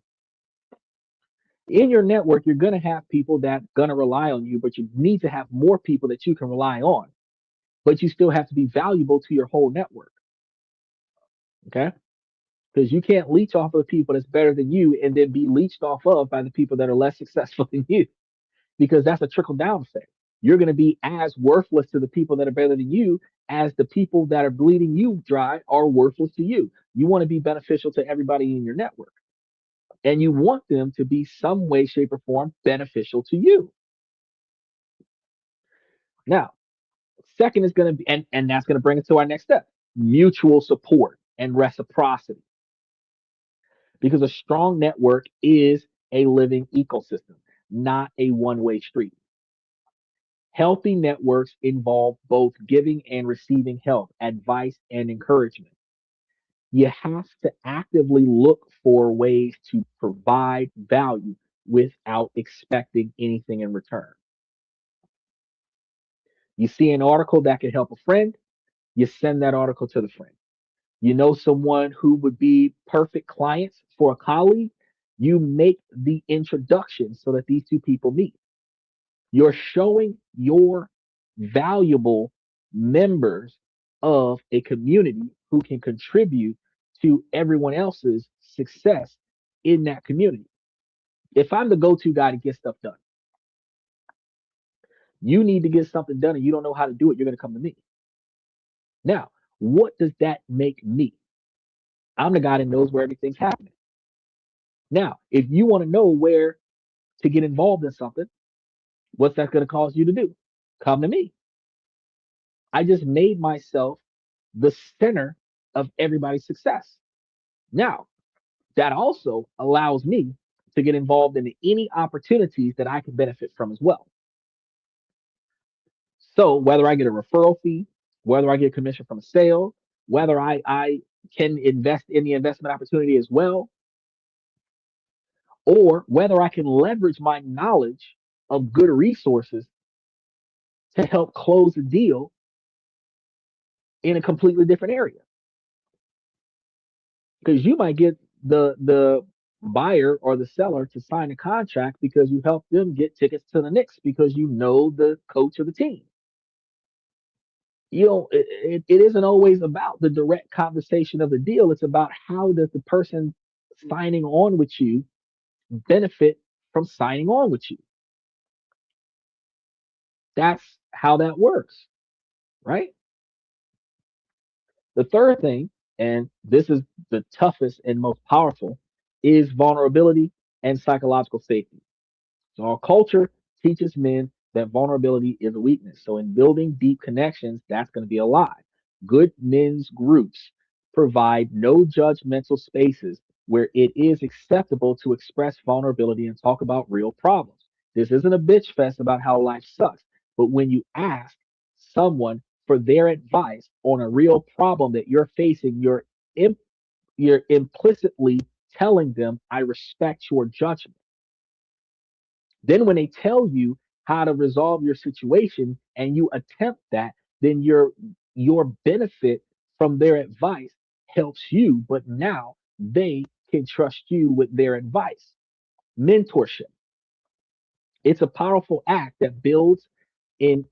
In your network, you're going to have people that going to rely on you, but you need to have more people that you can rely on. But you still have to be valuable to your whole network. Okay. Because you can't leech off of the people that's better than you and then be leached off of by the people that are less successful than you, because that's a trickle down effect. You're going to be as worthless to the people that are better than you as the people that are bleeding you dry are worthless to you. You want to be beneficial to everybody in your network, and you want them to be some way, shape, or form beneficial to you. Now, second is going to be, and that's going to bring us to our next step: mutual support and reciprocity. Because a strong network is a living ecosystem, not a one-way street. Healthy networks involve both giving and receiving help, advice, and encouragement. You have to actively look for ways to provide value without expecting anything in return. You see an article that could help a friend, you send that article to the friend. You know someone who would be perfect clients for a colleague, you make the introduction so that these 2 people meet. You're showing your valuable members of a community who can contribute to everyone else's success in that community. If I'm the go-to guy to get stuff done, you need to get something done and you don't know how to do it, you're going to come to me. Now, what does that make me? I'm the guy that knows where everything's happening. Now, if you want to know where to get involved in something, what's that going to cause you to do? Come to me. I just made myself the center of everybody's success. Now, that also allows me to get involved in any opportunities that I can benefit from as well. So, whether I get a referral fee, whether I get a commission from a sale, whether I can invest in the investment opportunity as well, or whether I can leverage my knowledge of good resources to help close a deal in a completely different area. Because you might get the buyer or the seller to sign a contract because you helped them get tickets to the Knicks because you know the coach of the team. You know, it isn't always about the direct conversation of the deal. It's about how does the person signing on with you benefit from signing on with you. That's how that works, right? The third thing, and this is the toughest and most powerful, is vulnerability and psychological safety. So our culture teaches men that vulnerability is a weakness. So in building deep connections, that's going to be a lie. Good men's groups provide no judgmental spaces where it is acceptable to express vulnerability and talk about real problems. This isn't a bitch fest about how life sucks, but when you ask someone for their advice on a real problem that you're facing, you're implicitly telling them, I respect your judgment. Then when they tell you how to resolve your situation and you attempt that, then your benefit from their advice helps you, but now they can trust you with their advice. Mentorship. It's a powerful act that builds an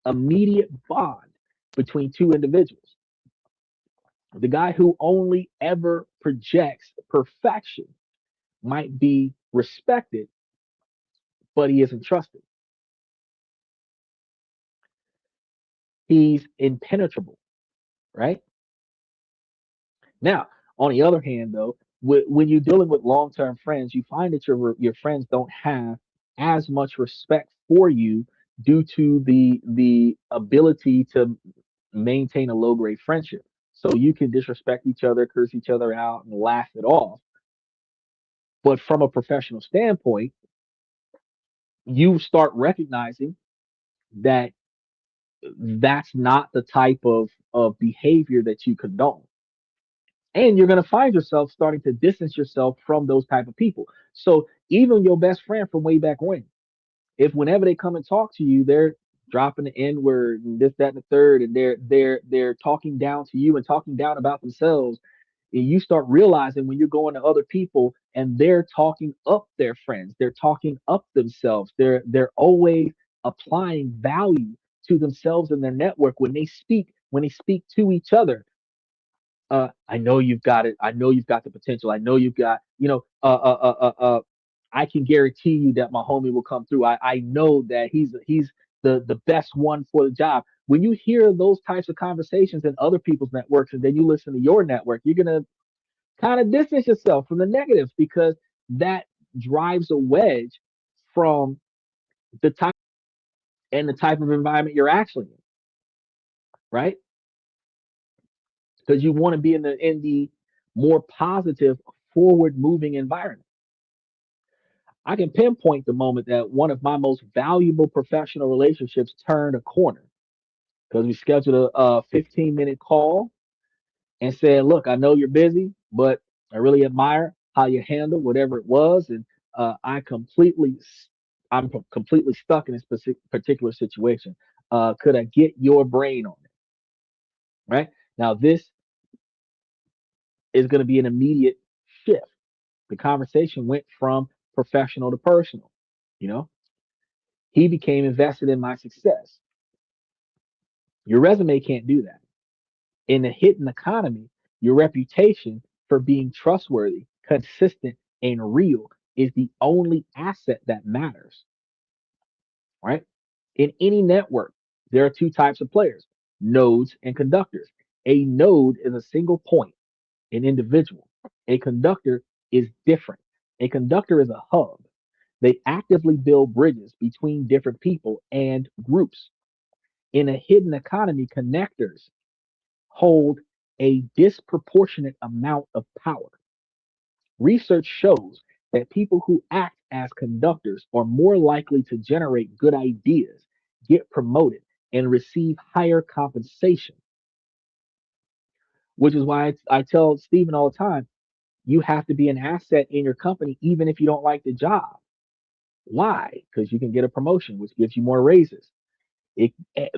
immediate bond between 2 individuals. The guy who only ever projects perfection might be respected, but he isn't trusted. He's impenetrable, right? Now, on the other hand, though, when you're dealing with long-term friends, you find that your friends don't have as much respect for you due to the ability to maintain a low-grade friendship. So you can disrespect each other, curse each other out, and laugh it off. But from a professional standpoint, you start recognizing that that's not the type of behavior that you condone. And you're going to find yourself starting to distance yourself from those type of people. So even your best friend from way back when, if whenever they come and talk to you, they're dropping the N word and this, that, and the third, and they're talking down to you and talking down about themselves, and you start realizing when you're going to other people and they're talking up their friends, they're talking up themselves, they're always applying value to themselves and their network when they speak to each other. I know you've got it. I know you've got the potential. I know you've got, I can guarantee you that my homie will come through. I know that he's the best one for the job. When you hear those types of conversations in other people's networks and then you listen to your network, you're gonna kind of distance yourself from the negatives because that drives a wedge from the type and the type of environment you're actually in, right? Because you want to be in the more positive, forward moving environment. I can pinpoint the moment that one of my most valuable professional relationships turned a corner because we scheduled a 15-minute call and said, "Look, I know you're busy, but I really admire how you handle whatever it was, and I completely, completely stuck in this particular situation. Could I get your brain on it?" Right now, this is going to be an immediate shift. The conversation went from professional to personal. You know, he became invested in my success. Your resume can't do that. In a hidden economy, your reputation for being trustworthy, consistent, and real is the only asset that matters, right? In any network, there are two types of players: nodes and conductors. A node is a single point, an individual. A conductor is different. A conductor is a hub. They actively build bridges between different people and groups. In a hidden economy, connectors hold a disproportionate amount of power. Research shows that people who act as conductors are more likely to generate good ideas, get promoted, and receive higher compensation, which is why I tell Stephen all the time, you have to be an asset in your company, even if you don't like the job. Why? Because you can get a promotion, which gives you more raises.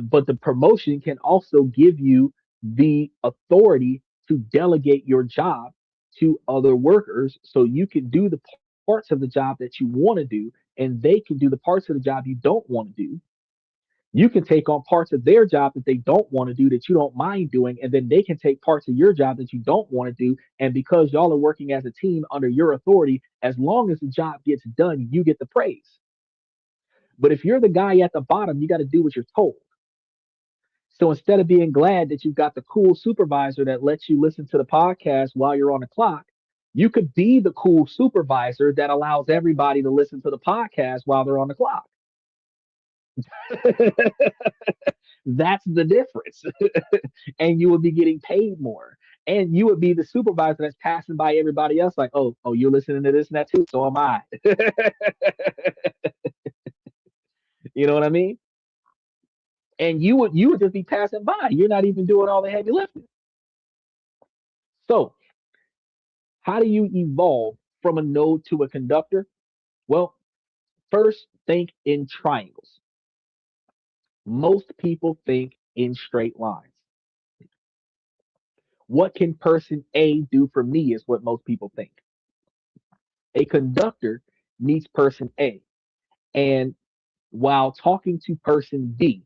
But the promotion can also give you the authority to delegate your job to other workers so you can do the parts of the job that you want to do and they can do the parts of the job you don't want to do. You can take on parts of their job that they don't want to do that you don't mind doing, and then they can take parts of your job that you don't want to do. And because y'all are working as a team under your authority, as long as the job gets done, you get the praise. But if you're the guy at the bottom, you got to do what you're told. So instead of being glad that you've got the cool supervisor that lets you listen to the podcast while you're on the clock, you could be the cool supervisor that allows everybody to listen to the podcast while they're on the clock. That's the difference. And you would be getting paid more. And you would be the supervisor that's passing by everybody else, like, oh, you're listening to this and that too. So am I. You know what I mean? And you would just be passing by. You're not even doing all the heavy lifting. So how do you evolve from a node to a conductor? Well, first think in triangles. Most people think in straight lines. What can person A do for me is what most people think. A conductor meets person A, and while talking to person B,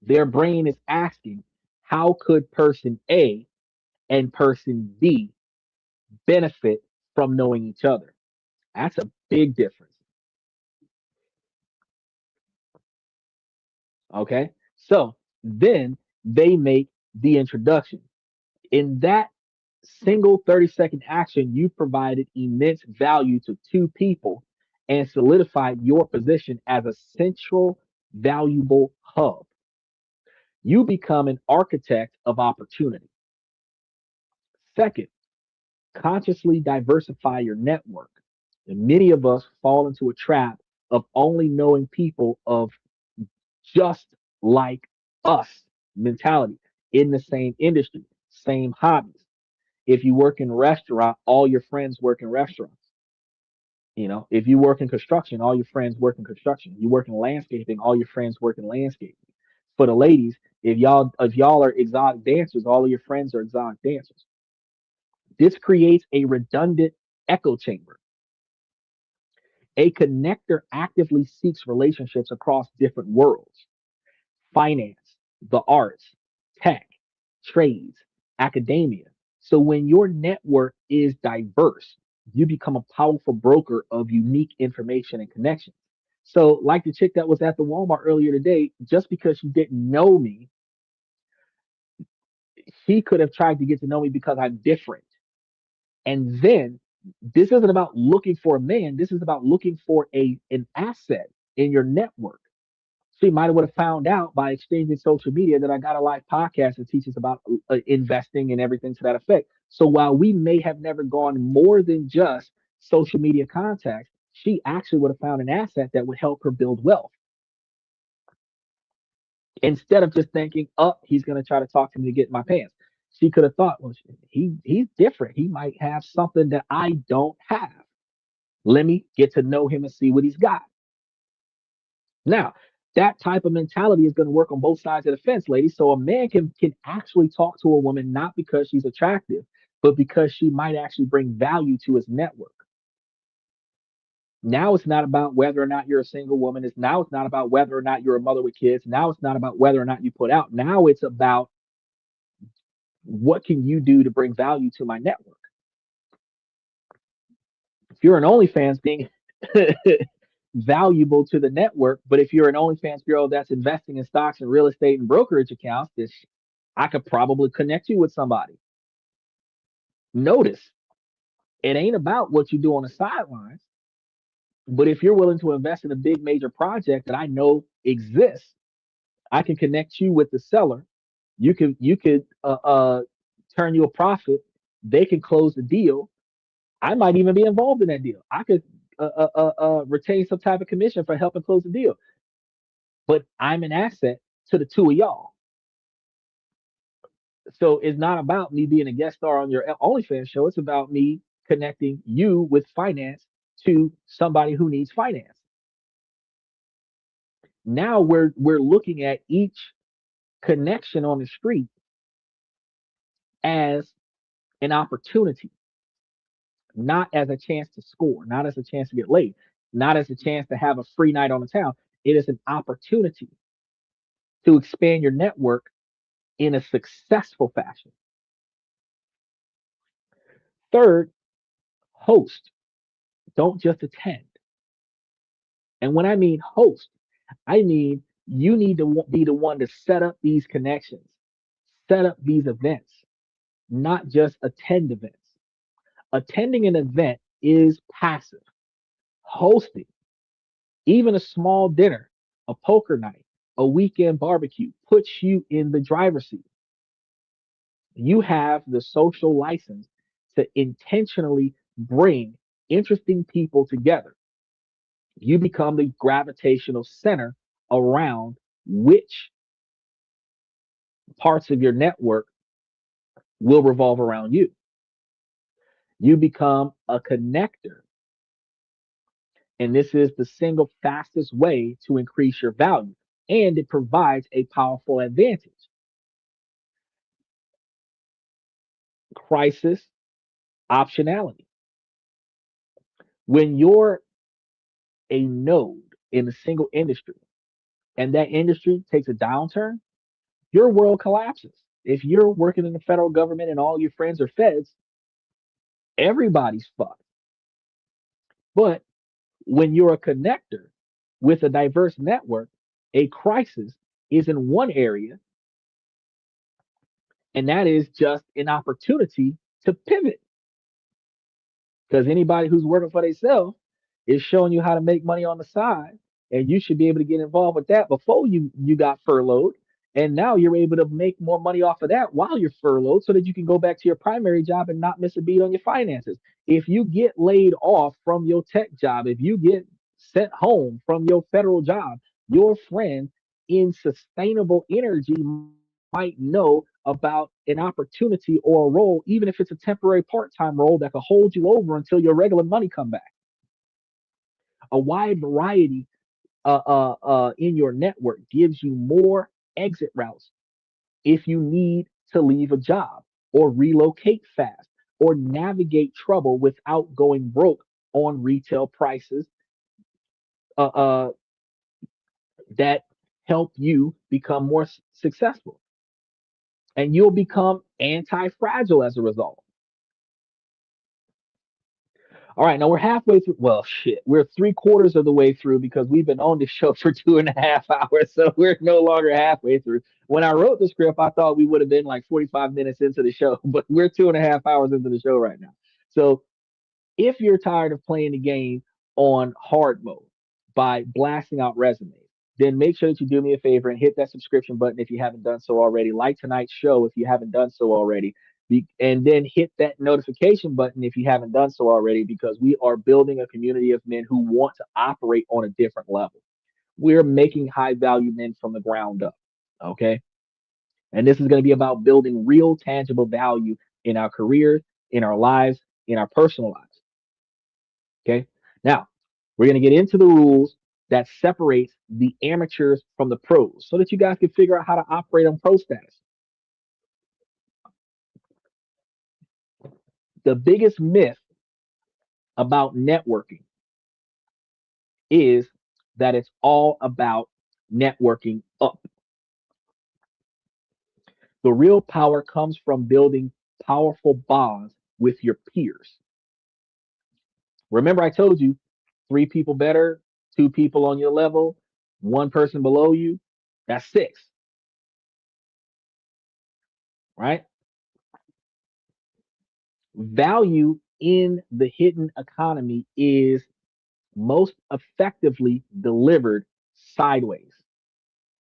their brain is asking, how could person A and person B benefit from knowing each other? That's a big difference. Okay. So then they make the introduction. In that single 30-second action, you provided immense value to two people and solidified your position as a central, valuable hub. You become an architect of opportunity. Second, Consciously diversify your network. And many of us fall into a trap of only knowing people of just like us mentality in the same industry, same hobbies. If you work in restaurant, all your friends work in restaurants. If you work in construction, all your friends work in construction. You work in landscaping, all your friends work in landscaping. For the ladies, if y'all are exotic dancers, all of your friends are exotic dancers. This creates a redundant echo chamber. A connector actively seeks relationships across different worlds: finance, the arts, tech, trades, academia. So when your network is diverse, you become a powerful broker of unique information and connections. So, like the chick that was at the Walmart earlier today, just because she didn't know me, she could have tried to get to know me because I'm different. And then this isn't about looking for a man. This is about looking for an asset in your network. She might have would have found out by exchanging social media that I got a live podcast that teaches about investing and everything to that effect. So while we may have never gone more than just social media contacts, she actually would have found an asset that would help her build wealth instead of just thinking, "Oh, he's going to try to talk to me to get in my pants." She could have thought, "Well, he's different. He might have something that I don't have. Let me get to know him and see what he's got." Now, that type of mentality is going to work on both sides of the fence, ladies. So a man can actually talk to a woman not because she's attractive, but because she might actually bring value to his network. Now it's not about whether or not you're a single woman. It's not about whether or not you're a mother with kids. Now it's not about whether or not you put out. Now it's about what can you do to bring value to my network. If you're an OnlyFans being valuable to the network, but if you're an OnlyFans girl that's investing in stocks and real estate and brokerage accounts, this I could probably connect you with somebody. Notice it ain't about what you do on the sidelines, but if you're willing to invest in a big major project that I know exists, I can connect you with the seller. You could turn you a profit. They can close the deal. I might even be involved in that deal. I could retain some type of commission for helping close the deal, but I'm an asset to the two of y'all. So it's not about me being a guest star on your OnlyFans show. It's about me connecting you with finance to somebody who needs finance. Now we're looking at each connection on the street as an opportunity, not as a chance to score, not as a chance to get laid, not as a chance to have a free night on the town. It is an opportunity to expand your network in a successful fashion. Third, host. Don't just attend. And when I mean host, I mean you need to be the one to set up these connections, set up these events, not just attend events. Attending an event is passive. Hosting, even a small dinner, a poker night, a weekend barbecue, puts you in the driver's seat. You have the social license to intentionally bring interesting people together. You become the gravitational center around which parts of your network will revolve around you. You become a connector. And this is the single fastest way to increase your value. And it provides a powerful advantage. Crisis optionality. When you're a node in a single industry and that industry takes a downturn, your world collapses. If you're working in the federal government and all your friends are feds, everybody's fucked. But when you're a connector with a diverse network, a crisis is in one area, and that is just an opportunity to pivot. Because anybody who's working for themselves is showing you how to make money on the side, and you should be able to get involved with that before you got furloughed. And now you're able to make more money off of that while you're furloughed so that you can go back to your primary job and not miss a beat on your finances. If you get laid off from your tech job, if you get sent home from your federal job, your friend in sustainable energy might know about an opportunity or a role, even if it's a temporary part-time role that could hold you over until your regular money come back. A wide variety in your network gives you more exit routes if you need to leave a job or relocate fast or navigate trouble without going broke on retail prices uh, uh, that help you become more successful. And you'll become anti fragile as a result. All right, now we're halfway through. Well, shit, we're three-quarters of the way through because we've been on the show for 2.5 hours, so we're no longer halfway through. When I wrote the script, I thought we would have been like 45 minutes into the show, but we're 2.5 hours into the show right now. So if you're tired of playing the game on hard mode by blasting out resumes, then make sure that you do me a favor and hit that subscription button if you haven't done so already. Like tonight's show if you haven't done so already. And then hit that notification button if you haven't done so already, because we are building a community of men who want to operate on a different level. We're making high value men from the ground up. Okay. And this is going to be about building real, tangible value in our careers, in our lives, in our personal lives. Okay. Now, we're going to get into the rules that separates the amateurs from the pros so that you guys can figure out how to operate on pro status. The biggest myth about networking is that it's all about networking up. The real power comes from building powerful bonds with your peers. Remember, I told you three people better, two people on your level, one person below you. That's six, right? Value in the hidden economy is most effectively delivered sideways,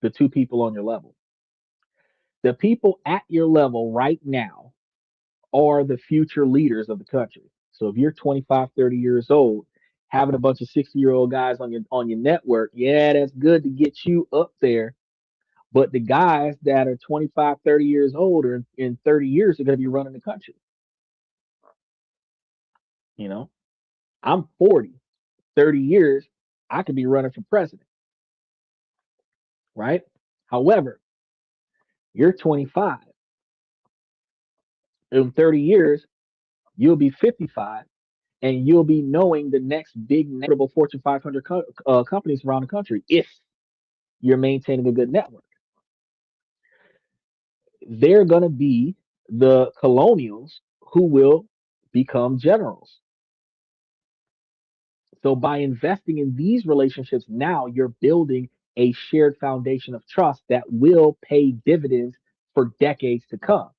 the two people on your level. The people at your level right now are the future leaders of the country. So if you're 25, 30 years old, having a bunch of 60-year-old guys on your network, yeah, that's good to get you up there. But the guys that are 25, 30 years old or in 30 years are going to be running the country. You know, I'm 40, 30 years, I could be running for president, right? However, you're 25. In 30 years, you'll be 55 and you'll be knowing the next big notable Fortune 500 companies around the country if you're maintaining a good network. They're going to be the colonials who will become generals. So by investing in these relationships now, you're building a shared foundation of trust that will pay dividends for decades to come.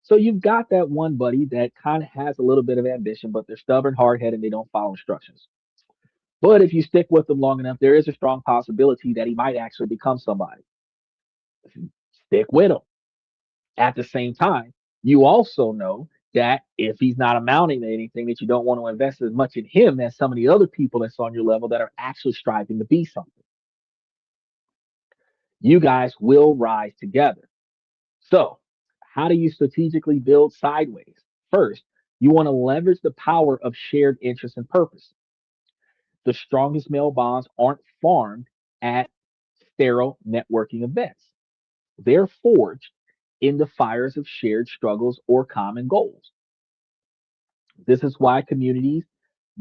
So you've got that one buddy that kind of has a little bit of ambition, but they're stubborn, hard headed, and they don't follow instructions. But if you stick with them long enough, there is a strong possibility that he might actually become somebody. Stick with him. At the same time, you also know that if he's not amounting to anything, that you don't want to invest as much in him as some of the other people that's on your level that are actually striving to be something. You guys will rise together. So, how do you strategically build sideways? First, you want to leverage the power of shared interest and purpose. The strongest male bonds aren't farmed at sterile networking events. They're forged in the fires of shared struggles or common goals. This is why communities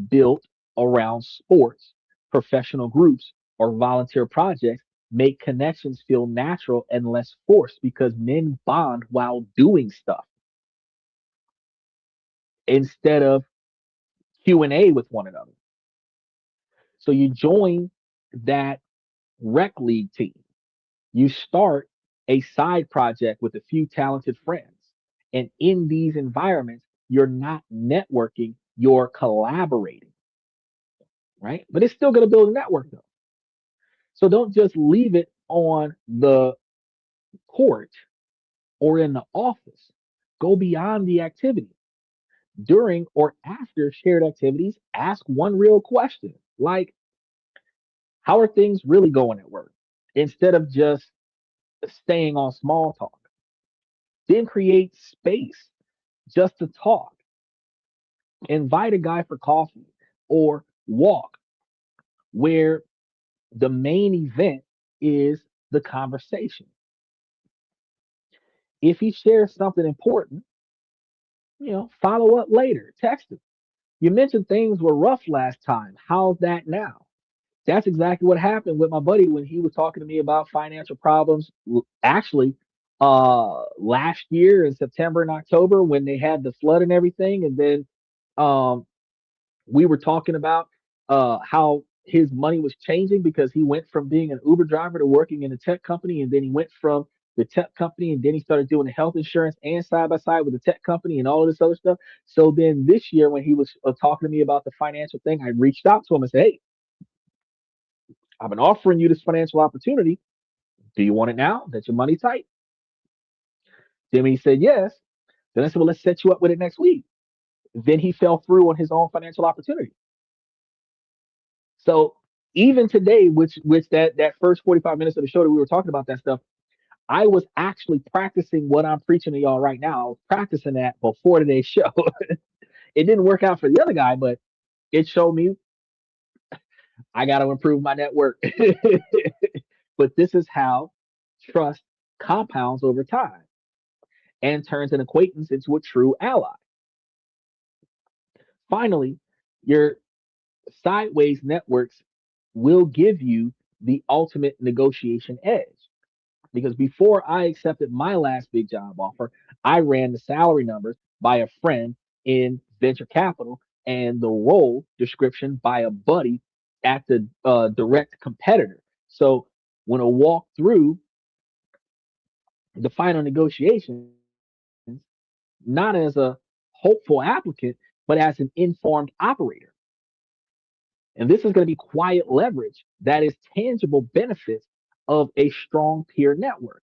built around sports, professional groups, or volunteer projects make connections feel natural and less forced because men bond while doing stuff instead of Q&A with one another. So you join that rec league team. You start a side project with a few talented friends. And in these environments, you're not networking, you're collaborating, right? But it's still going to build a network though. So don't just leave it on the court, or in the office. Go beyond the activity. During or after shared activities, ask one real question like, how are things really going at work? Instead of just staying on small talk. Then create space just to talk. Invite a guy for coffee or walk where the main event is the conversation. If he shares something important, follow up later, text him. You mentioned things were rough last time. How's that now? That's exactly what happened with my buddy when he was talking to me about financial problems. Actually, last year in September and October when they had the flood and everything, and then um, we were talking about how his money was changing because he went from being an Uber driver to working in a tech company, and then he went from the tech company, and then he started doing the health insurance and side by side with the tech company and all of this other stuff. So then this year, when he was talking to me about the financial thing, I reached out to him and said, "Hey, I've been offering you this financial opportunity. Do you want it now that your money's tight?" Then when he said yes, then I said, "Well, let's set you up with it next week." Then he fell through on his own financial opportunity. So even today, which that first 45 minutes of the show that we were talking about that stuff, I was actually practicing what I'm preaching to y'all right now. I was practicing that before today's show. It didn't work out for the other guy, but it showed me I got to improve my network. But this is how trust compounds over time and turns an acquaintance into a true ally. Finally, your sideways networks will give you the ultimate negotiation edge. Because before I accepted my last big job offer, I ran the salary numbers by a friend in venture capital and the role description by a buddy at the direct competitor. So when I walked through the final negotiations, not as a hopeful applicant, but as an informed operator. And this is going to be quiet leverage that is tangible benefits of a strong peer network.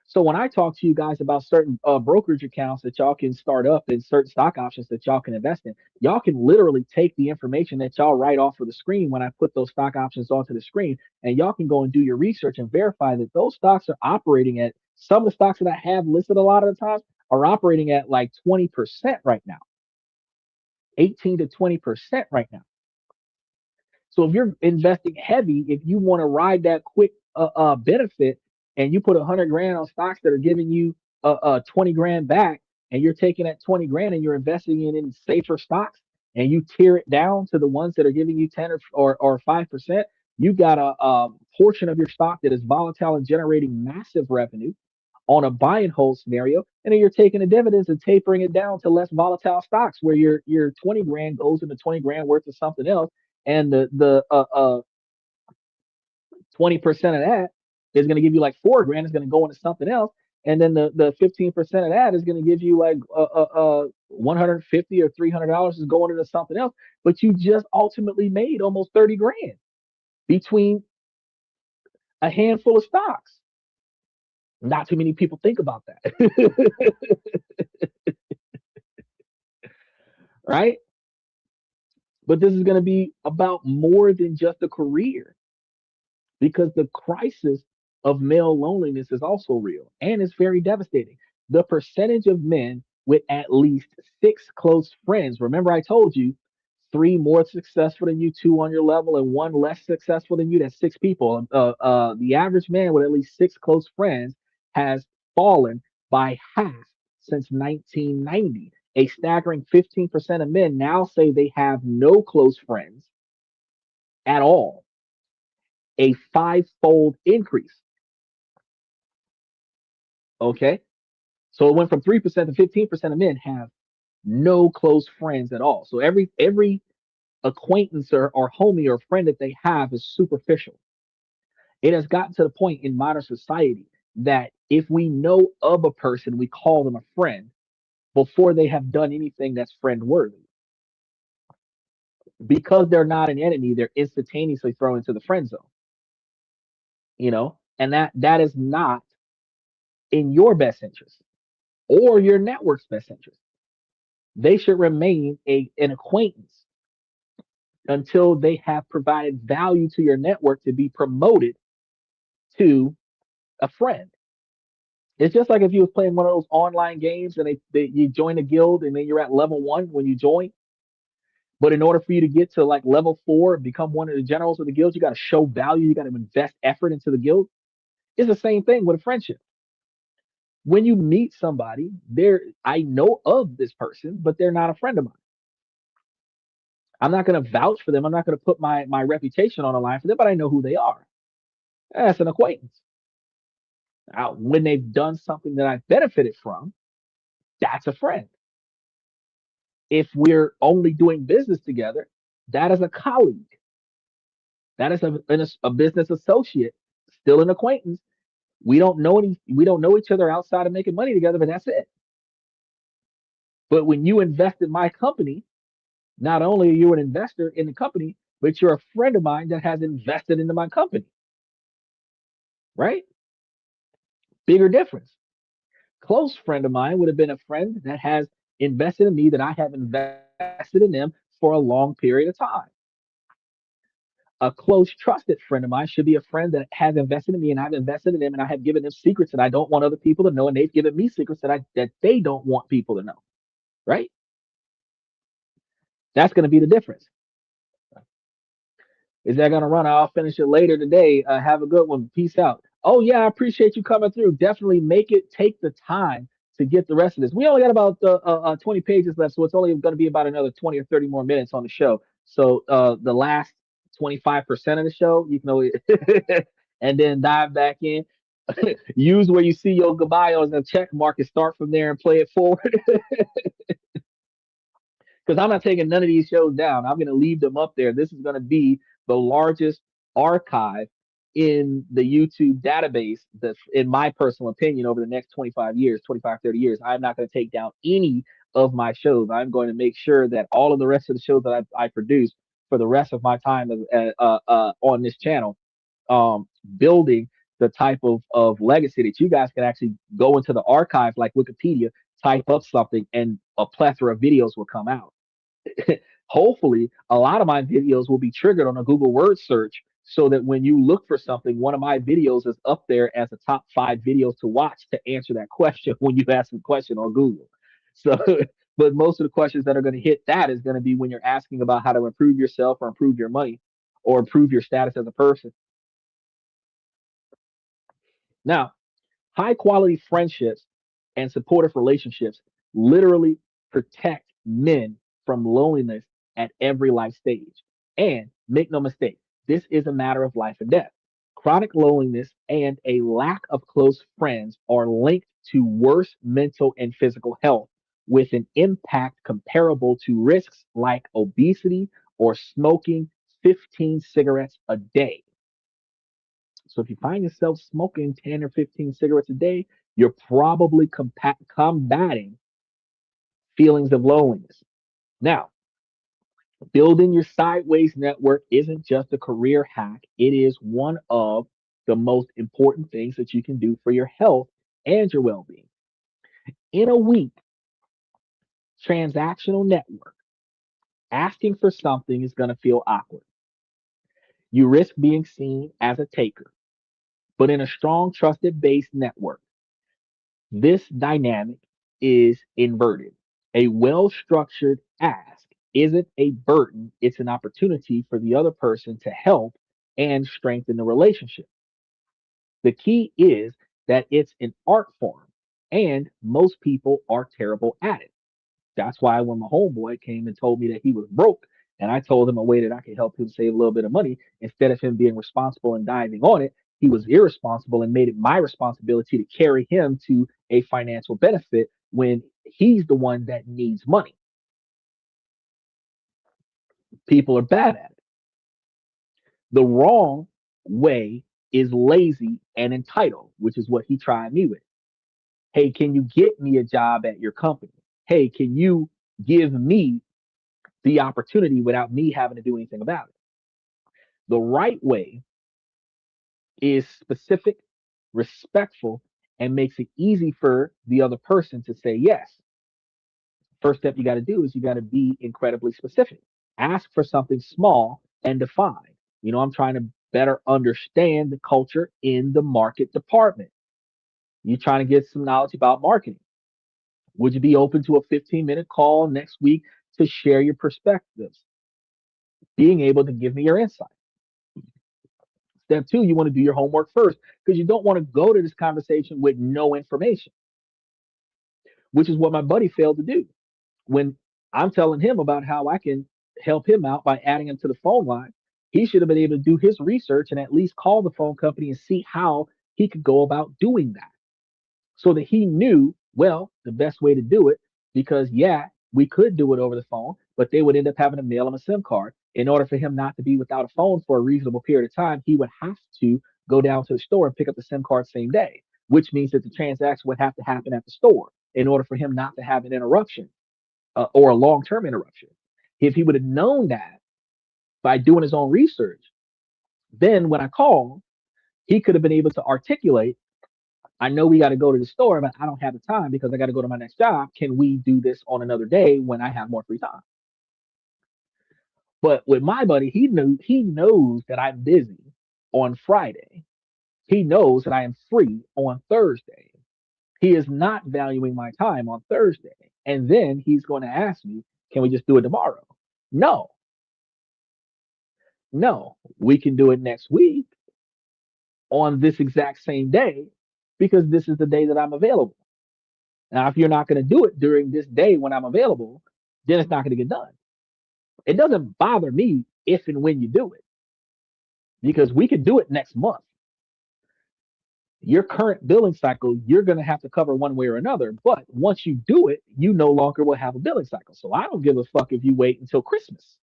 So when I talk to you guys about certain brokerage accounts that y'all can start up and certain stock options that y'all can invest in, y'all can literally take the information that y'all write off of the screen when I put those stock options onto the screen, and y'all can go and do your research and verify that those stocks are operating at some of the stocks that I have listed a lot of the times are operating at like 20% right now, 18 to 20% right now. So if you're investing heavy, if you want to ride that quick benefit, and you put 100 grand on stocks that are giving you 20 grand back, and you're taking that 20 grand and you're investing it in safer stocks, and you tear it down to the ones that are giving you 10 or 5%, you got a portion of your stock that is volatile and generating massive revenue on a buy and hold scenario, and then you're taking the dividends and tapering it down to less volatile stocks where your 20 grand goes into 20 grand worth of something else, and the 20% of that is going to give you like 4 grand is going to go into something else, and then the 15% of that is going to give you like 150 or $300 is going into something else, but you just ultimately made almost 30 grand between a handful of stocks. Not too many people think about that. Right? But this is going to be about more than just a career, because the crisis of male loneliness is also real and it's very devastating. The percentage of men with at least six close friends, remember I told you three more successful than you, two on your level, and one less successful than you, that's six people. The average man with at least six close friends has fallen by half since 1990. A staggering 15% of men now say they have no close friends at all, a five-fold increase. Okay. So it went from 3% to 15% of men have no close friends at all. So every acquaintance or homie or friend that they have is superficial. It has gotten to the point in modern society that if we know of a person, we call them a friend before they have done anything that's friend worthy. Because they're not an enemy, they're instantaneously thrown into the friend zone. And that is not in your best interest or your network's best interest. They should remain an acquaintance until they have provided value to your network to be promoted to a friend. It's just like if you was playing one of those online games and you join a guild and then you're at level one when you join. But in order for you to get to like level four and become one of the generals of the guild, you got to show value. You got to invest effort into the guild. It's the same thing with a friendship. When you meet somebody, I know of this person, but they're not a friend of mine. I'm not going to vouch for them. I'm not going to put my reputation on the line for them, but I know who they are. That's an acquaintance. Now, when they've done something that I've benefited from, that's a friend. If we're only doing business together, that is a colleague. That is a business associate, still an acquaintance. We don't know each other outside of making money together, but that's it. But when you invest in my company, not only are you an investor in the company, but you're a friend of mine that has invested into my company, right? Bigger difference. Close friend of mine would have been a friend that has invested in me that I have invested in them for a long period of time. A close, trusted friend of mine should be a friend that has invested in me and I've invested in them and I have given them secrets that I don't want other people to know, and they've given me secrets that they don't want people to know, right? That's going to be the difference. Is that going to run? I'll finish it later today. Have a good one. Peace out. Oh, yeah, I appreciate you coming through. Definitely make it take the time to get the rest of this. We only got about 20 pages left, so it's only going to be about another 20 or 30 more minutes on the show. So the last 25% of the show, you can always, and then dive back in. Use where you see your goodbye as a check mark and start from there and play it forward. Because I'm not taking none of these shows down. I'm going to leave them up there. This is going to be the largest archive in the YouTube database that, in my personal opinion, over the next 25 years, 25, 30 years, I'm not going to take down any of my shows. I'm going to make sure that all of the rest of the shows that I produce for the rest of my time on this channel, um, building the type of legacy that you guys can actually go into the archive like Wikipedia, type up something, and a plethora of videos will come out. Hopefully a lot of my videos will be triggered on a Google word search so that when you look for something, one of my videos is up there as a top 5 videos to watch to answer that question when you ask a question on Google. So but most of the questions that are going to hit that is going to be when you're asking about how to improve yourself or improve your money or improve your status as a person. Now, high quality friendships and supportive relationships literally protect men from loneliness at every life stage. And make no mistake, this is a matter of life and death. Chronic loneliness and a lack of close friends are linked to worse mental and physical health, with an impact comparable to risks like obesity or smoking 15 cigarettes a day. So if you find yourself smoking 10 or 15 cigarettes a day, you're probably combating feelings of loneliness. Now, building your sideways network isn't just a career hack, it is one of the most important things that you can do for your health and your well being. In a weak transactional network, asking for something is going to feel awkward. You risk being seen as a taker. But in a strong, trusted based network, this dynamic is inverted. A well structured ask isn't a burden, it's an opportunity for the other person to help and strengthen the relationship. The key is that it's an art form, and most people are terrible at it. That's why when my homeboy came and told me that he was broke, and I told him a way that I could help him save a little bit of money, instead of him being responsible and diving on it, he was irresponsible and made it my responsibility to carry him to a financial benefit when he's the one that needs money. People are bad at it. The wrong way is lazy and entitled, which is what he tried me with. Hey, can you get me a job at your company? Hey, can you give me the opportunity without me having to do anything about it? The right way is specific, respectful, and makes it easy for the other person to say yes. First step you got to do is you got to be incredibly specific. Ask for something small and defined. I'm trying to better understand the culture in the market department. You're trying to get some knowledge about marketing. Would you be open to a 15-minute call next week to share your perspectives? Being able to give me your insight. Step two, you want to do your homework first because you don't want to go to this conversation with no information, which is what my buddy failed to do. When I'm telling him about how I can help him out by adding him to the phone line, he should have been able to do his research and at least call the phone company and see how he could go about doing that so that he knew, well, the best way to do it, because yeah, we could do it over the phone, but they would end up having to mail him a SIM card. In order for him not to be without a phone for a reasonable period of time, he would have to go down to the store and pick up the SIM card same day, which means that the transaction would have to happen at the store in order for him not to have an interruption or a long term interruption. If he would have known that by doing his own research, then when I called, he could have been able to articulate, I know we got to go to the store, but I don't have the time because I got to go to my next job. Can we do this on another day when I have more free time? But with my buddy, he knows that I'm busy on Friday. He knows that I am free on Thursday. He is not valuing my time on Thursday. And then he's going to ask me, can we just do it tomorrow? No, no, we can do it next week on this exact same day because this is the day that I'm available. Now, if you're not going to do it during this day when I'm available, then it's not going to get done. It doesn't bother me if and when you do it because we could do it next month. Your current billing cycle, you're going to have to cover one way or another. But once you do it, you no longer will have a billing cycle. So I don't give a fuck if you wait until Christmas.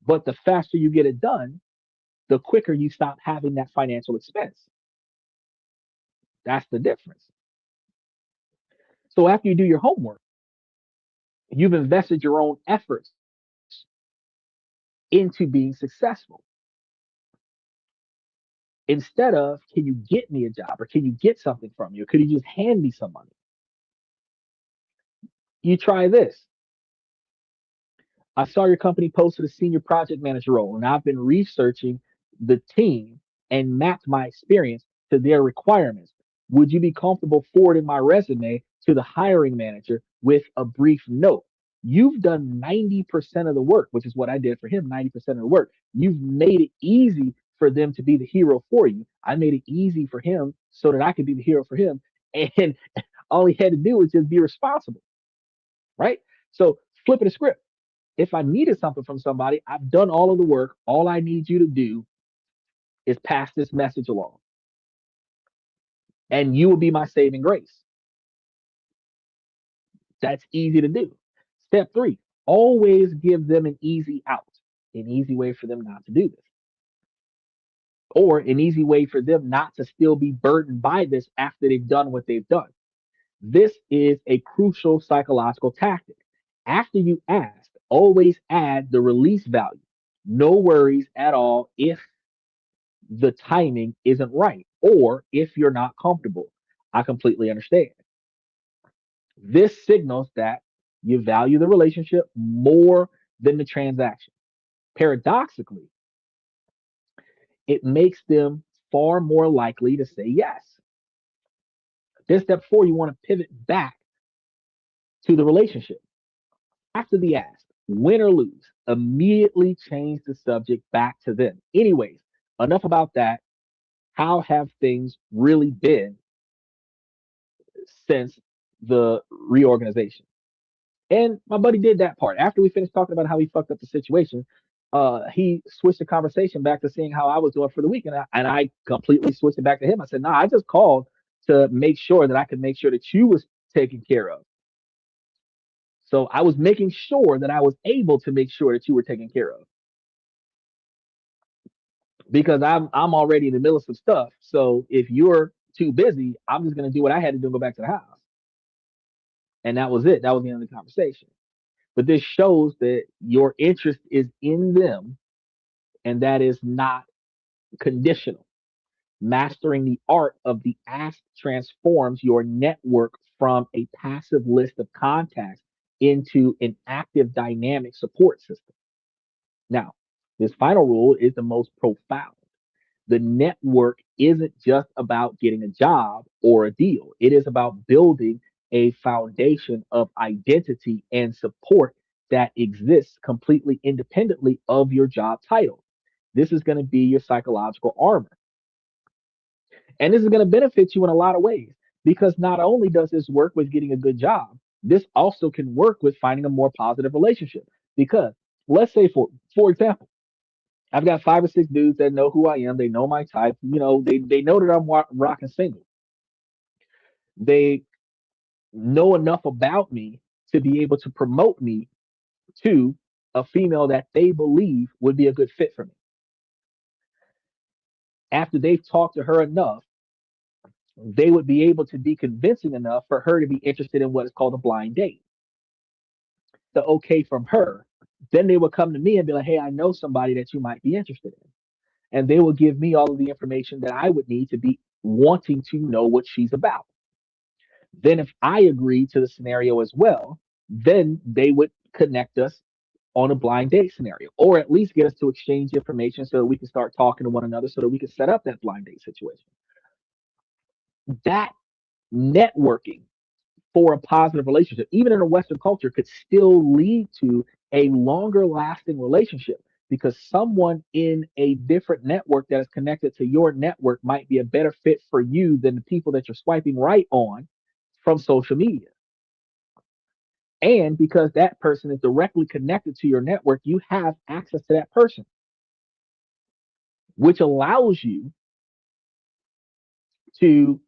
But the faster you get it done, the quicker you stop having that financial expense. That's the difference. So after you do your homework, you've invested your own efforts into being successful. Instead of, can you get me a job or can you get something from me or could you just hand me some money? You try this. I saw your company posted a senior project manager role, and I've been researching the team and mapped my experience to their requirements. Would you be comfortable forwarding my resume to the hiring manager with a brief note? You've done 90% of the work, which is what I did for him, 90% of the work. You've made it easy for them to be the hero for you. I made it easy for him so that I could be the hero for him. And all he had to do was just be responsible, right? So flipping the script. If I needed something from somebody, I've done all of the work. All I need you to do is pass this message along, and you will be my saving grace. That's easy to do. Step three, always give them an easy out, an easy way for them not to do this, or an easy way for them not to still be burdened by this after they've done what they've done. This is a crucial psychological tactic. After you ask, always add the release value. No worries at all if the timing isn't right or if you're not comfortable. I completely understand. This signals that you value the relationship more than the transaction. Paradoxically, it makes them far more likely to say yes. Then step four, you want to pivot back to the relationship. After the ask, win or lose, immediately change the subject back to them. Anyways, enough about that. How have things really been since the reorganization? And my buddy did that part. After we finished talking about how he fucked up the situation, he switched the conversation back to seeing how I was doing for the week. And I completely switched it back to him. I said, nah, I just called to make sure that I could make sure that you was taken care of. So I was making sure that I was able to make sure that you were taken care of because I'm already in the middle of some stuff. So if you're too busy, I'm just gonna do what I had to do and go back to the house. And that was it. That was the end of the conversation. But this shows that your interest is in them and that is not conditional. Mastering the art of the ask transforms your network from a passive list of contacts into an active dynamic support system. Now, this final rule is the most profound. The network isn't just about getting a job or a deal. It is about building a foundation of identity and support that exists completely independently of your job title. This is going to be your psychological armor. And this is going to benefit you in a lot of ways because not only does this work with getting a good job, this also can work with finding a more positive relationship. Because let's say for example, I've got 5 or 6 dudes that know who I am. They know my type. They know that I'm rocking single. They know enough about me to be able to promote me to a female that they believe would be a good fit for me. After they've talked to her enough, they would be able to be convincing enough for her to be interested in what is called a blind date. The okay from her. Then they would come to me and be like, hey, I know somebody that you might be interested in. And they will give me all of the information that I would need to be wanting to know what she's about. Then, if I agree to the scenario as well, then they would connect us on a blind date scenario, or at least get us to exchange information so that we can start talking to one another so that we can set up that blind date situation. That networking for a positive relationship, even in a Western culture, could still lead to a longer lasting relationship because someone in a different network that is connected to your network might be a better fit for you than the people that you're swiping right on from social media. And because that person is directly connected to your network, you have access to that person, which allows you to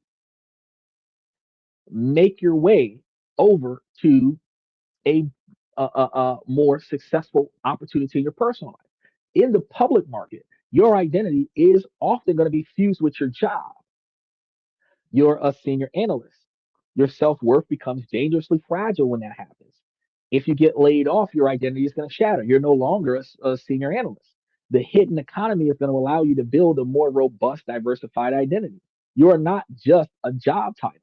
make your way over to a more successful opportunity in your personal life. In the public market, your identity is often going to be fused with your job. You're a senior analyst. Your self worth becomes dangerously fragile when that happens. If you get laid off, your identity is going to shatter. You're no longer a senior analyst. The hidden economy is going to allow you to build a more robust, diversified identity. You are not just a job title,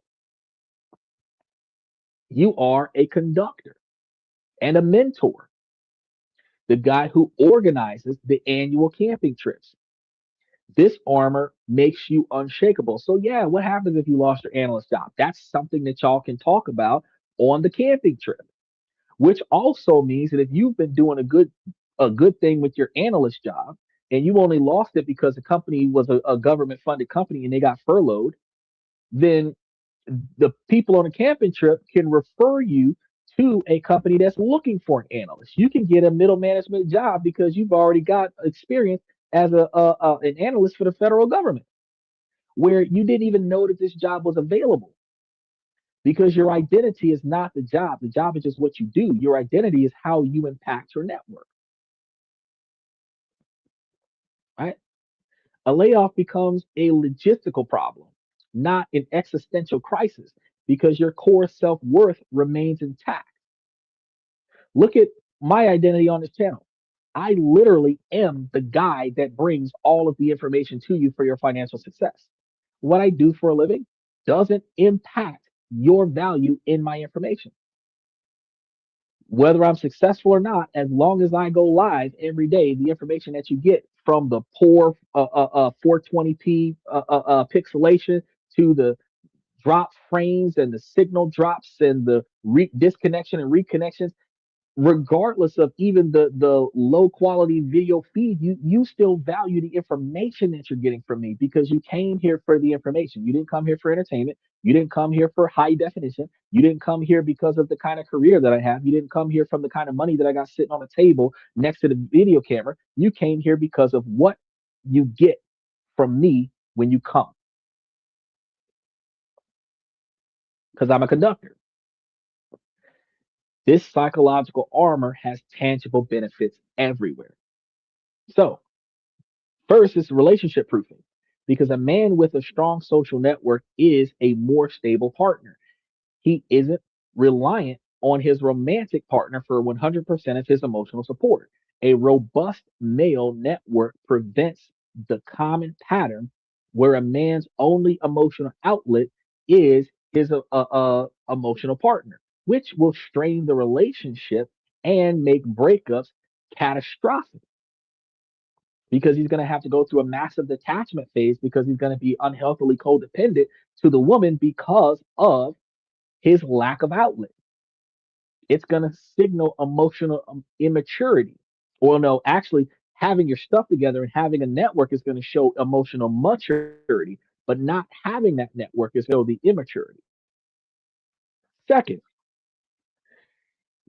you are a conductor and a mentor, the guy who organizes the annual camping trips. This armor makes you unshakable. So, yeah, what happens if you lost your analyst job? That's something that y'all can talk about on the camping trip, which also means that if you've been doing a good thing with your analyst job and you only lost it because the company was a government funded company and they got furloughed, then the people on a camping trip can refer you to a company that's looking for an analyst. You can get a middle management job because you've already got experience as an analyst for the federal government, where you didn't even know that this job was available because your identity is not the job. The job is just what you do. Your identity is how you impact your network, right? A layoff becomes a logistical problem, not an existential crisis, because your core self worth remains intact. Look at my identity on this channel. I literally am the guy that brings all of the information to you for your financial success. What I do for a living doesn't impact your value in my information. Whether I'm successful or not, as long as I go live every day, the information that you get from the poor 420p pixelation to the drop frames and the signal drops and the disconnection and reconnections, regardless of even the low quality video feed, you still value the information that you're getting from me because you came here for the information. You didn't come here for entertainment. You didn't come here for high definition. You didn't come here because of the kind of career that I have. You didn't come here from the kind of money that I got sitting on the table next to the video camera. You came here because of what you get from me when you come, because I'm a conductor. This psychological armor has tangible benefits everywhere. So first is relationship proofing, because a man with a strong social network is a more stable partner. He isn't reliant on his romantic partner for 100% of his emotional support. A robust male network prevents the common pattern where a man's only emotional outlet is his emotional partner, which will strain the relationship and make breakups catastrophic because he's going to have to go through a massive detachment phase because he's going to be unhealthily codependent to the woman because of his lack of outlet. It's going to signal emotional immaturity. Well, no, actually, having your stuff together and having a network is going to show emotional maturity, but not having that network is going to show the immaturity. Second,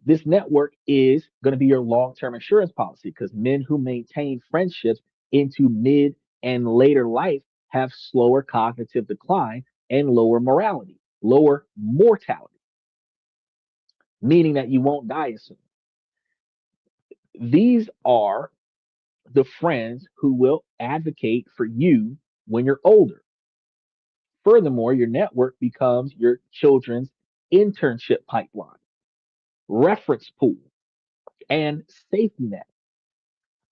this network is going to be your long term insurance policy because men who maintain friendships into mid and later life have slower cognitive decline and lower morality, lower mortality, meaning that you won't die as soon. These are the friends who will advocate for you when you're older. Furthermore, your network becomes your children's internship pipeline, reference pool, and safety net,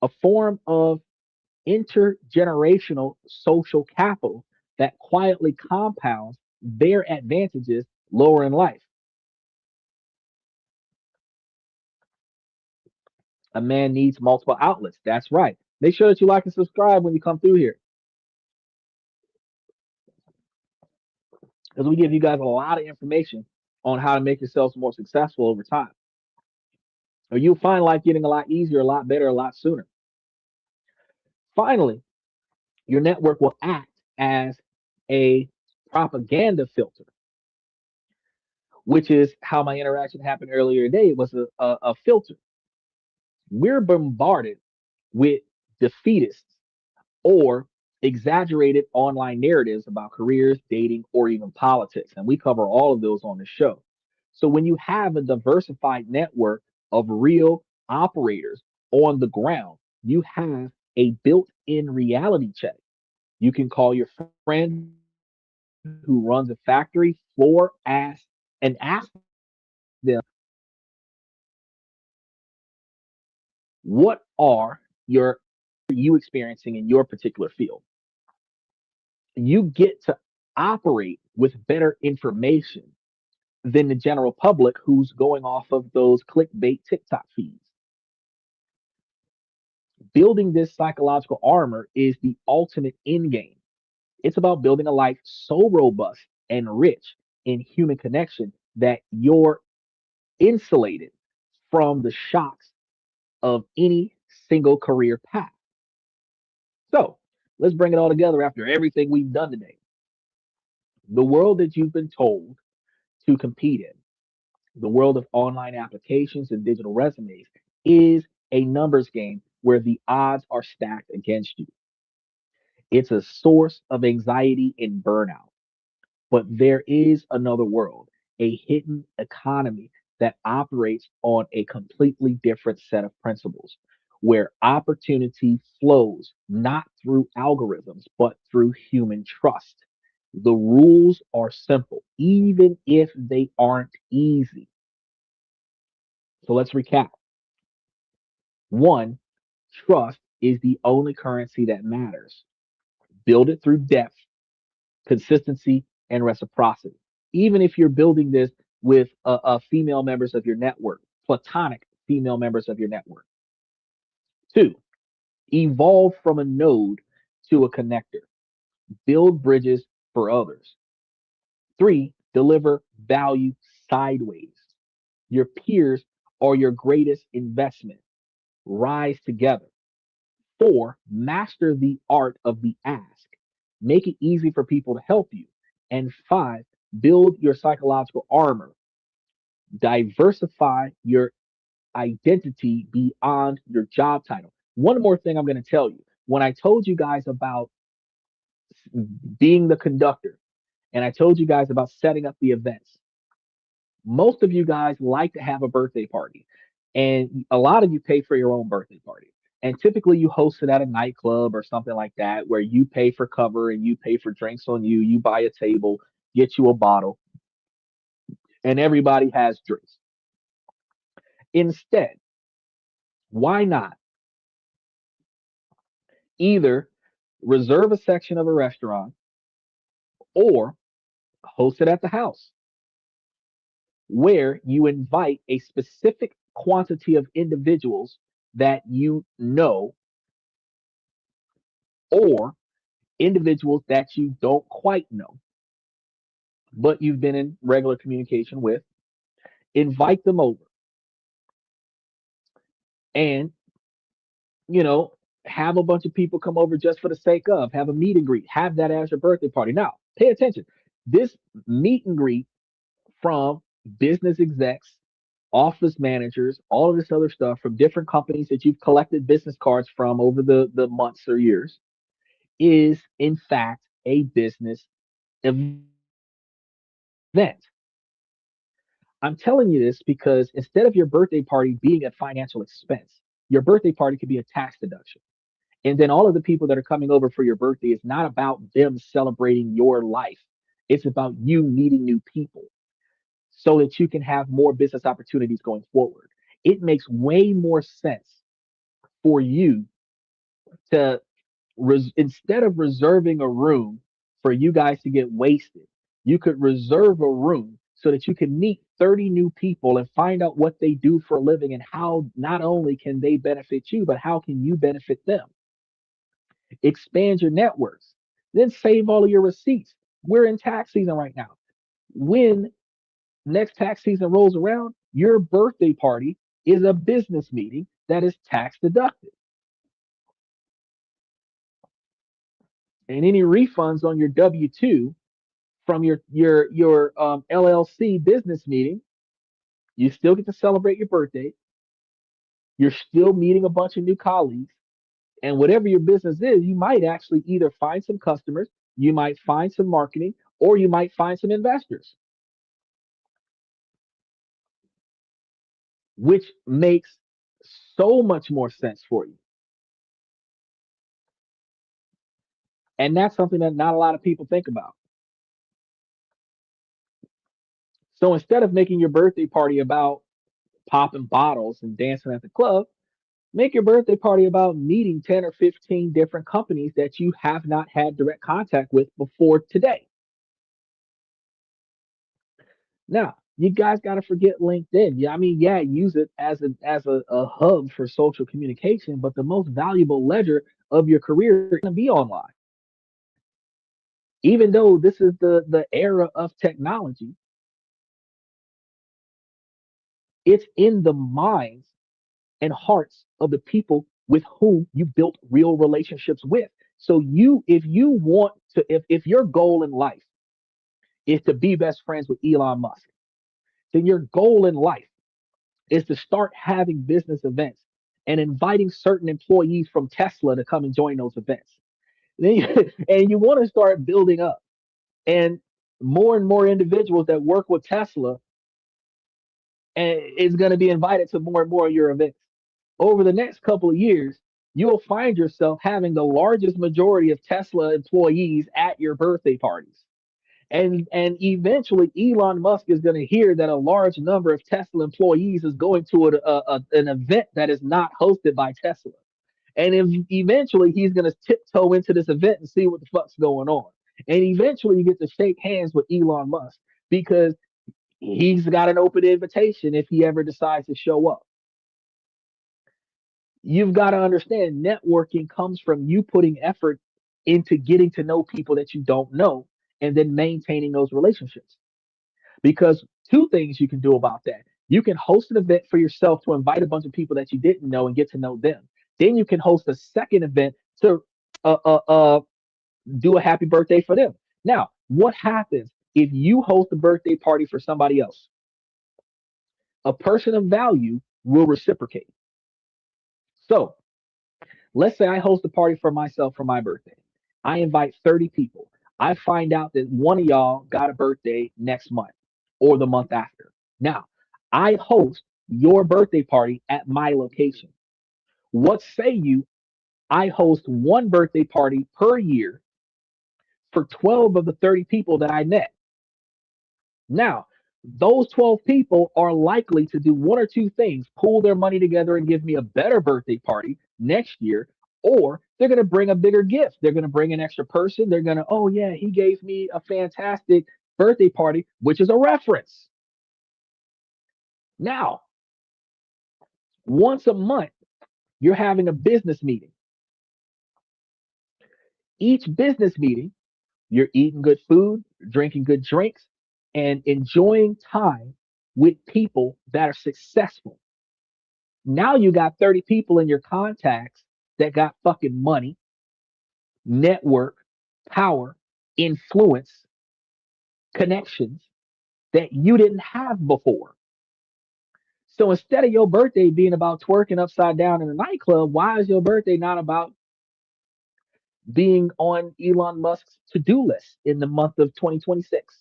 a form of intergenerational social capital that quietly compounds their advantages lower in life. A man needs multiple outlets. That's right. Make sure that you like and subscribe when you come through here because we give you guys a lot of information on how to make yourselves more successful over time. Or you'll find life getting a lot easier, a lot better, a lot sooner. Finally, your network will act as a propaganda filter, which is how my interaction happened earlier today. It was a filter. We're bombarded with defeatists or exaggerated online narratives about careers, dating, or even politics. And we cover all of those on the show. So when you have a diversified network of real operators on the ground, you have a built in reality check. You can call your friend who runs a factory floor ass and ask them, what are your you experiencing in your particular field? You get to operate with better information than the general public who's going off of those clickbait TikTok feeds. Building this psychological armor is the ultimate end game. It's about building a life so robust and rich in human connection that you're insulated from the shocks of any single career path. So let's bring it all together after everything we've done today. The world that you've been told to compete in, the world of online applications and digital resumes, is a numbers game where the odds are stacked against you. It's a source of anxiety and burnout. But there is another world, a hidden economy that operates on a completely different set of principles, where opportunity flows not through algorithms, but through human trust. The rules are simple, even if they aren't easy. So let's recap. One, trust is the only currency that matters. Build it through depth, consistency, and reciprocity. Even if you're building this with female members of your network, platonic female members of your network. Two, evolve from a node to a connector. Build bridges for others. Three, deliver value sideways. Your peers are your greatest investment. Rise together. Four, master the art of the ask. Make it easy for people to help you. And five, build your psychological armor. Diversify your identity beyond your job title. One more thing I'm going to tell you. When I told you guys about being the conductor and I told you guys about setting up the events, most of you guys like to have a birthday party. And a lot of you pay for your own birthday party. And typically you host it at a nightclub or something like that, where you pay for cover and you pay for drinks on you. You buy a table, get you a bottle, and everybody has drinks. Instead, why not either reserve a section of a restaurant, or host it at the house where you invite a specific quantity of individuals that you know, or individuals that you don't quite know, but you've been in regular communication with. Invite them over and, you know, have a bunch of people come over just for the sake of, have a meet and greet, have that as your birthday party. Now, pay attention. This meet and greet from business execs, office managers, all of this other stuff from different companies that you've collected business cards from over the months or years is, in fact, a business event. I'm telling you this because instead of your birthday party being a financial expense, your birthday party could be a tax deduction. And then all of the people that are coming over for your birthday is not about them celebrating your life. It's about you meeting new people so that you can have more business opportunities going forward. It makes way more sense for you to, instead of reserving a room for you guys to get wasted, you could reserve a room so that you can meet 30 new people and find out what they do for a living and how not only can they benefit you, but how can you benefit them. Expand your networks, then save all of your receipts. We're in tax season right now. When next tax season rolls around, your birthday party is a business meeting that is tax deducted. And any refunds on your W-2 from your LLC business meeting, you still get to celebrate your birthday. You're still meeting a bunch of new colleagues, and whatever your business is, you might actually either find some customers, you might find some marketing, or you might find some investors, which makes so much more sense for you. And that's something that not a lot of people think about. So instead of making your birthday party about popping bottles and dancing at the club, make your birthday party about meeting 10 or 15 different companies that you have not had direct contact with before today. Now, you guys got to forget LinkedIn. Yeah, I mean, yeah, use it as a hub for social communication, but the most valuable ledger of your career is going to be online. Even though this is the era of technology, it's in the minds and hearts of the people with whom you built real relationships with. So if you want to, if your goal in life is to be best friends with Elon Musk, then your goal in life is to start having business events and inviting certain employees from Tesla to come and join those events. And you want to start building up, and more individuals that work with Tesla and is going to be invited to more and more of your events. Over the next couple of years, you'll find yourself having the largest majority of Tesla employees at your birthday parties. And eventually Elon Musk is going to hear that a large number of Tesla employees is going to an event that is not hosted by Tesla. And eventually he's going to tiptoe into this event and see what the fuck's going on. And eventually you get to shake hands with Elon Musk because he's got an open invitation if he ever decides to show up. You've got to understand networking comes from you putting effort into getting to know people that you don't know and then maintaining those relationships. Because two things you can do about that. You can host an event for yourself to invite a bunch of people that you didn't know and get to know them. Then you can host a second event to uh, uh, uh, do a happy birthday for them. Now, what happens if you host a birthday party for somebody else? A person of value will reciprocate. So let's say I host a party for myself for my birthday. I invite 30 people. I find out that one of y'all got a birthday next month or the month after. Now, I host your birthday party at my location. What say you? I host one birthday party per year for 12 of the 30 people that I met. Now, those 12 people are likely to do one or two things: pool their money together and give me a better birthday party next year, Or they're going to bring a bigger gift. They're going to bring an extra person. They're going to, oh, yeah, he gave me a fantastic birthday party, which is a reference. Now, once a month, you're having a business meeting. Each business meeting, you're eating good food, drinking good drinks, and enjoying time with people that are successful. Now you got 30 people in your contacts that got fucking money, network, power, influence, connections that you didn't have before. So instead of your birthday being about twerking upside down in a nightclub, why is your birthday not about being on Elon Musk's to-do list in the month of 2026?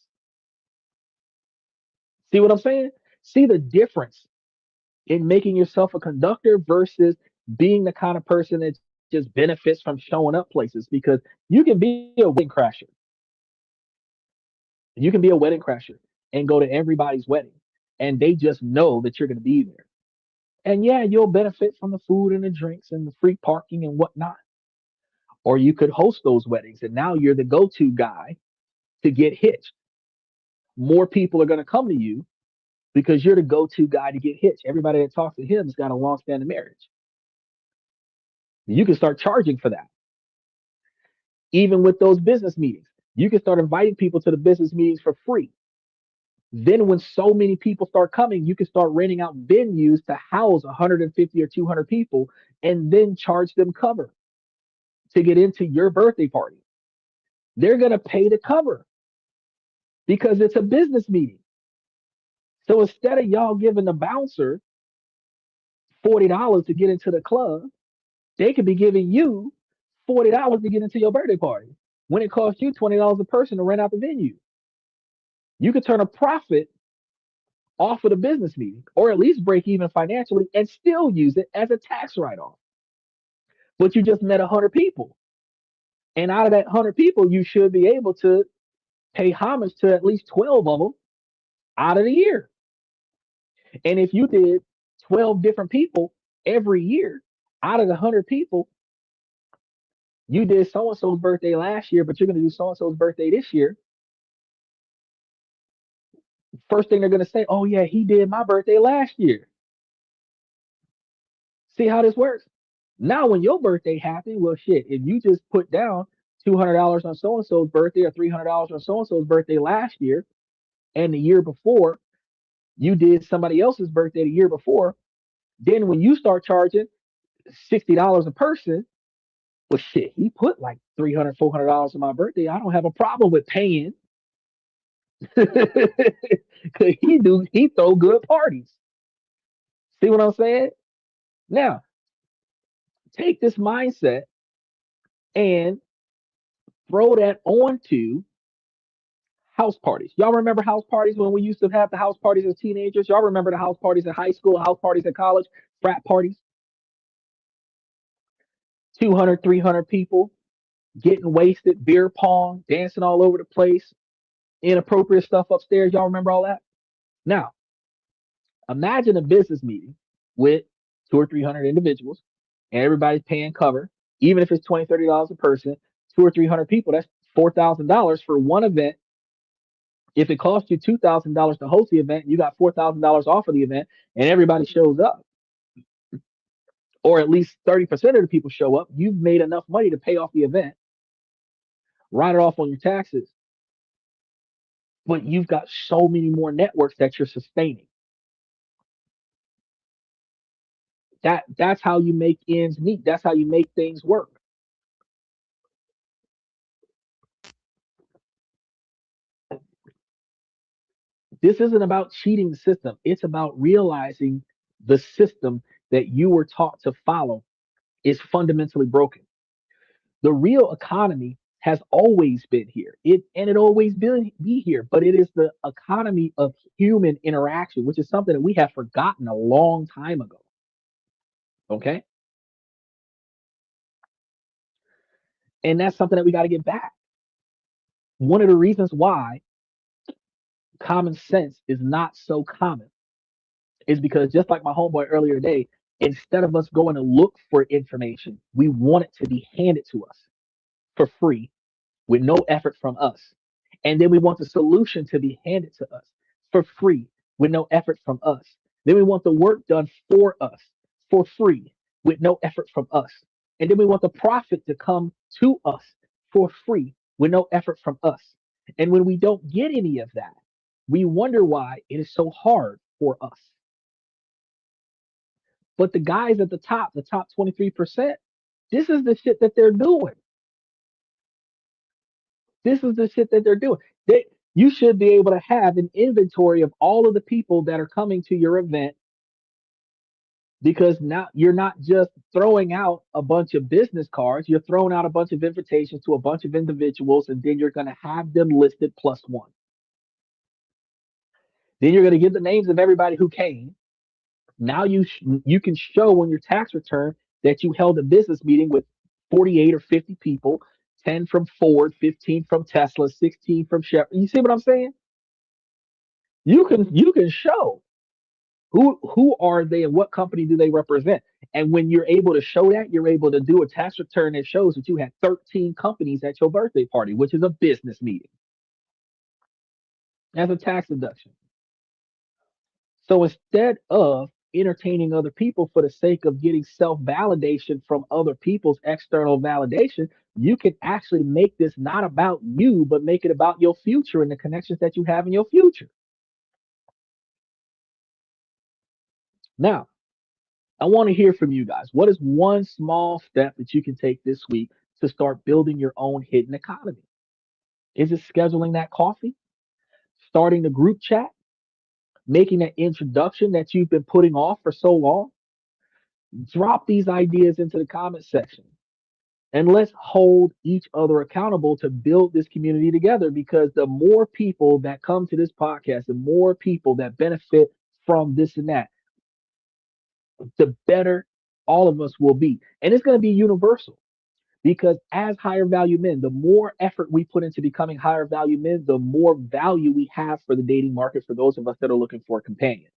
See what I'm saying? See the difference in making yourself a conductor versus being the kind of person that just benefits from showing up places, because you can be a wedding crasher. You can be a wedding crasher and go to everybody's wedding and they just know that you're going to be there. And yeah, you'll benefit from the food and the drinks and the free parking and whatnot. Or you could host those weddings and now you're the go to guy to get hitched. More people are going to come to you because you're the go to guy to get hitched. Everybody that talks to him has got a long standing marriage. You can start charging for that. Even with those business meetings, you can start inviting people to the business meetings for free. Then, when so many people start coming, you can start renting out venues to house 150 or 200 people and then charge them cover to get into your birthday party. They're going to pay to cover because it's a business meeting. So instead of y'all giving the bouncer $40 to get into the club, they could be giving you $40 to get into your birthday party when it costs you $20 a person to rent out the venue. You could turn a profit off of the business meeting or at least break even financially and still use it as a tax write off. But you just met 100 people. And out of that 100 people, you should be able to pay homage to at least 12 of them out of the year. And if you did 12 different people every year out of the 100 people, you did so and so's birthday last year, but you're going to do so and so's birthday this year. First thing they're going to say, oh, yeah, he did my birthday last year. See how this works? Now, when your birthday happened, well, shit, if you just put down $200 on so and so's birthday or $300 on so and so's birthday last year and the year before, you did somebody else's birthday the year before, then when you start charging $60 a person, well, shit, he put like $300, $400 on my birthday. I don't have a problem with paying. Cause he throw good parties. See what I'm saying? Now, take this mindset and throw that onto house parties. Y'all remember house parties when we used to have the house parties as teenagers? Y'all remember the house parties in high school, house parties in college, frat parties? 200, 300 people getting wasted, beer pong, dancing all over the place, inappropriate stuff upstairs. Y'all remember all that? Now, imagine a business meeting with two or 300 individuals and everybody's paying cover, even if it's $20, $30 a person, two or 300 people, that's $4,000 for one event. If it costs you $2,000 to host the event, you got $4,000 off of the event and everybody shows up, or at least 30% of the people show up. You've made enough money to pay off the event, write it off on your taxes, but you've got so many more networks that you're sustaining. That's how you make ends meet. That's how you make things work. This isn't about cheating the system. It's about realizing the system that you were taught to follow is fundamentally broken. The real economy has always been here. It always be here, but it is the economy of human interaction, which is something that we have forgotten a long time ago. Okay. And that's something that we got to get back. One of the reasons why common sense is not so common is because just like my homeboy earlier today, Instead of us going to look for information, we want it to be handed to us for free with no effort from us. And then we want the solution to be handed to us for free with no effort from us. Then we want the work done for us for free with no effort from us. And then we want the profit to come to us for free with no effort from us. And when we don't get any of that, we wonder why it is so hard for us. But the guys at the top 23%, this is the shit that they're doing. This is the shit that they're doing. You should be able to have an inventory of all of the people that are coming to your event, because now you're not just throwing out a bunch of business cards, you're throwing out a bunch of invitations to a bunch of individuals, and then you're going to have them listed plus one. Then you're going to give the names of everybody who came. Now you can show on your tax return that you held a business meeting with 48 or 50 people, 10 from Ford, 15 from Tesla, 16 from Chevrolet. You see what I'm saying? You can show who are they and what company do they represent. And when you're able to show that, you're able to do a tax return that shows that you had 13 companies at your birthday party, which is a business meeting, as a tax deduction. So instead of entertaining other people for the sake of getting self validation from other people's external validation, you can actually make this not about you, but make it about your future and the connections that you have in your future. Now, I want to hear from you guys. What is one small step that you can take this week to start building your own hidden economy? Is it scheduling that coffee, starting the group chat, making that introduction that you've been putting off for so long? Drop these ideas into the comment section, and let's hold each other accountable to build this community together, because the more people that come to this podcast, the more people that benefit from this and that, the better all of us will be. And it's going to be universal, because as higher value men, the more effort we put into becoming higher value men, the more value we have for the dating market for those of us that are looking for a companion.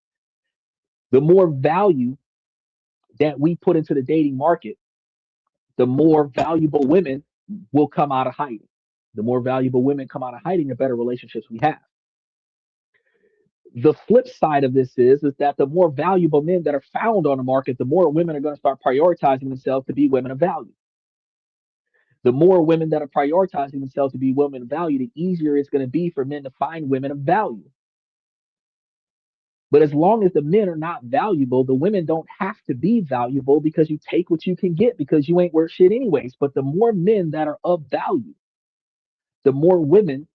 The more value that we put into the dating market, the more valuable women will come out of hiding. The more valuable women come out of hiding, the better relationships we have. The flip side of this is that the more valuable men that are found on the market, the more women are going to start prioritizing themselves to be women of value. The more women that are prioritizing themselves to be women of value, the easier it's going to be for men to find women of value. But as long as the men are not valuable, the women don't have to be valuable, because you take what you can get, because you ain't worth shit anyways. But the more men that are of value, the more women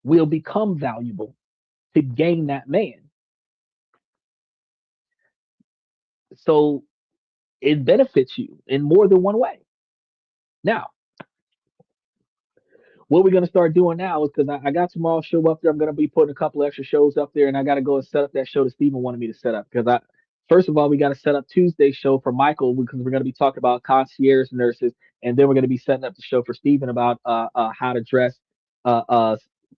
will become valuable to gain that man. So it benefits you in more than one way. Now, what we're going to start doing now is, because I got tomorrow's show up there, I'm going to be putting a couple extra shows up there, and I got to go and set up that show that Steven wanted me to set up. Because first of all, we got to set up Tuesday's show for Michael, because we're going to be talking about concierge nurses, and then we're going to be setting up the show for Steven about how to dress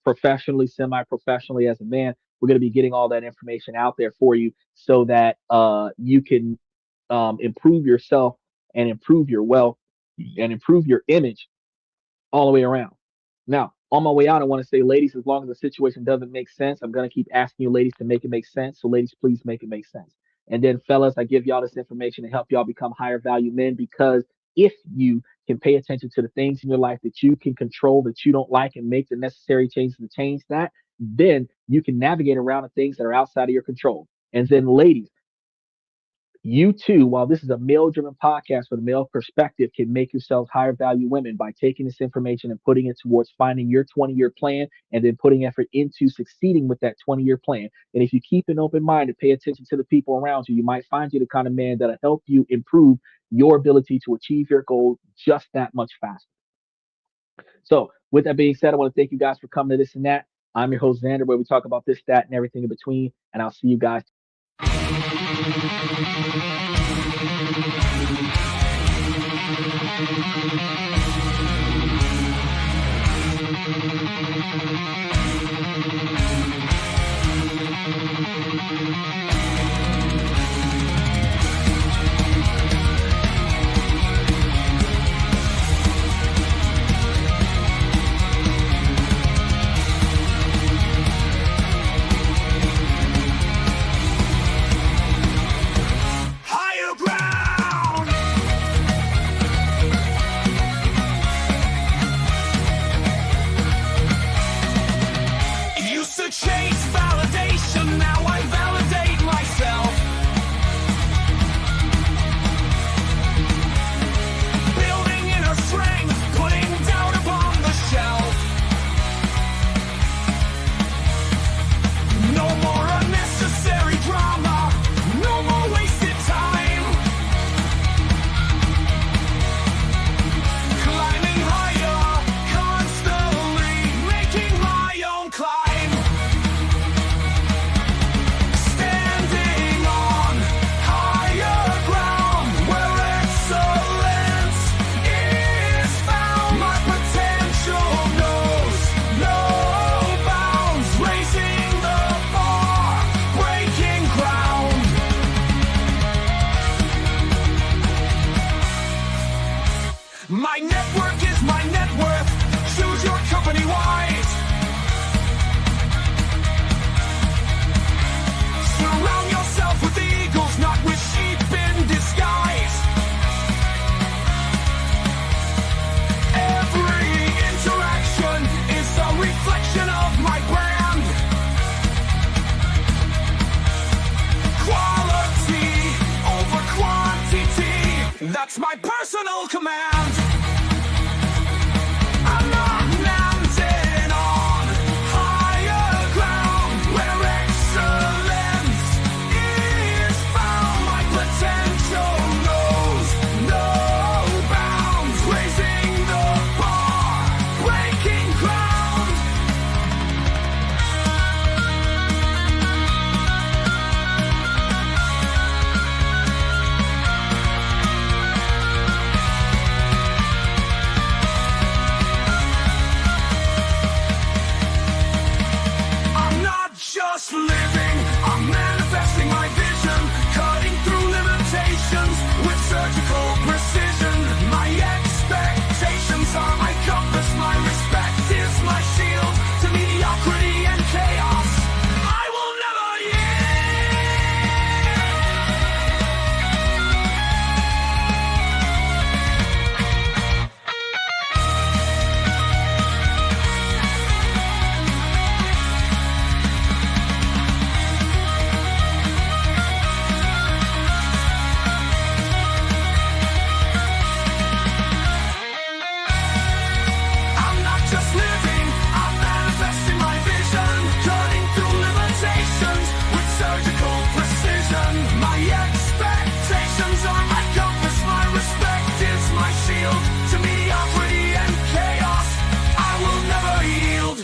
professionally, semi-professionally as a man. We're going to be getting all that information out there for you, so that you can improve yourself and improve your wealth and improve your image all the way around. Now, on my way out, I want to say, ladies, as long as the situation doesn't make sense, I'm going to keep asking you ladies to make it make sense. So ladies, please make it make sense. And then fellas, I give y'all this information to help y'all become higher value men, because if you can pay attention to the things in your life that you can control, that you don't like, and make the necessary changes to change that, then you can navigate around the things that are outside of your control. And then ladies, you too, while this is a male driven podcast with a male perspective, can make yourselves higher value women by taking this information and putting it towards finding your 20-year plan, and then putting effort into succeeding with that 20-year plan. And if you keep an open mind and pay attention to the people around you, you might find you the kind of man that'll help you improve your ability to achieve your goal just that much faster. So with that being said, I want to thank you guys for coming to This and That. I'm your host, Xander, where we talk about this, that, and everything in between. And I'll see you guys. That's my personal command. I'm not mounted on higher ground where excellence is found. My potential knows no bounds, raising the bar, breaking ground. I'm not just living, I'm manifesting my vision, cutting through limitations with surgical precision. My expectations are my compass, my respect is my shield to mediocrity and chaos. I will never I'm not just living, I'm manifesting my vision, cutting through limitations with surgical precision. My expectations are my compass, my respect is my shield to mediocrity and chaos. I will never yield.